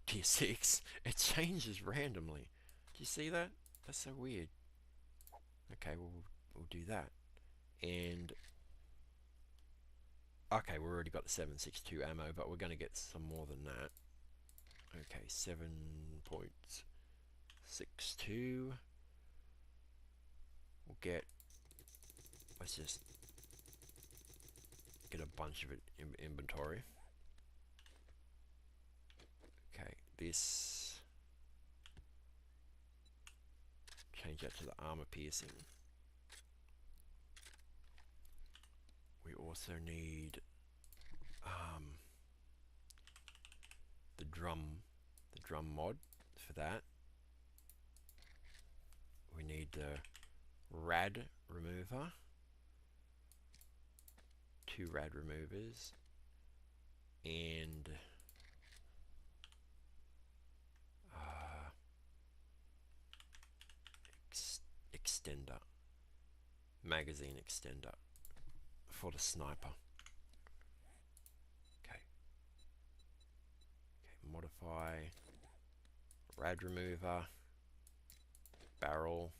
tier 6, it changes randomly. Do you see that? That's so weird. Okay, we'll do that. And okay, we've already got the 7.62 ammo, but we're going to get some more than that. Okay, 7.62. We'll get, let's just get a bunch of it in inventory. Okay, this, change that to the armor piercing. We also need the drum mod for that. We need the rad remover, 2 rad removers, and extender, magazine extender for the sniper. Okay, modify, rad remover, barrel,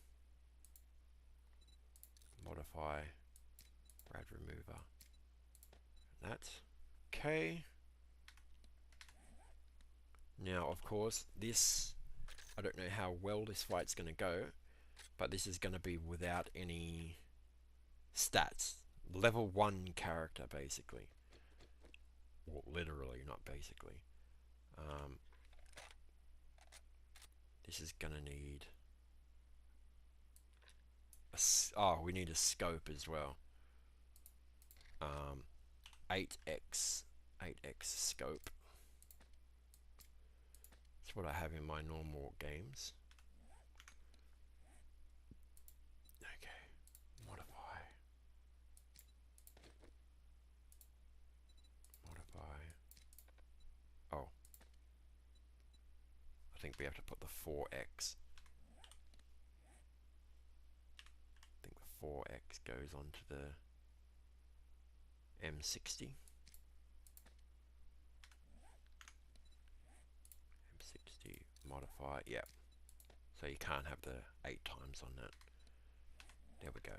modify, rad remover, and that. Okay. Now, of course, this, I don't know how well this fight's going to go, but this is going to be without any stats. Level 1 character, basically. Well, literally, not basically. This is going to need we need a scope as well. 8x scope. That's what I have in my normal games. Okay, modify. Oh, I think we have to put the 4x. I think the 4x goes onto the M60. M60 modify, yeah. So you can't have the 8 times on that. There we go.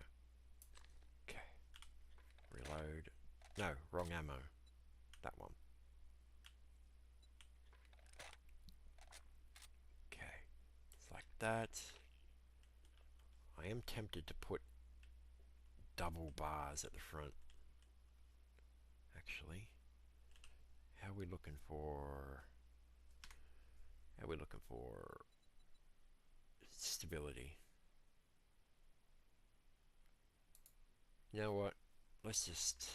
Okay. Reload. No, wrong ammo. That one. Okay. It's like that. I am tempted to put double bars at the front. Actually. How are we looking for... How are we looking for stability? You know what? Let's just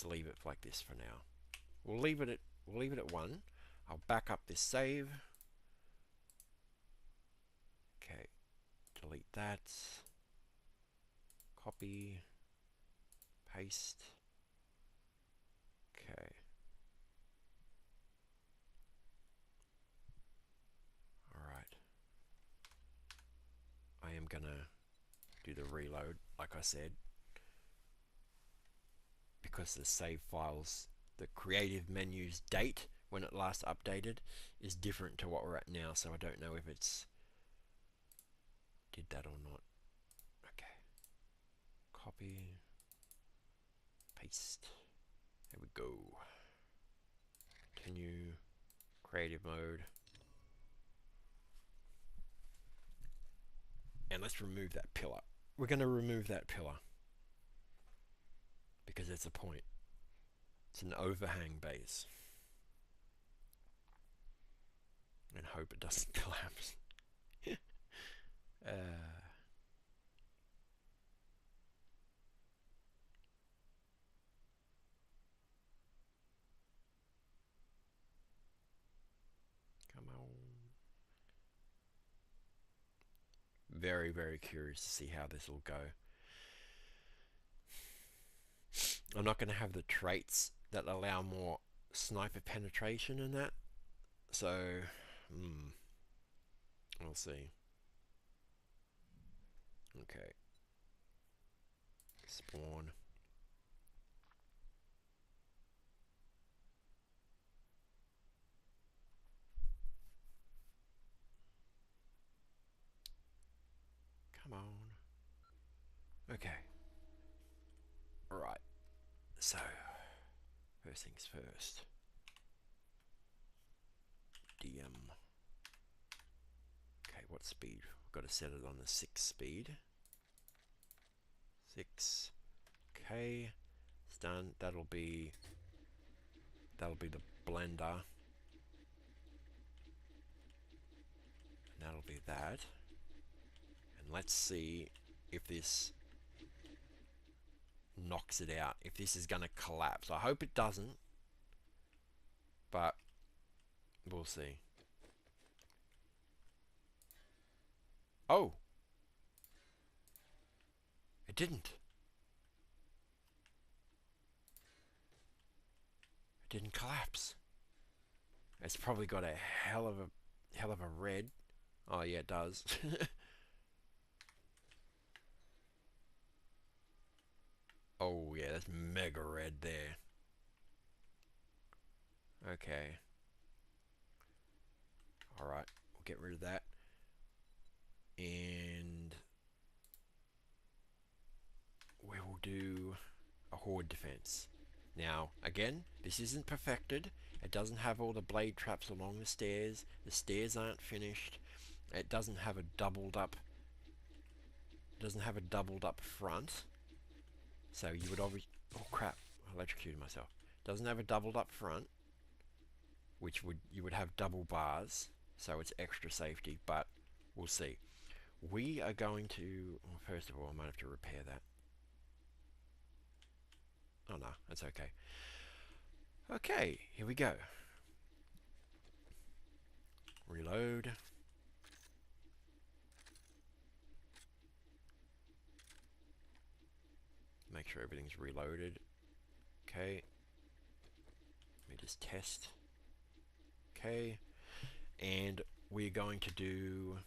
leave it like this for now. We'll leave it at 1. I'll back up this save. Okay. Delete that. Copy. Paste. Okay. Alright. I am gonna do the reload, like I said, because the save files, the creative menu's date when it last updated is different to what we're at now, so I don't know if it's did that or not. Okay. Copy. Paste. There we go. Continue. Creative mode. And let's remove that pillar. We're going to remove that pillar because it's a point. It's an overhang base. And hope it doesn't collapse. Very, very curious to see how this will go. I'm not going to have the traits that allow more sniper penetration in that. So, we'll see. Okay. Spawn. Come on. Okay. Alright. So, first things first. DM. Okay, what speed? I've got to set it on the 6 speed. 6. Okay. It's done. That'll be the blender. And that'll be that. And let's see if this knocks it out. If this is going to collapse. I hope it doesn't. But we'll see. Oh! It didn't. It didn't collapse. It's probably got a hell of a red. Oh yeah, it does. Oh yeah, that's mega red there. Okay. Alright, we'll get rid of that. And we will do a horde defense. Now, again, this isn't perfected. It doesn't have all the blade traps along the stairs. The stairs aren't finished. It doesn't have a doubled up front. So you would obviously... Oh crap, I electrocuted myself. Doesn't have a doubled up front, which you would have double bars, so it's extra safety, but we'll see. We are going to... Well, first of all, I might have to repair that. Oh no, that's okay. Okay, here we go. Reload. Make sure everything's reloaded. Okay. Let me just test. Okay. And we're going to do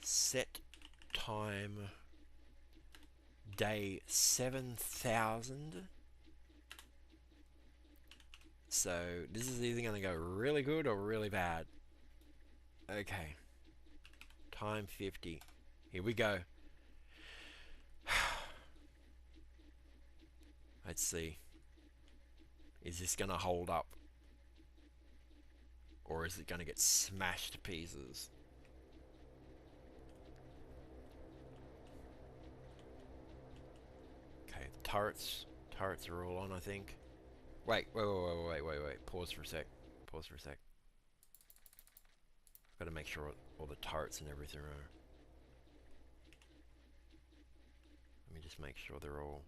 set time day 7,000. So this is either going to go really good or really bad. Okay. Time 50. Here we go. Let's see. Is this going to hold up? Or is it going to get smashed to pieces? Okay, the turrets are all on, I think. Wait. Pause for a sec. Got to make sure all the turrets and everything are... Let me just make sure they're all...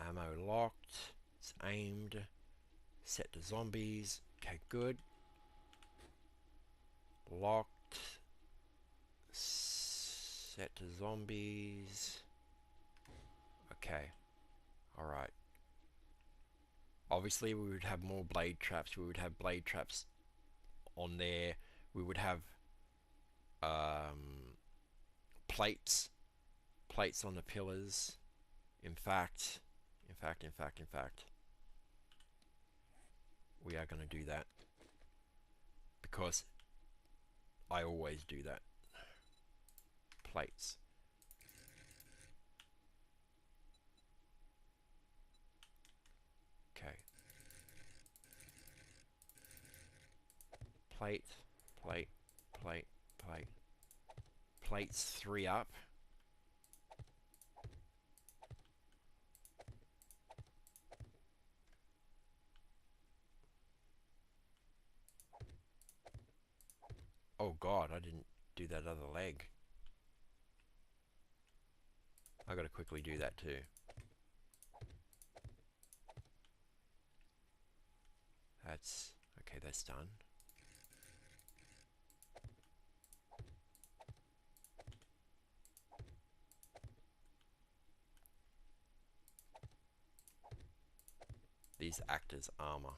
Ammo locked. It's aimed. Set to zombies. Okay, good. Locked. Set to zombies. Okay. Alright. Obviously we would have more blade traps. We would have blade traps on there. We would have plates on the pillars. In fact, we are going to do that because I always do that. Plates. Okay. Plate. Plates 3 up. Oh god, I didn't do that other leg. I gotta quickly do that too. That's Okay, that's done. These act as armor.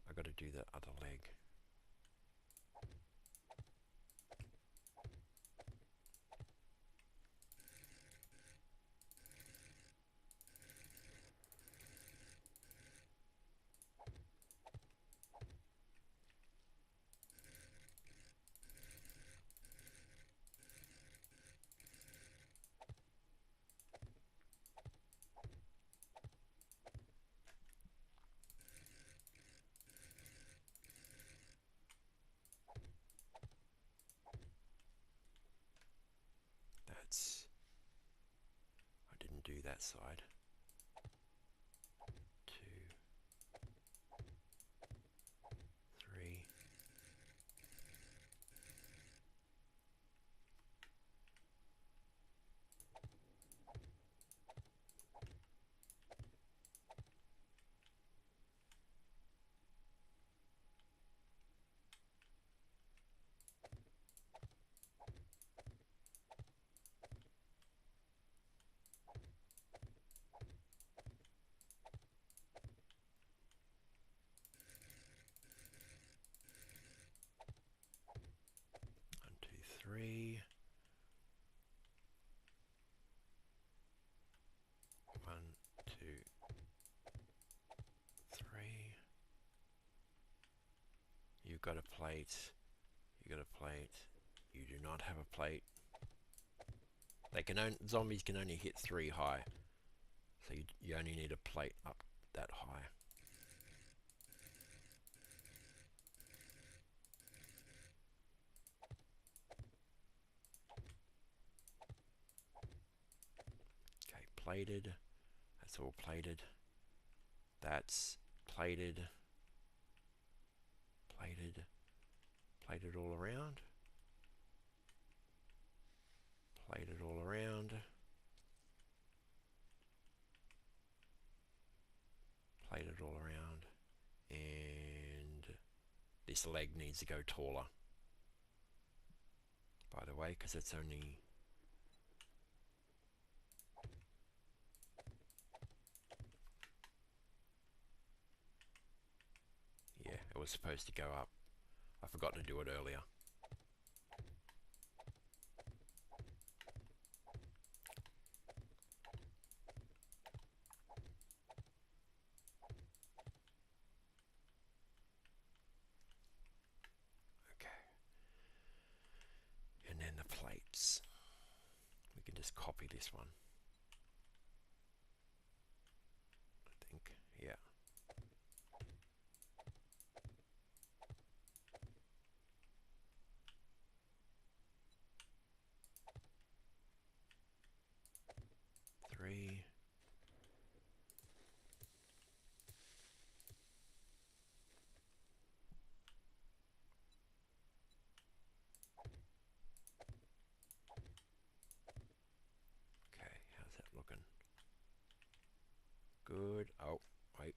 I got to do the other leg. I didn't do that side. 2, 3. One, two, three. 1, 2, 3. You've got a plate. You got a plate. You do not have a plate. Zombies can only hit 3 high, so you only need a plate up that high. Okay, plated. That's all plated. That's plated. Plated. Plated all around. Plated all around. Plated all around. And this leg needs to go taller, by the way, because it's only... Yeah, it was supposed to go up. I forgot to do it earlier. Okay. And then the plates. We can just copy this one. I think, yeah. Three. Okay, how's that looking? Good. Oh, wait.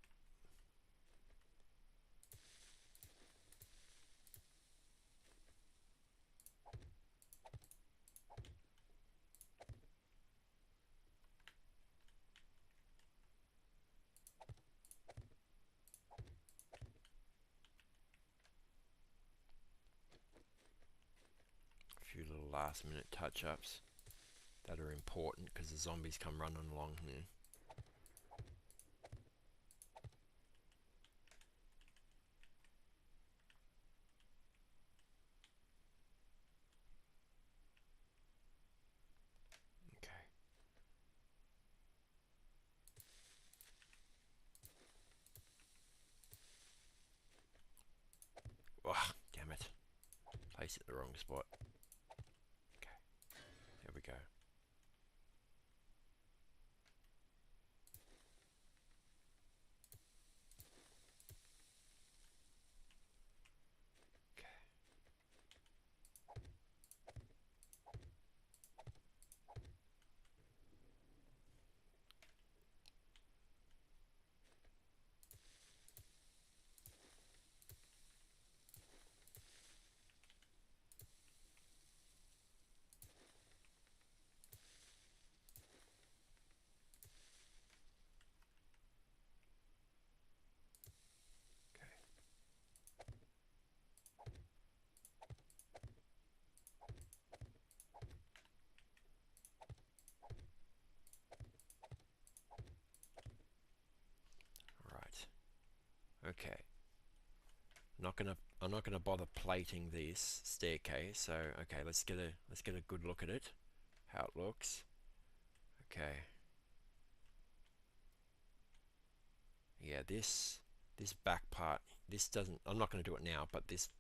A few little last minute touch-ups that are important because the zombies come running along here. Okay. Oh, damn it. Placed it in the wrong spot. Okay. There we go. not gonna bother plating this staircase. So okay, let's get a good look at it, how it looks. Okay. Yeah, this back part, this doesn't. I'm not going to do it now, but this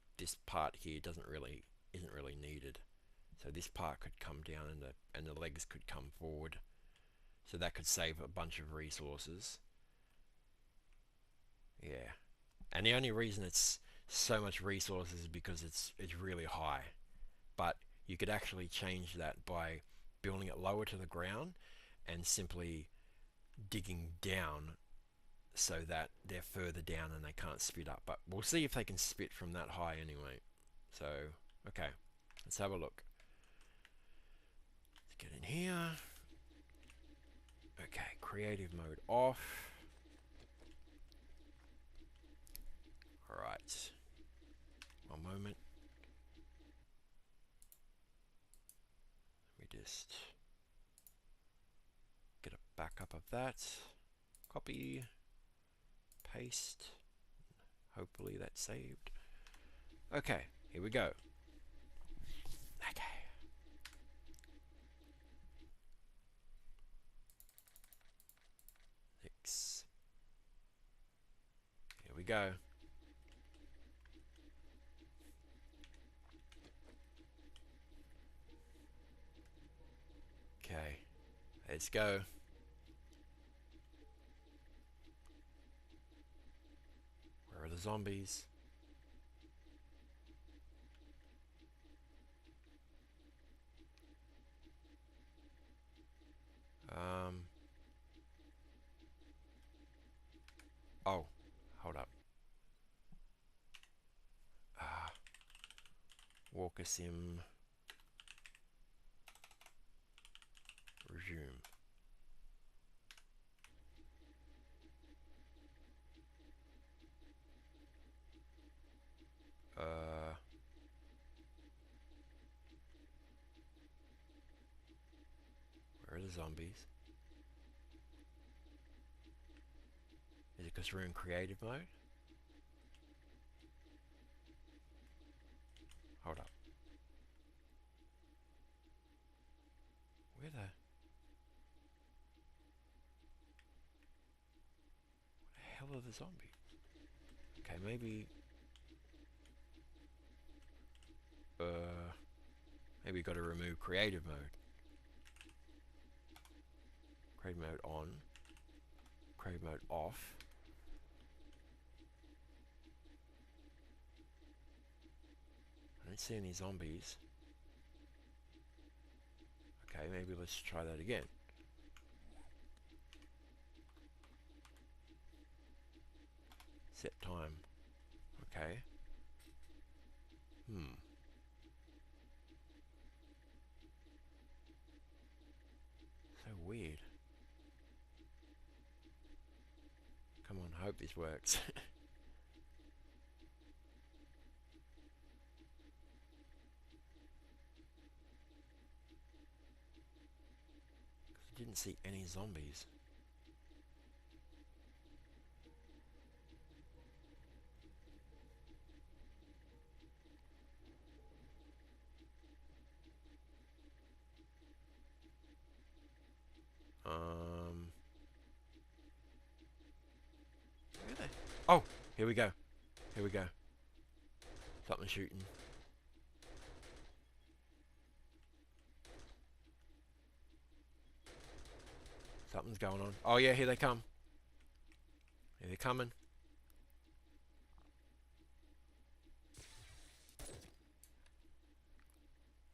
part here isn't really needed. So this part could come down, and the legs could come forward. So that could save a bunch of resources. Yeah, and the only reason it's so much resources is because it's really high. But you could actually change that by building it lower to the ground and simply digging down so that they're further down and they can't spit up. But we'll see if they can spit from that high anyway. So, okay, let's have a look. Let's get in here. Okay, creative mode off. Alright. One moment. Let me just get a backup of that. Copy. Paste. Hopefully that's saved. Okay, here we go. Okay. Six. Here we go. Okay, let's go. Where are the zombies? Oh, hold up. Walker sim. Resume. Where are the zombies? Is it because we're in creative mode? Hold up. Where the... What the hell are the zombies? Okay, maybe... Maybe got to remove creative mode. Creative mode on. Creative mode off. I don't see any zombies. Okay, maybe let's try that again. Set time. Okay. So weird. Come on, I hope this works. I didn't see any zombies. Where are they? Oh, here we go. Here we go. Something shooting. Something's going on. Oh yeah, here they come. Here they're coming.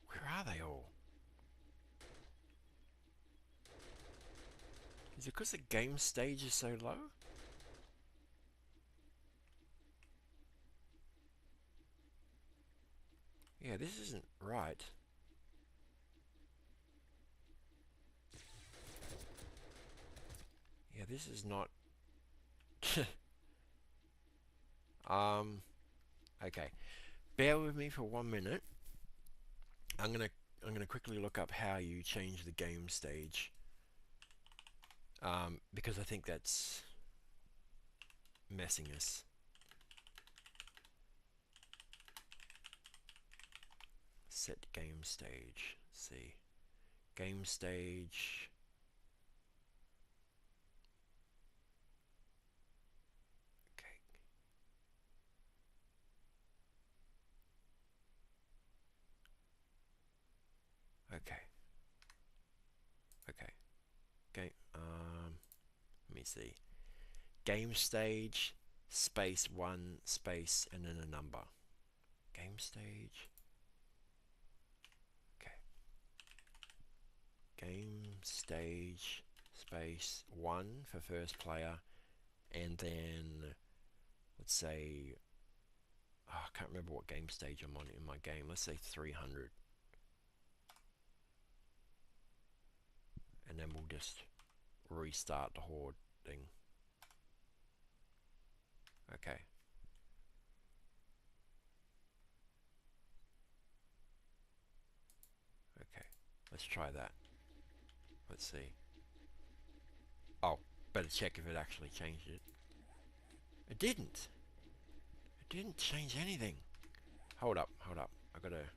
Where are they all? Is it because the game stage is so low? Yeah, this isn't right. Yeah, this is not... Okay. Bear with me for 1 minute. I'm gonna quickly look up how you change the game stage. Because I think that's messing us. Set game stage. Let's see. Game stage. Okay. Okay. Okay. Game. Let me see. Game stage, space 1, space, and then a number. Game stage. Okay. Game stage, space 1 for first player, and then let's say, oh, I can't remember what game stage I'm on in my game. Let's say 300. And then we'll just restart the horde thing. Okay. Okay. Let's try that. Let's see. Oh, better check if it actually changed it. It didn't. It didn't change anything. Hold up, hold up. I gotta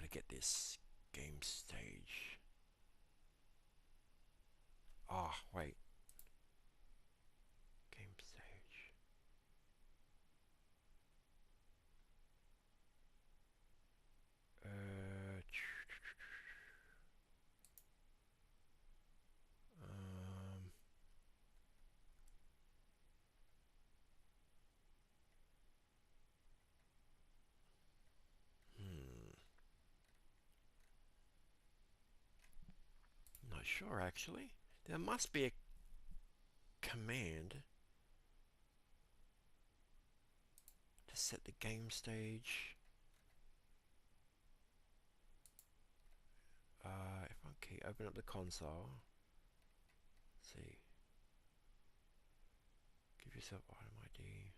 get this game stage. Oh, wait. Game stage. Um, Not sure actually. There must be a command to set the game stage. If I key, open up the console. Let's see. Give yourself item ID.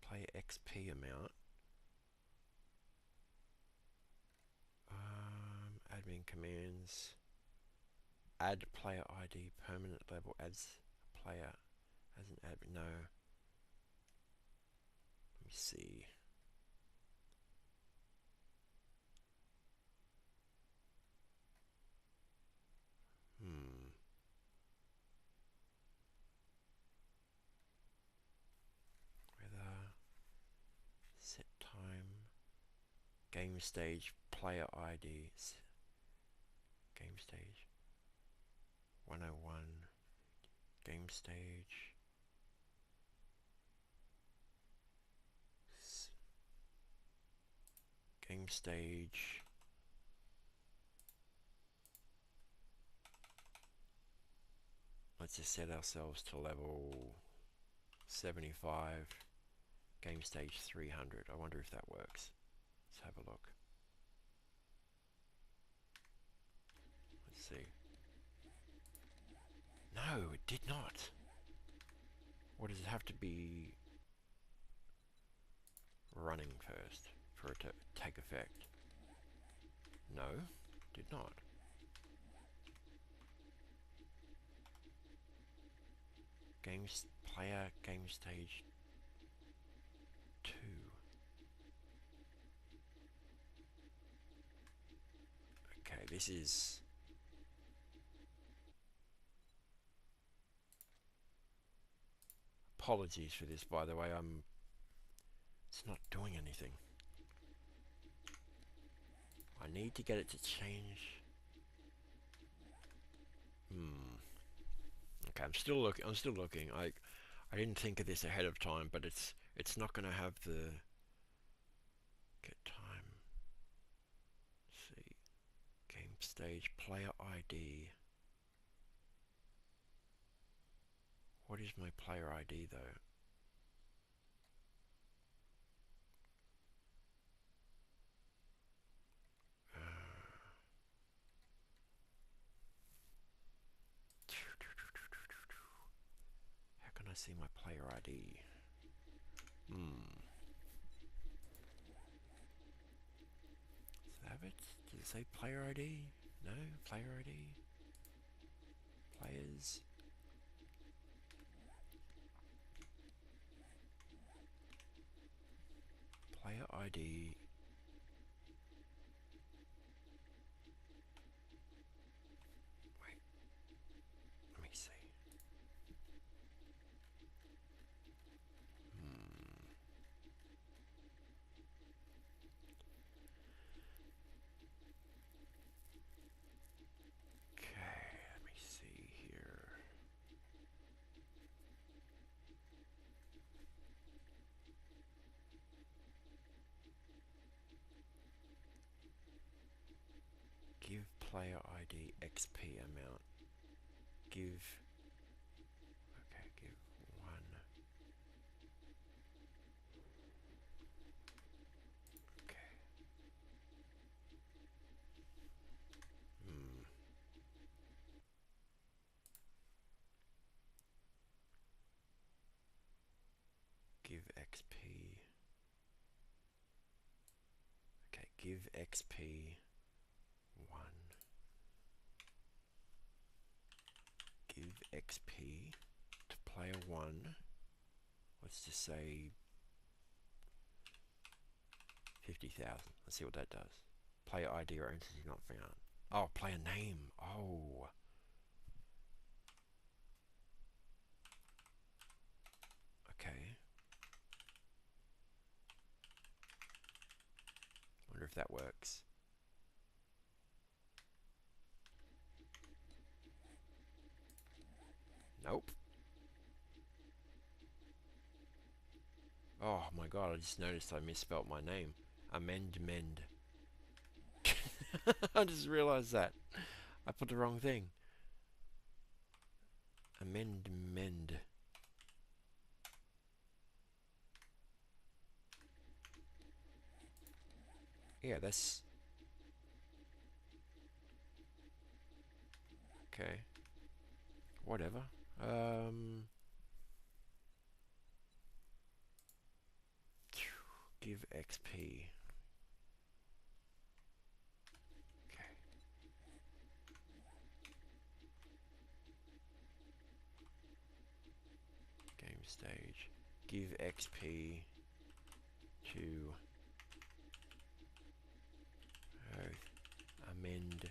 Play XP amount. Admin commands. Add player ID permanent level adds player as an admin. No. Let me see. Weather. Set time. Game stage player ID. Game stage 101. Game stage. Game stage. Let's just set ourselves to level 75. Game stage 300. I wonder if that works. Let's have a look. Let's see. No, it did not. Or does it have to be running first for it to take effect? No, did not. Games player game stage 2. Okay, this is apologies for this, by the way. It's not doing anything. I need to get it to change. Okay, I'm still looking. I didn't think of this ahead of time, but it's not going to have the get time. Let's see. Game stage player ID. What is my player ID though? How can I see my player ID? Does it have it? Does it say player ID? No, player ID. Players. Player ID. Wait, let me see. Okay, let me see here. Give player ID XP amount. Give. Okay, give 1. Okay. Give XP. Okay, give XP 1. Give XP to player 1. Let's just say 50,000. Let's see what that does. Player ID or entity not found. Oh, player name. Oh. Okay. Wonder if that works. Nope. Oh my god, I just noticed I misspelt my name. Amend. I just realized that. I put the wrong thing. Amend. Yeah, that's... Okay. Whatever. Give XP. Okay. Game stage. Give XP to amend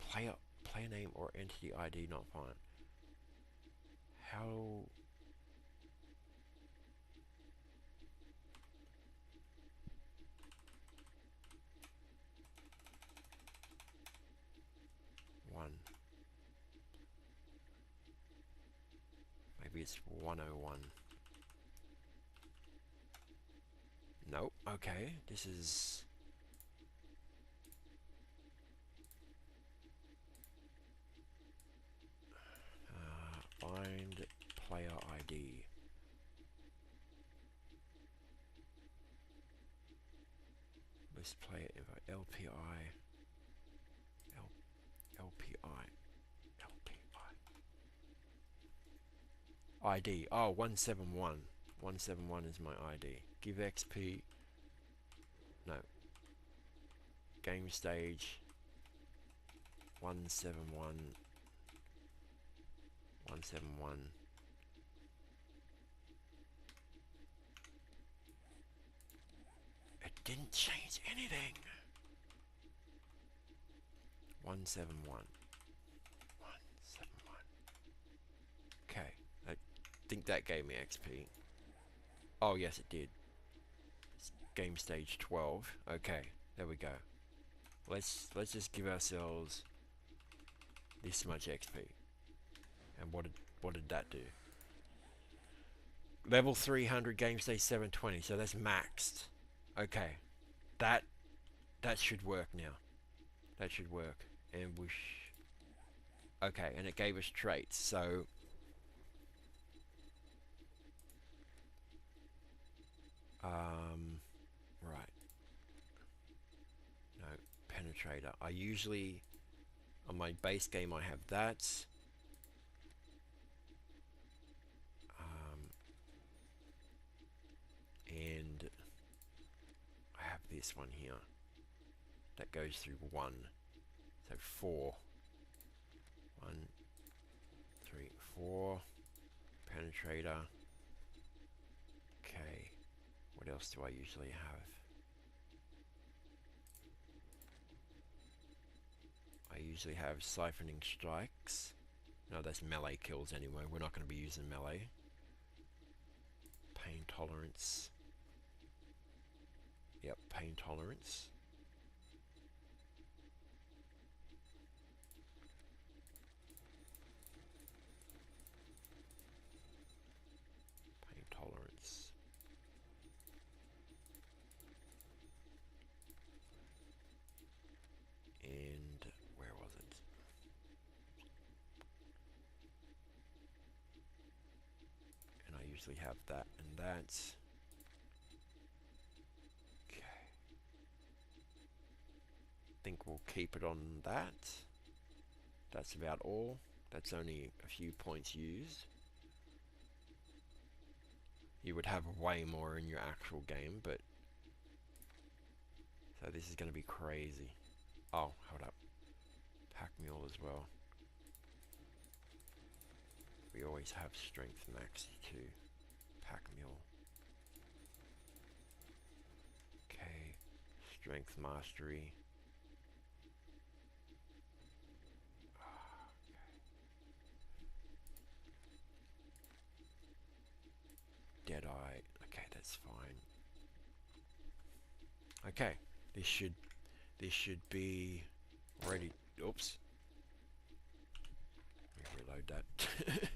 player name or entity ID not found. How... One. Maybe it's 101. Nope. Okay. This is... find player ID. List player info. LPI. LPI. ID. Oh, 171. 171 is my ID. Give XP. No. Game stage. 171. 171. It didn't change anything. 171. 171. Okay. I think that gave me XP. Oh, yes, it did. It's game stage 12. Okay, there we go. Let's just give ourselves this much XP. And what did that do? Level 300, game stage 720. So that's maxed. Okay, that should work now. That should work. And we okay, and it gave us traits. So right. No, penetrator. I usually on my base game I have that. And I have this one here that goes through 1. So 4. 1, 3, 4. Penetrator. What else do I usually have? I usually have siphoning strikes. No, that's melee kills anyway. We're not going to be using melee. Pain tolerance. Yep, pain tolerance. Pain tolerance. And where was it? And I usually have that and that. Okay. Think we'll keep it on that. That's about all. That's only a few points used. You would have way more in your actual game, but so this is going to be crazy. Oh, hold up. Pack mule as well. We always have strength max too. Pack mule. Okay. Strength mastery. Deadeye. Okay, that's fine. Okay, this should be ready. Oops. Let me reload that.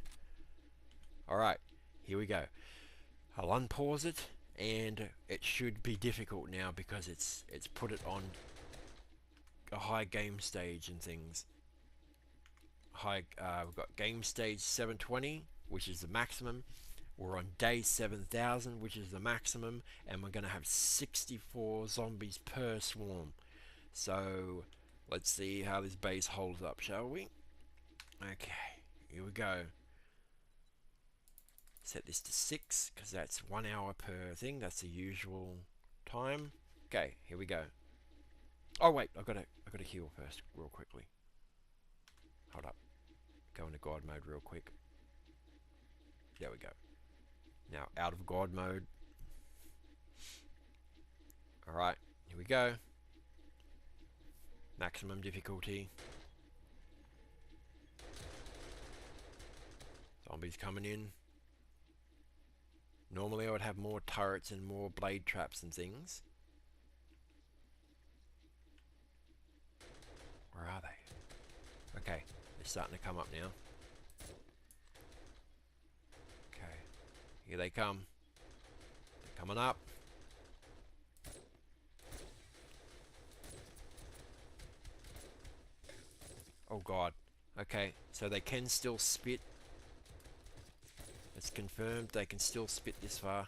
Alright, here we go. I'll unpause it, and it should be difficult now because it's put it on a high game stage and things. We've got game stage 720, which is the maximum. We're on day 7,000, which is the maximum, and we're going to have 64 zombies per swarm. So let's see how this base holds up, shall we? Okay, here we go. Set this to 6 because that's 1 hour per thing. That's the usual time. Okay, here we go. Oh wait, I gotta heal first, real quickly. Hold up. Go into God mode real quick. There we go. Now out of God mode. Alright, here we go. Maximum difficulty. Zombies coming in. Normally I would have more turrets and more blade traps and things. Where are they? Okay, they're starting to come up now. Okay, here they come. They're coming up. Oh god. Okay, so they can still spit. It's confirmed they can still spit this far.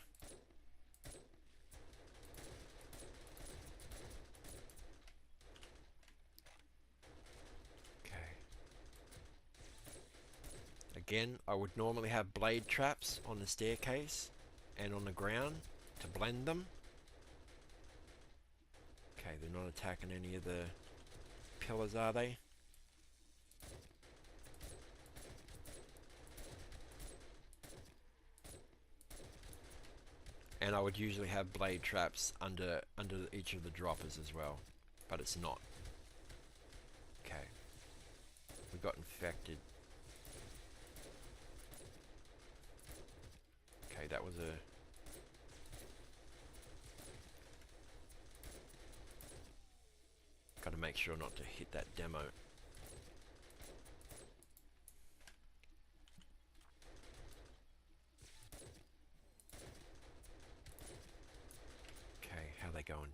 Okay. Again, I would normally have blade traps on the staircase and on the ground to blend them. Okay, they're not attacking any of the pillars, are they? And I would usually have blade traps under each of the droppers as well, but it's not. Okay, we got infected. Okay, that was a... Got to make sure not to hit that demo. How are they going?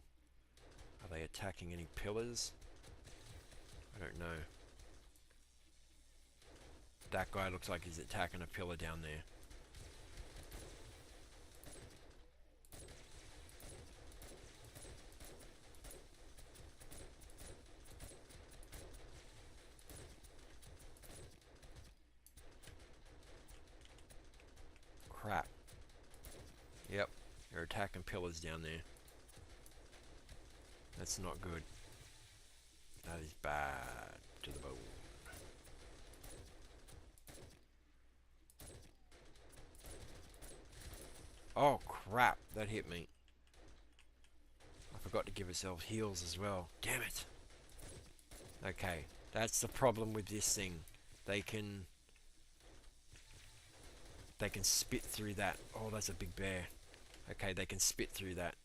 Are they attacking any pillars? I don't know. That guy looks like he's attacking a pillar down there. Crap. Yep, they're attacking pillars down there. That's not good. That is bad to the bone. Oh crap, that hit me. forgot to give ourselves heals as well. Damn it. Okay, that's the problem with this thing. They can spit through that. Oh, that's a big bear. Okay, they can spit through that.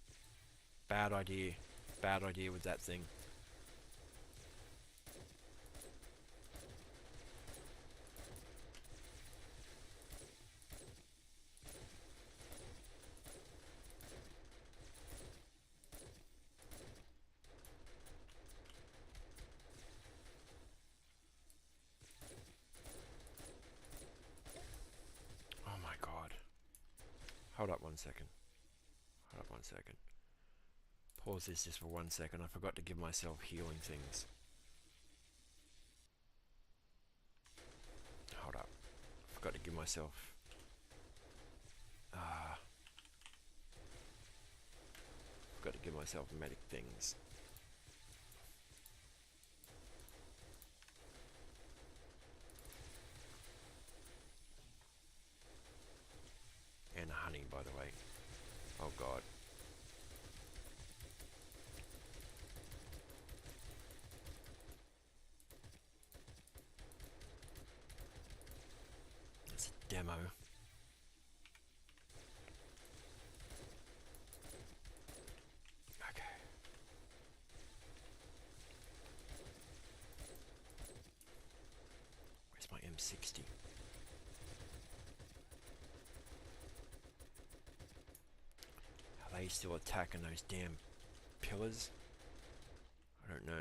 Bad idea. Bad idea with that thing. Oh my god. Hold up 1 second. Hold up 1 second. Pause this just for 1 second. I forgot to give myself healing things. Hold up. Forgot to give myself... Forgot to give myself medic things. And honey, by the way. Oh god. It's a demo. Okay. Where's my M60? Are they still attacking those damn pillars? I don't know.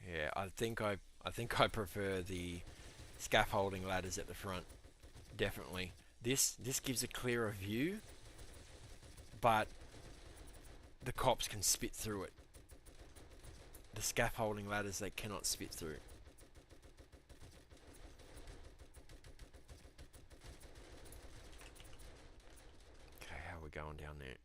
Yeah, I think I prefer the scaffolding ladders at the front. Definitely. This gives a clearer view, but the cops can spit through it. The scaffolding ladders they cannot spit through. Okay, how are we going down there?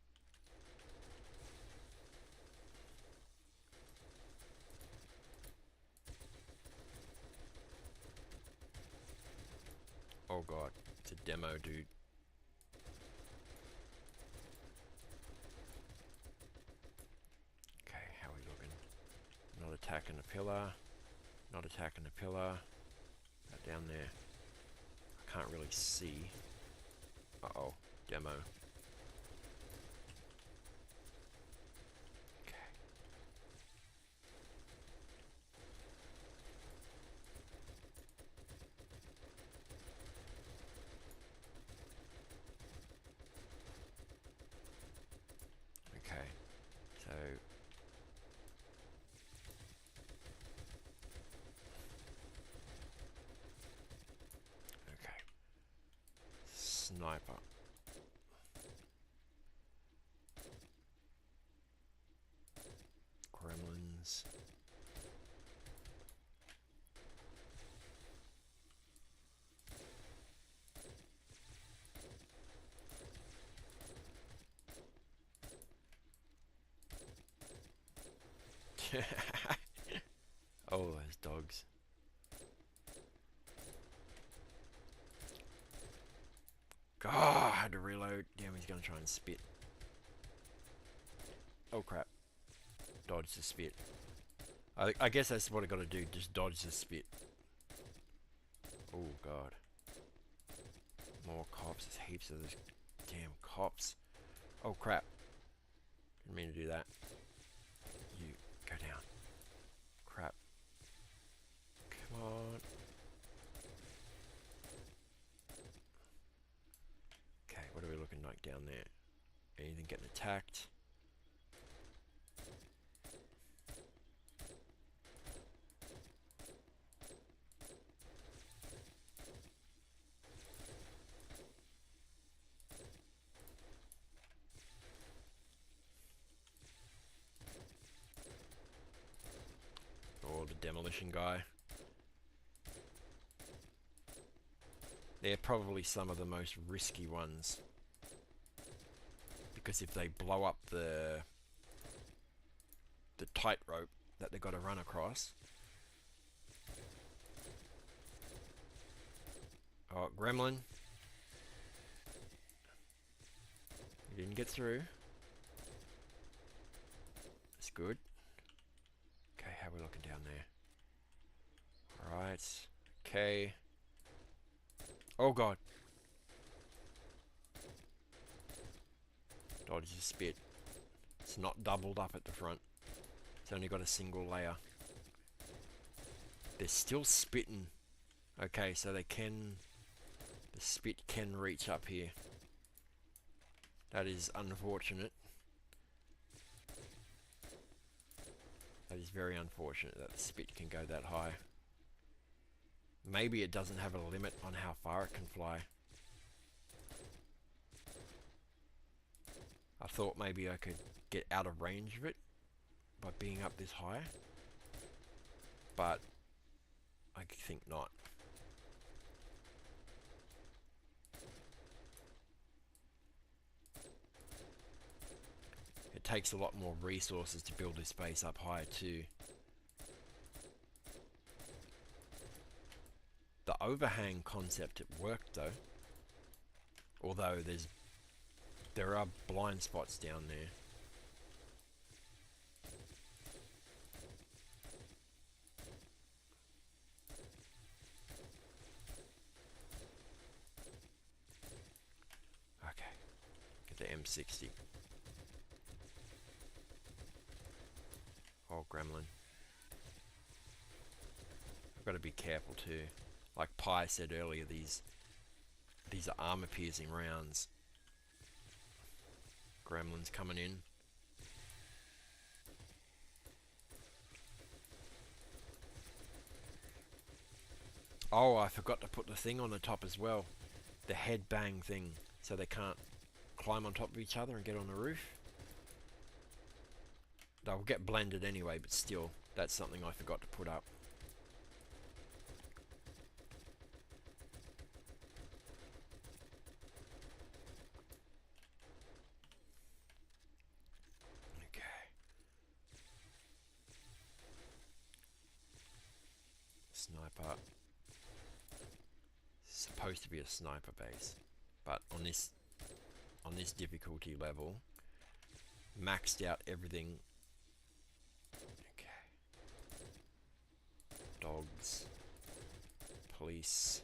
Oh god, it's a demo, dude. Okay, how are we looking? Not attacking the pillar. Not attacking the pillar. That down there. I can't really see. Uh-oh, demo. Okay. Okay, so okay, sniper. Gremlins. Oh, those dogs. God, I had to reload. Damn, he's gonna try and spit. Oh crap. Dodge the spit. I guess that's what I gotta do, just dodge the spit. Oh god. More cops, there's heaps of those damn cops. Oh crap. Didn't mean to do that. You, go down. Crap. Come on. Okay, what are we looking like down there? Anything getting attacked? Oh, the demolition guy. They're probably some of the most risky ones. Because if they blow up the the tightrope that they've got to run across. Oh, gremlin. He didn't get through. That's good. Okay, how are we looking down there? Alright. Okay. Oh god. Dodge the spit. It's not doubled up at the front. It's only got a single layer. They're still spitting. Okay, so they can... The spit can reach up here. That is unfortunate. That is very unfortunate that the spit can go that high. Maybe it doesn't have a limit on how far it can fly. I thought maybe I could get out of range of it by being up this high, but I think not. It takes a lot more resources to build this base up high too. The overhang concept, it worked though. Although there are blind spots down there. Okay, get the M60. Oh, gremlin. I've got to be careful too. Like Pi said earlier, these are armor-piercing rounds. Gremlins coming in. Oh, I forgot to put the thing on the top as well. The head bang thing, so they can't climb on top of each other and get on the roof. They'll get blended anyway, but still, that's something I forgot to put up. Okay. Sniper. Supposed to be a sniper base, but on this difficulty level, maxed out everything. Okay. Dogs. Police.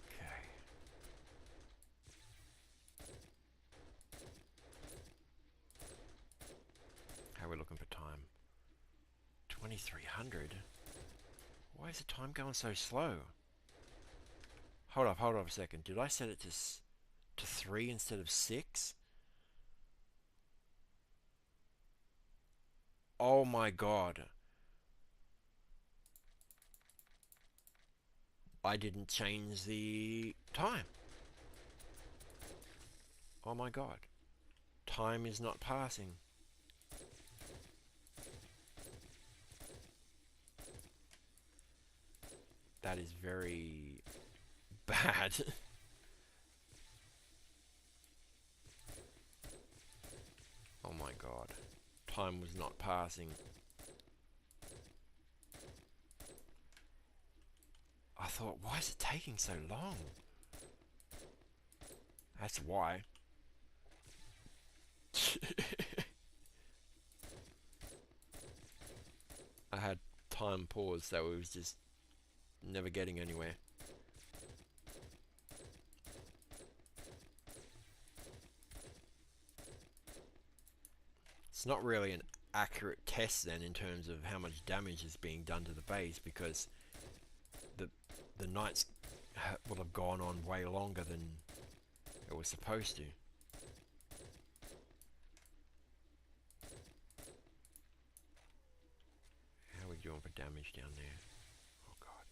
Okay. How are we looking for time? 2300? Why is the time going so slow? Hold up a second. Did I set it to 3 instead of 6? Oh my god. I didn't change the time. Oh my god. Time is not passing. That is very bad. Oh my god. Time was not passing. I thought, why is it taking so long? That's why. I had time paused, so it was just never getting anywhere. It's not really an accurate test then in terms of how much damage is being done to the base, because the nights will have gone on way longer than it was supposed to. How are we doing for damage down there? Oh god.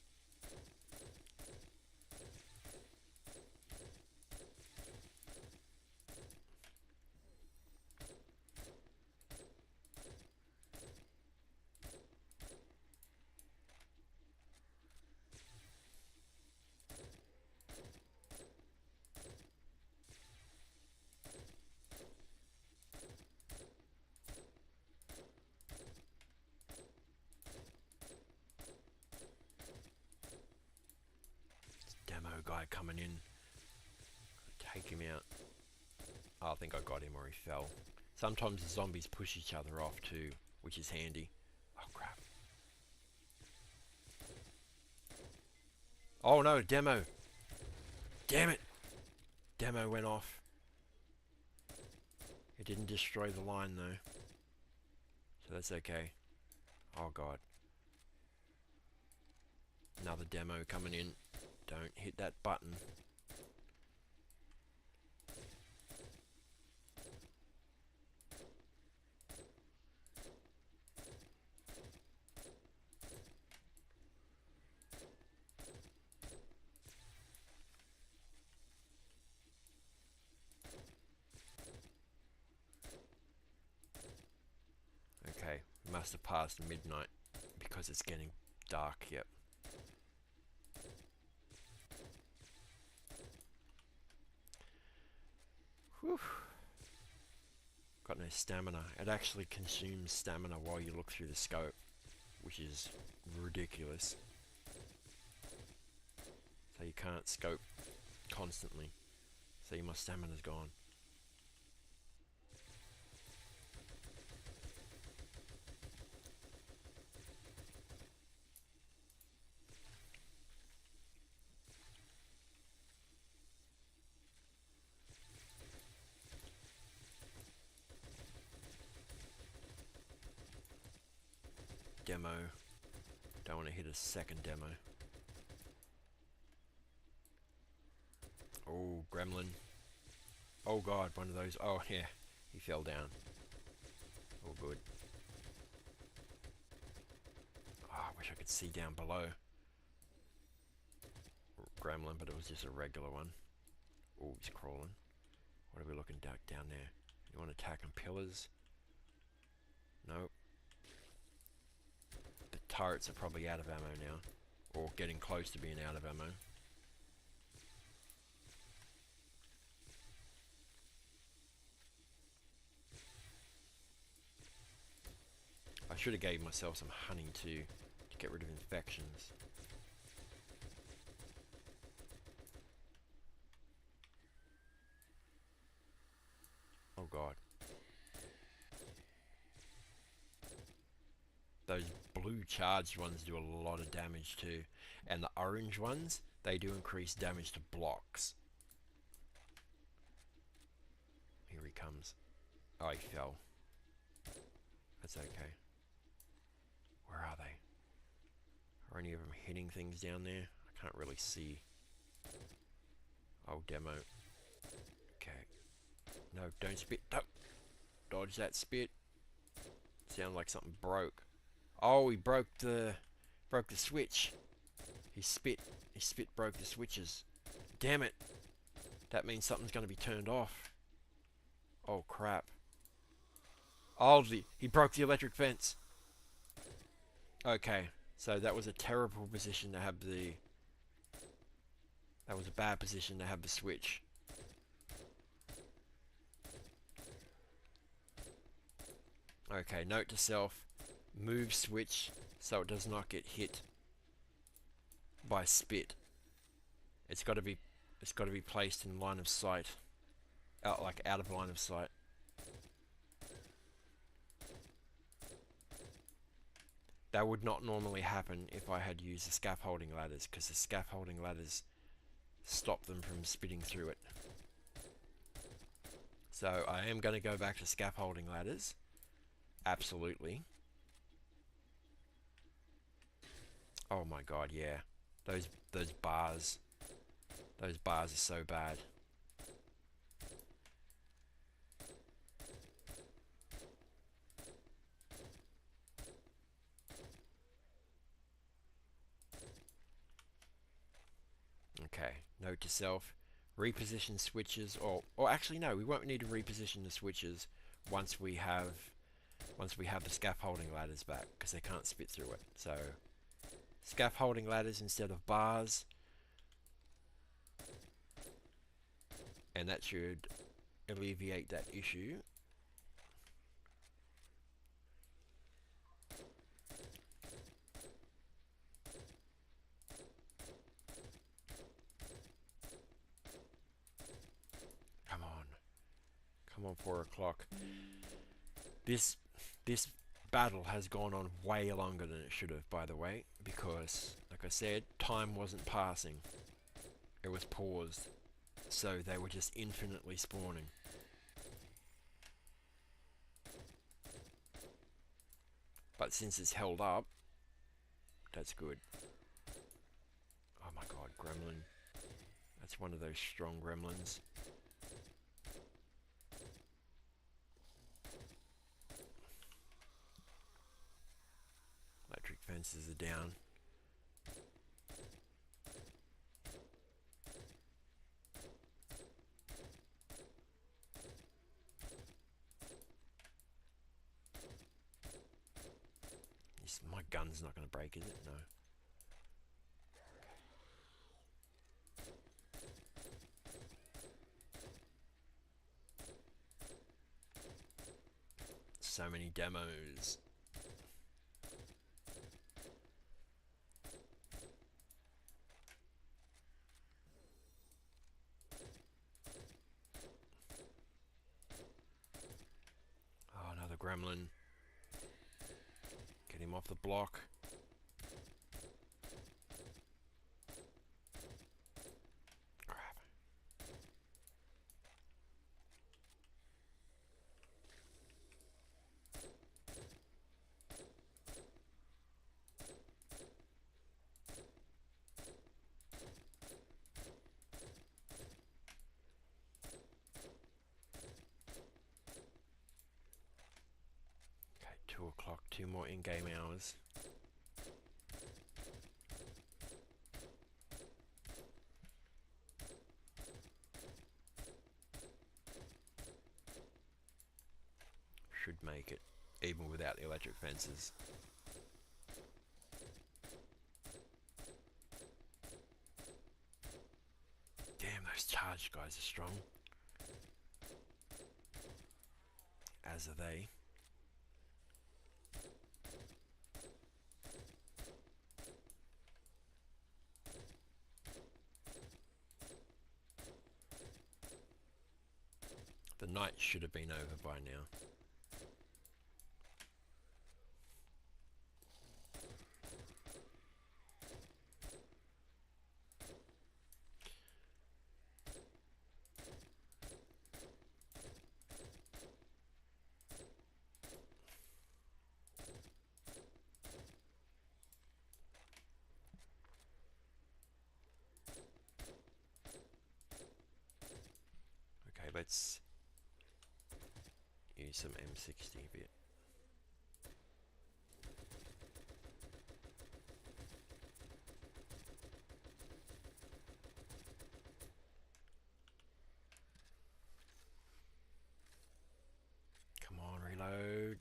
guy coming in. Take him out. Oh, I think I got him or he fell. Sometimes the zombies push each other off too, which is handy. Oh crap. Oh no, demo. Damn it. Demo went off. It didn't destroy the line though. So that's okay. Oh god. Another demo coming in. Don't hit that button. Okay, must have passed midnight because it's getting dark, yep. Whew. Got no stamina. It actually consumes stamina while you look through the scope, which is ridiculous. So you can't scope constantly. So my stamina's gone. Demo. Don't want to hit a second demo. Oh, gremlin. Oh god, one of those. Oh yeah, he fell down. All good. Oh, I wish I could see down below. Gremlin, but it was just a regular one. Oh, he's crawling. What are we looking down there? You want to attack on pillars? Nope. The turrets are probably out of ammo now. Or getting close to being out of ammo. I should have gave myself some honey too, to get rid of infections. Oh god. Those blue charged ones do a lot of damage too. And the orange ones, they do increase damage to blocks. Here he comes. Oh, he fell. That's okay. Where are they? Are any of them hitting things down there? I can't really see. Oh, demo. Okay. No, don't spit. Don't. Dodge that spit. Sound like something broke. Oh, he broke the switch. He spit broke the switches. Damn it. That means something's going to be turned off. Oh crap. Oh, he broke the electric fence. Okay, so that was a terrible position to have the... That was a bad position to have the switch. Okay, note to self. Move switch so it does not get hit by spit. It's got to be placed in line of sight. Like out of line of sight. That would not normally happen if I had used the scaffolding ladders, because the scaffolding ladders stop them from spitting through it. So I am going to go back to scaffolding ladders. Absolutely. Oh my god, yeah. Those bars. Those bars are so bad. Okay, note to self, reposition switches, or actually no, we won't need to reposition the switches once we have the scaffolding ladders back, because they can't spit through it. So scaffolding ladders instead of bars, and that should alleviate that issue. Come on, 4 o'clock. This battle has gone on way longer than it should have, by the way, because, like I said, time wasn't passing. It was paused. So they were just infinitely spawning. But since it's held up, that's good. Oh my god, gremlin. That's one of those strong gremlins. Electric fences are down. My gun's not going to break, is it? No. So many demos. Oh, another gremlin. Get him off the block. Crap. Okay, 2 o'clock, 2 more in-game hours. Should make it, even without the electric fences. Damn, those charged guys are strong. As are they. The night should have been over by now. Okay, let's use some M60 a bit. Come on, reload.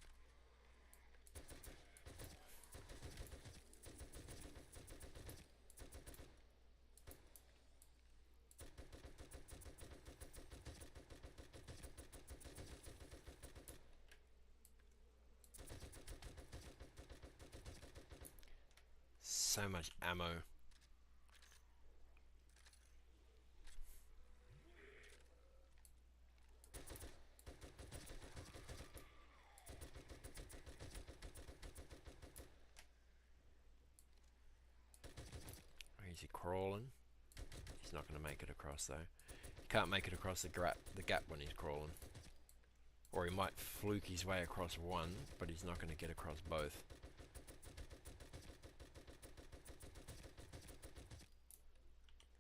So much ammo. Is he crawling? He's not going to make it across though. He can't make it across the gap when he's crawling. Or he might fluke his way across one, but he's not going to get across both.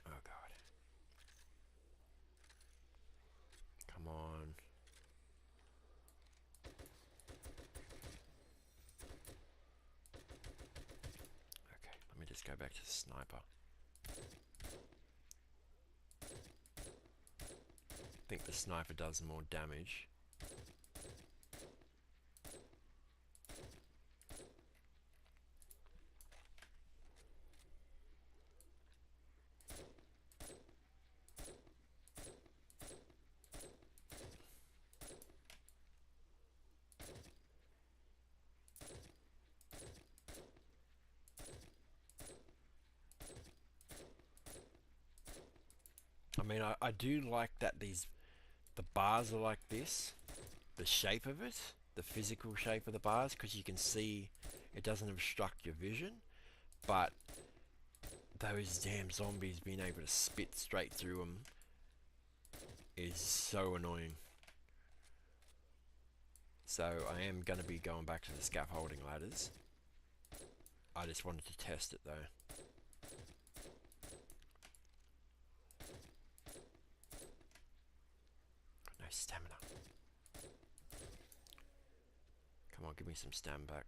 Oh god. Come on. Okay, let me just go back to the sniper. I think the sniper does more damage. I mean, I do like that the bars are like this, the shape of it, the physical shape of the bars, because you can see it doesn't obstruct your vision, but those damn zombies being able to spit straight through them is so annoying. So I am going to be going back to the scaffolding ladders. I just wanted to test it though. No stamina. Come on, give me some stam back.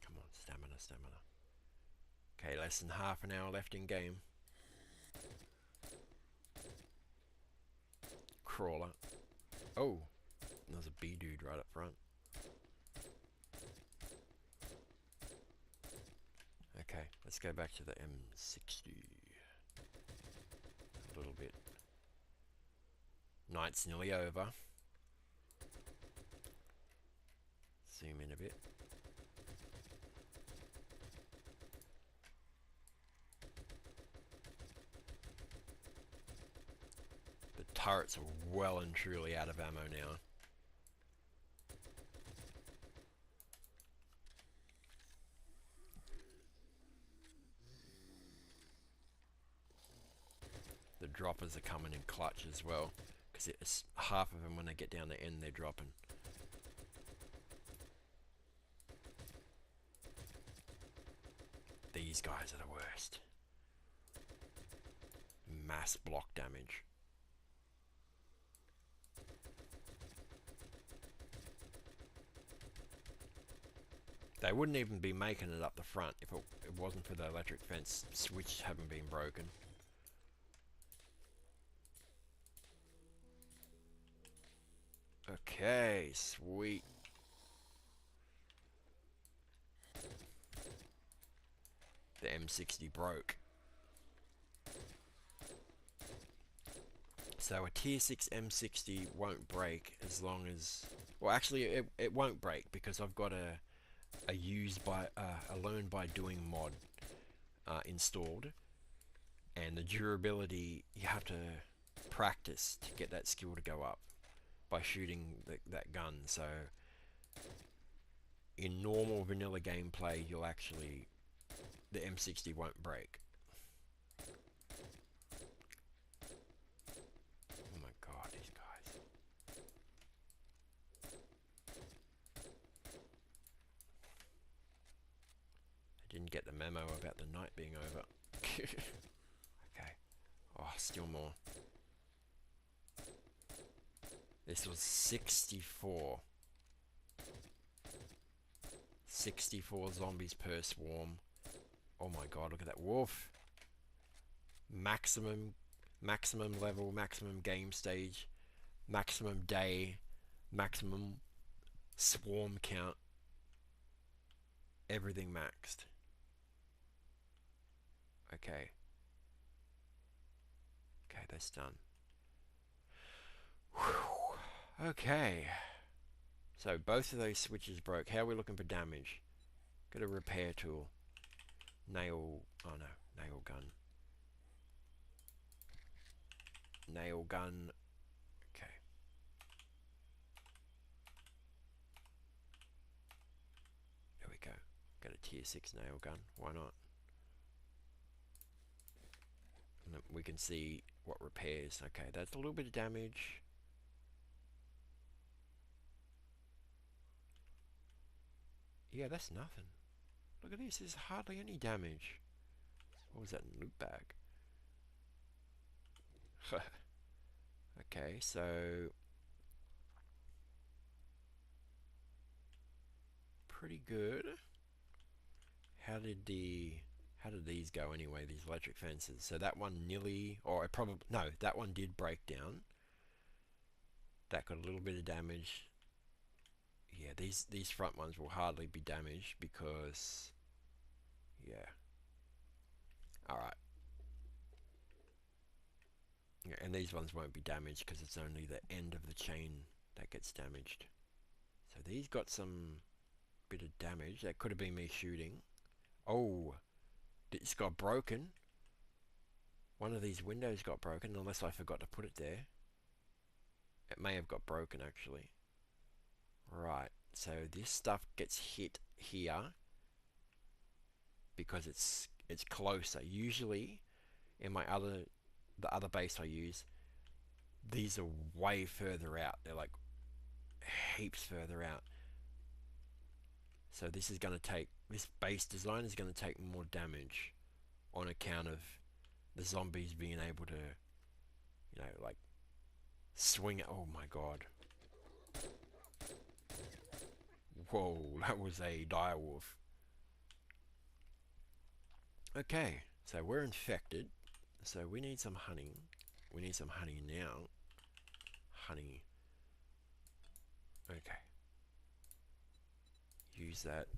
Come on, stamina, stamina. Okay, less than half an hour left in game. Crawler. Oh, there's a bee dude right up front. Okay, let's go back to the M60. A little bit. Night's nearly over. Zoom in a bit. The turrets are well and truly out of ammo now. The droppers are coming in clutch as well, because it's half of them when they get down the end they're dropping. These guys are the worst. Mass block damage. They wouldn't even be making it up the front if it wasn't for the electric fence switch having been broken. Okay, sweet. The M60 broke. So a tier 6 M60 won't break as long as... Well, actually, it won't break because I've got a learn by doing mod installed, and the durability, you have to practice to get that skill to go up by shooting that gun. So in normal vanilla gameplay, the M60 won't break. Oh my god, these guys. I didn't get the memo about the night being over. Okay. Oh, still more. This was 64. 64 zombies per swarm. Oh my god, look at that wolf. Maximum level, maximum game stage, maximum day, maximum swarm count. Everything maxed. Okay. Okay, that's done. Whew. Okay. So both of those switches broke. How are we looking for damage? Got a repair tool. Nail... Oh no. Nail gun. Nail gun. Okay. There we go. Got a tier 6 nail gun. Why not? And then we can see what repairs. Okay, that's a little bit of damage. Yeah, that's nothing. Look at this, there's hardly any damage. What was that loot bag? Okay, so pretty good. How did these go anyway, these electric fences? So that one nearly, or it probably, no, that one did break down. That got a little bit of damage. Yeah, these front ones will hardly be damaged because, yeah. Alright. Yeah, and these ones won't be damaged because it's only the end of the chain that gets damaged. So these got some bit of damage. That could have been me shooting. Oh, it's got broken. One of these windows got broken, unless I forgot to put it there. It may have got broken, actually. Right, so this stuff gets hit here because it's closer. Usually, in the other base I use, these are way further out. They're like heaps further out. So this base design is going to take more damage on account of the zombies being able to, like swing it. Oh my god. Whoa, that was a direwolf. Okay, so we're infected. So we need some honey. We need some honey now. Honey. Okay. Use that.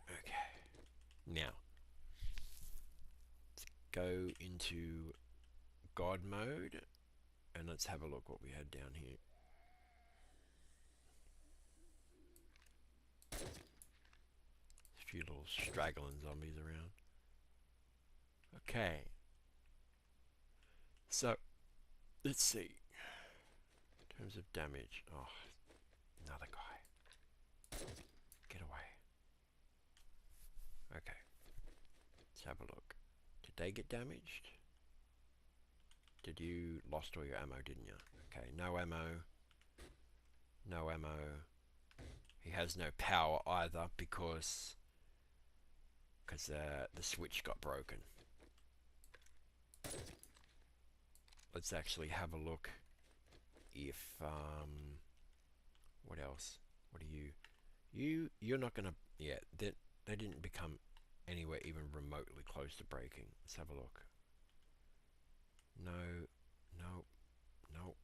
Okay. Now, let's go into God mode and let's have a look what we had down here. A few little straggling zombies around. Okay. So, let's see. In terms of damage. Oh, another guy. Get away. Okay. Let's have a look. Did they get damaged? Did you lost all your ammo, didn't you? Okay, no ammo. No ammo. He has no power either because the switch got broken. Let's actually have a look if what else? What are you? You're not gonna, yeah, they didn't become anywhere even remotely close to breaking. Let's have a look. No, no, no.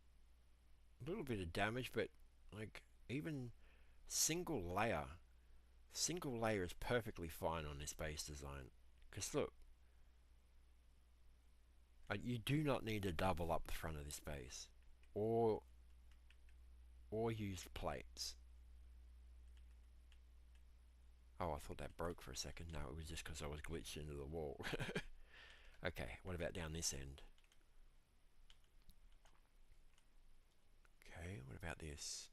A little bit of damage, but like even single layer is perfectly fine on this base design. Because look, you do not need to double up the front of this base, or use plates. Oh, I thought that broke for a second. No, it was just because I was glitched into the wall. Okay, what about down this end? Okay, what about this?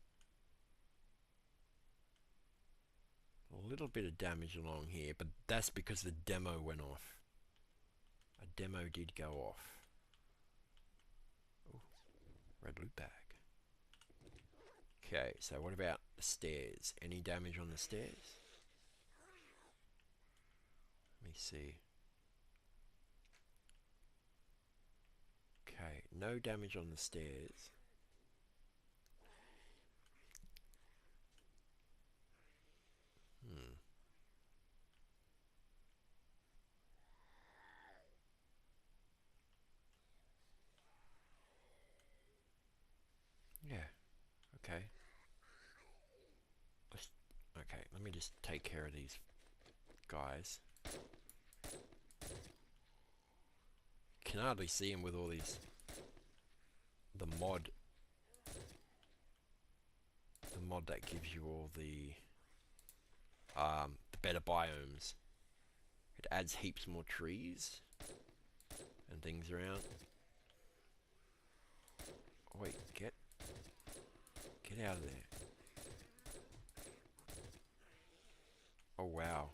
A little bit of damage along here, but that's because the demo went off. A demo did go off. Ooh, red loot bag. Okay, so what about the stairs? Any damage on the stairs? Let me see. Okay, no damage on the stairs. Yeah, okay. Okay, let me just take care of these guys. Can hardly see him with all these. The mod that gives you all the better biomes. It adds heaps more trees and things around. Oh, wait, get out of there. Oh wow.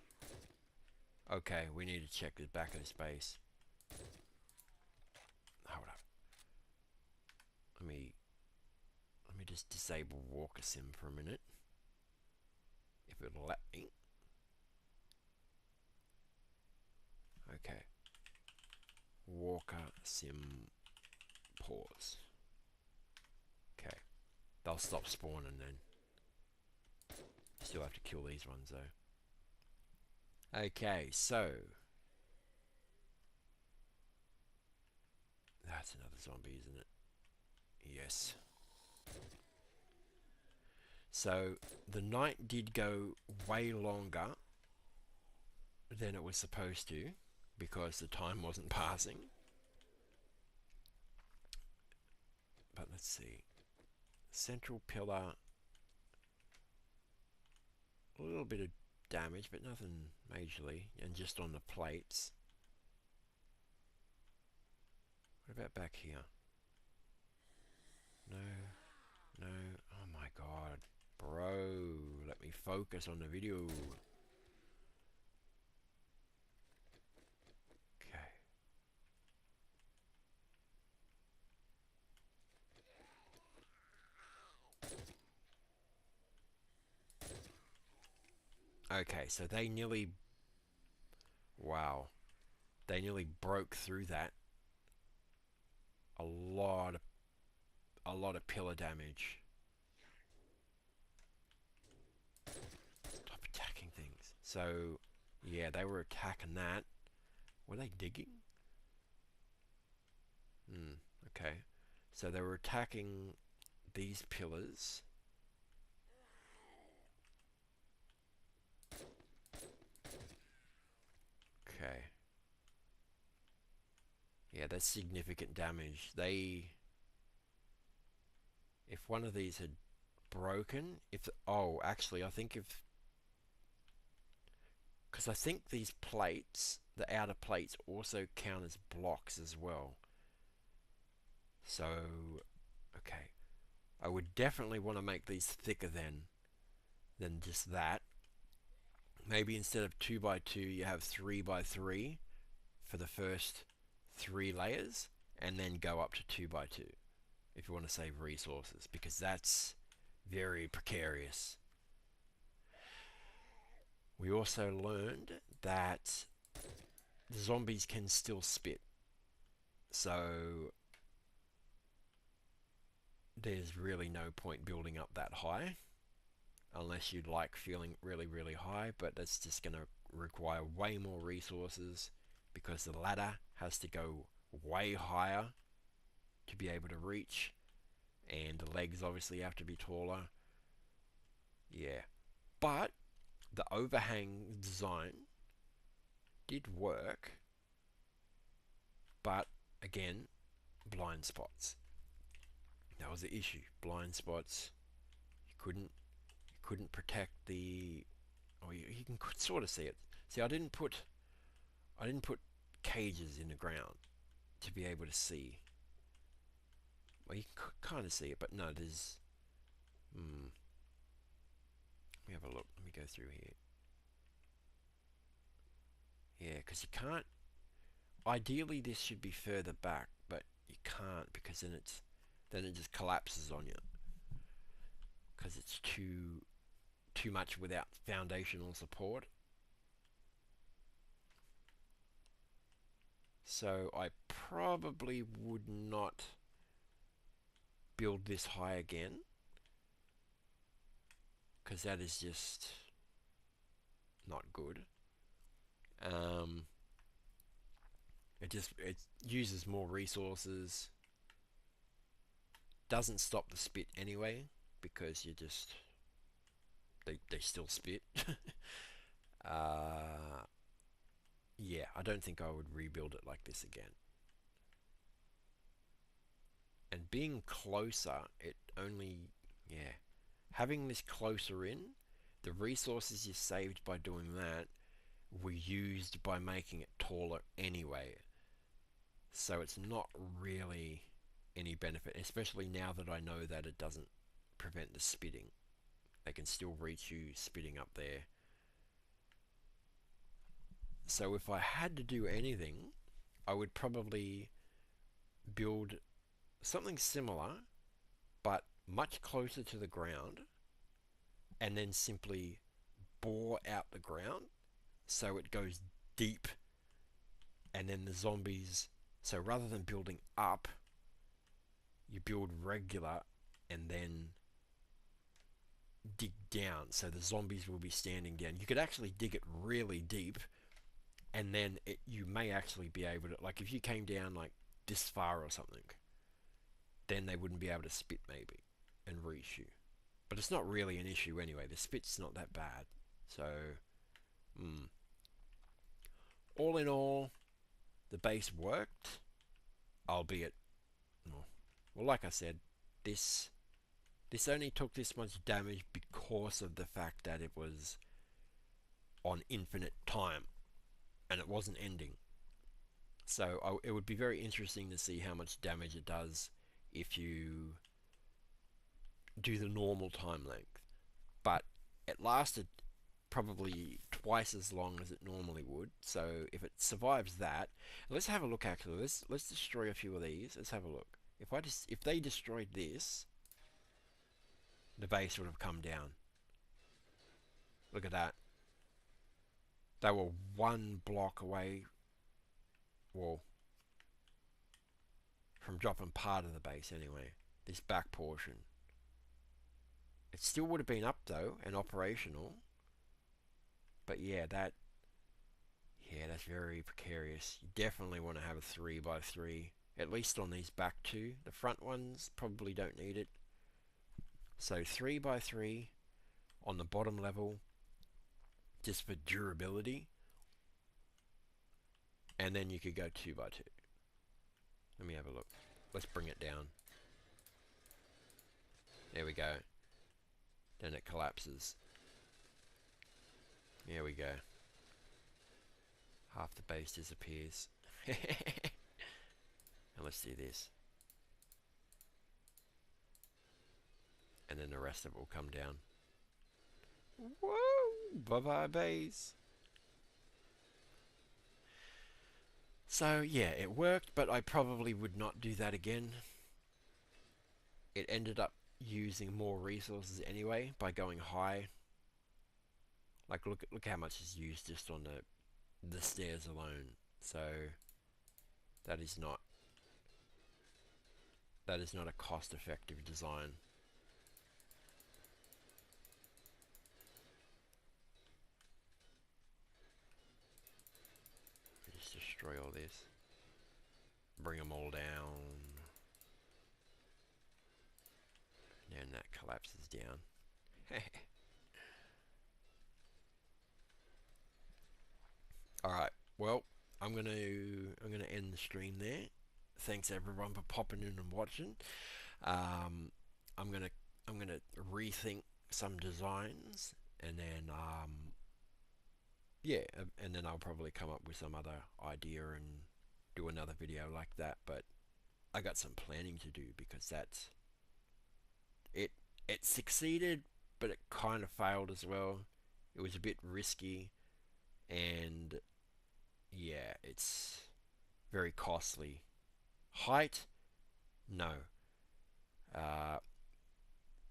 Okay, we need to check the back of this base. Hold up. Let me just disable Walker Sim for a minute. If it'll let me. Okay. Walker Sim pause. Okay. They'll stop spawning then. Still have to kill these ones though. Okay, so that's another zombie, isn't it? Yes. So the night did go way longer than it was supposed to because the time wasn't passing. But let's see. Central pillar a little bit of damage, but nothing majorly, and just on the plates. What about back here? No, no. Oh my god. Bro, let me focus on the video. Okay. Okay, so they nearly... Wow. They nearly broke through that. A lot of pillar damage. Stop attacking things. So, yeah, they were attacking that. Were they digging? Okay. So they were attacking these pillars. Okay. Yeah, that's significant damage. If one of these had broken, actually, I think because I think these plates, the outer plates, also count as blocks as well. So, okay. I would definitely want to make these thicker than just that. Maybe instead of 2 by 2 you have 3 by 3 for the first 3 layers, and then go up to 2 by 2 if you want to save resources, because that's very precarious. We also learned that the zombies can still spit, so there's really no point building up that high unless you'd like feeling really, really high, but that's just going to require way more resources because the ladder has to go way higher to be able to reach, and the legs obviously have to be taller. Yeah, but the overhang design did work, but again, blind spots. That was the issue. Blind spots. You couldn't protect the. Oh, you can sort of see it. See, I didn't put cages in the ground to be able to see. Well, you can kind of see it, but no, there's. Let me have a look. Let me go through here. Yeah, because you can't. Ideally, this should be further back, but you can't because then it just collapses on you because it's too much without foundational support. So I probably would not build this high again because that is just not good. It uses more resources. Doesn't stop the spit anyway because they still spit. Yeah, I don't think I would rebuild it like this again. And being closer, having this closer in, the resources you saved by doing that were used by making it taller anyway. So it's not really any benefit, especially now that I know that it doesn't prevent the spitting. They can still reach you spitting up there. So if I had to do anything, I would probably build something similar, but much closer to the ground, and then simply bore out the ground so it goes deep, and then the zombies. So rather than building up, you build regular and then dig down, so the zombies will be standing down. You could actually dig it really deep, and then you may actually be able to, like if you came down like this far or something, then they wouldn't be able to spit maybe and reach you. But it's not really an issue anyway. The spit's not that bad. So, all in all, the base worked, albeit, well, like I said, this only took this much damage because of the fact that it was on infinite time, and it wasn't ending. So it would be very interesting to see how much damage it does if you do the normal time length. But it lasted probably twice as long as it normally would. So if it survives that, let's have a look. Actually, let's destroy a few of these. Let's have a look. If they destroyed this, the base would have come down. Look at that. They were one block away, well, from dropping part of the base anyway. This back portion. It still would have been up though and operational. But yeah, that's very precarious. You definitely want to have a 3x3, at least on these back two. The front ones probably don't need it. So 3x3 on the bottom level, just for durability. And then you could go 2x2. Let me have a look. Let's bring it down. There we go. Then it collapses. There we go. Half the base disappears. And let's do this. And then the rest of it will come down. Whoa! Bye-bye base. So yeah, it worked, but I probably would not do that again. It ended up using more resources anyway by going high. Like look how much is used just on the stairs alone. So that is not a cost-effective design. Just destroy all this. Bring them all down. And that collapses down. Alright, well, I'm gonna end the stream there. Thanks everyone for popping in and watching. I'm gonna rethink some designs, and then yeah, and then I'll probably come up with some other idea and do another video like that. But I got some planning to do, because that's it succeeded, but it kind of failed as well. It was a bit risky, and yeah, it's very costly. Height, no.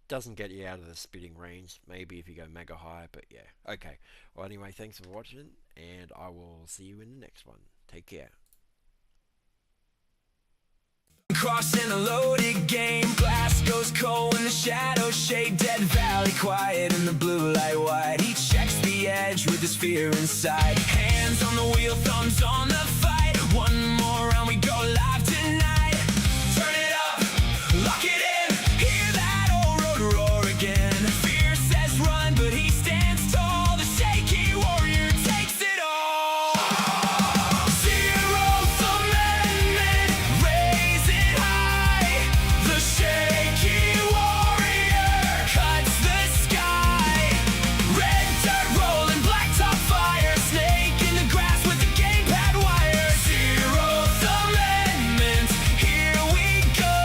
Doesn't get you out of the spitting range. Maybe if you go mega high, but yeah. Okay. Well, anyway, thanks for watching, and I will see you in the next one. Take care. Crossing a loaded game, glass goes cold in the shadows shade, dead valley quiet in the blue light white. He checks the edge with his fear inside, hands on the wheel, thumbs on the fight. One more round, we go live tonight. Turn it up, lock it in, hear that old road roar again. Fear says run, but he stands tall, the shaky warrior takes it all. Zerowth amendment, raise it high. The shaky warrior cuts the sky. Red dirt rolling, blacktop fire, snake in the grass with the gamepad wire. Zerowth amendment, here we go.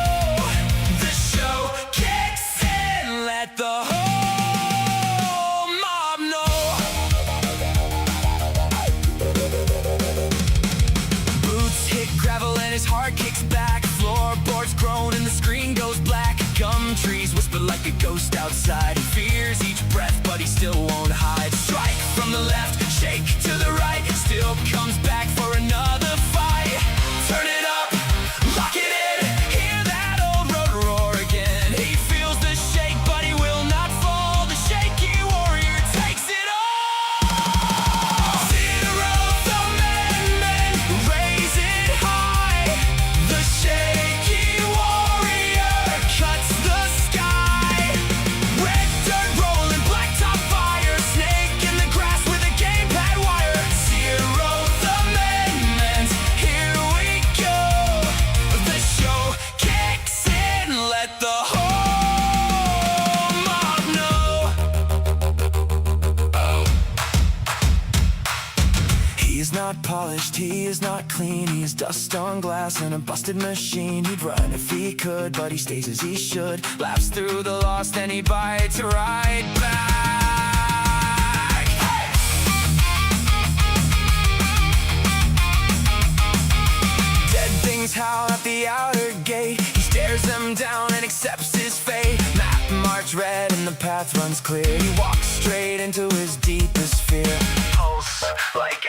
The show kicks in, let the whole mob know. Boots hit gravel and his heart kicks back. Floorboards groan and the screen goes black. Gum trees whisper like a ghost outside. He fears each breath, but he still won't hide. Strike from the left, shake to the right, still comes back for another fight. Turn it up, lock it in, hear that old road roar again. He feels the shake, but he will not fall. The shaky warrior takes it all. Zerowth amendment, raise it high. The shaky warrior cuts the sky. Red dirt rolling, blacktop fire, snake in the grass with a game He is not polished, he is not clean. He is dust on glass and a busted machine. He'd run if he could, but he stays as he should. Laughs through the lost and he bites right back. Hey! Dead things howl at the outer gate. He stares them down and accepts his fate. Map marks red and the path runs clear. He walks straight into his deepest fear. Pulse like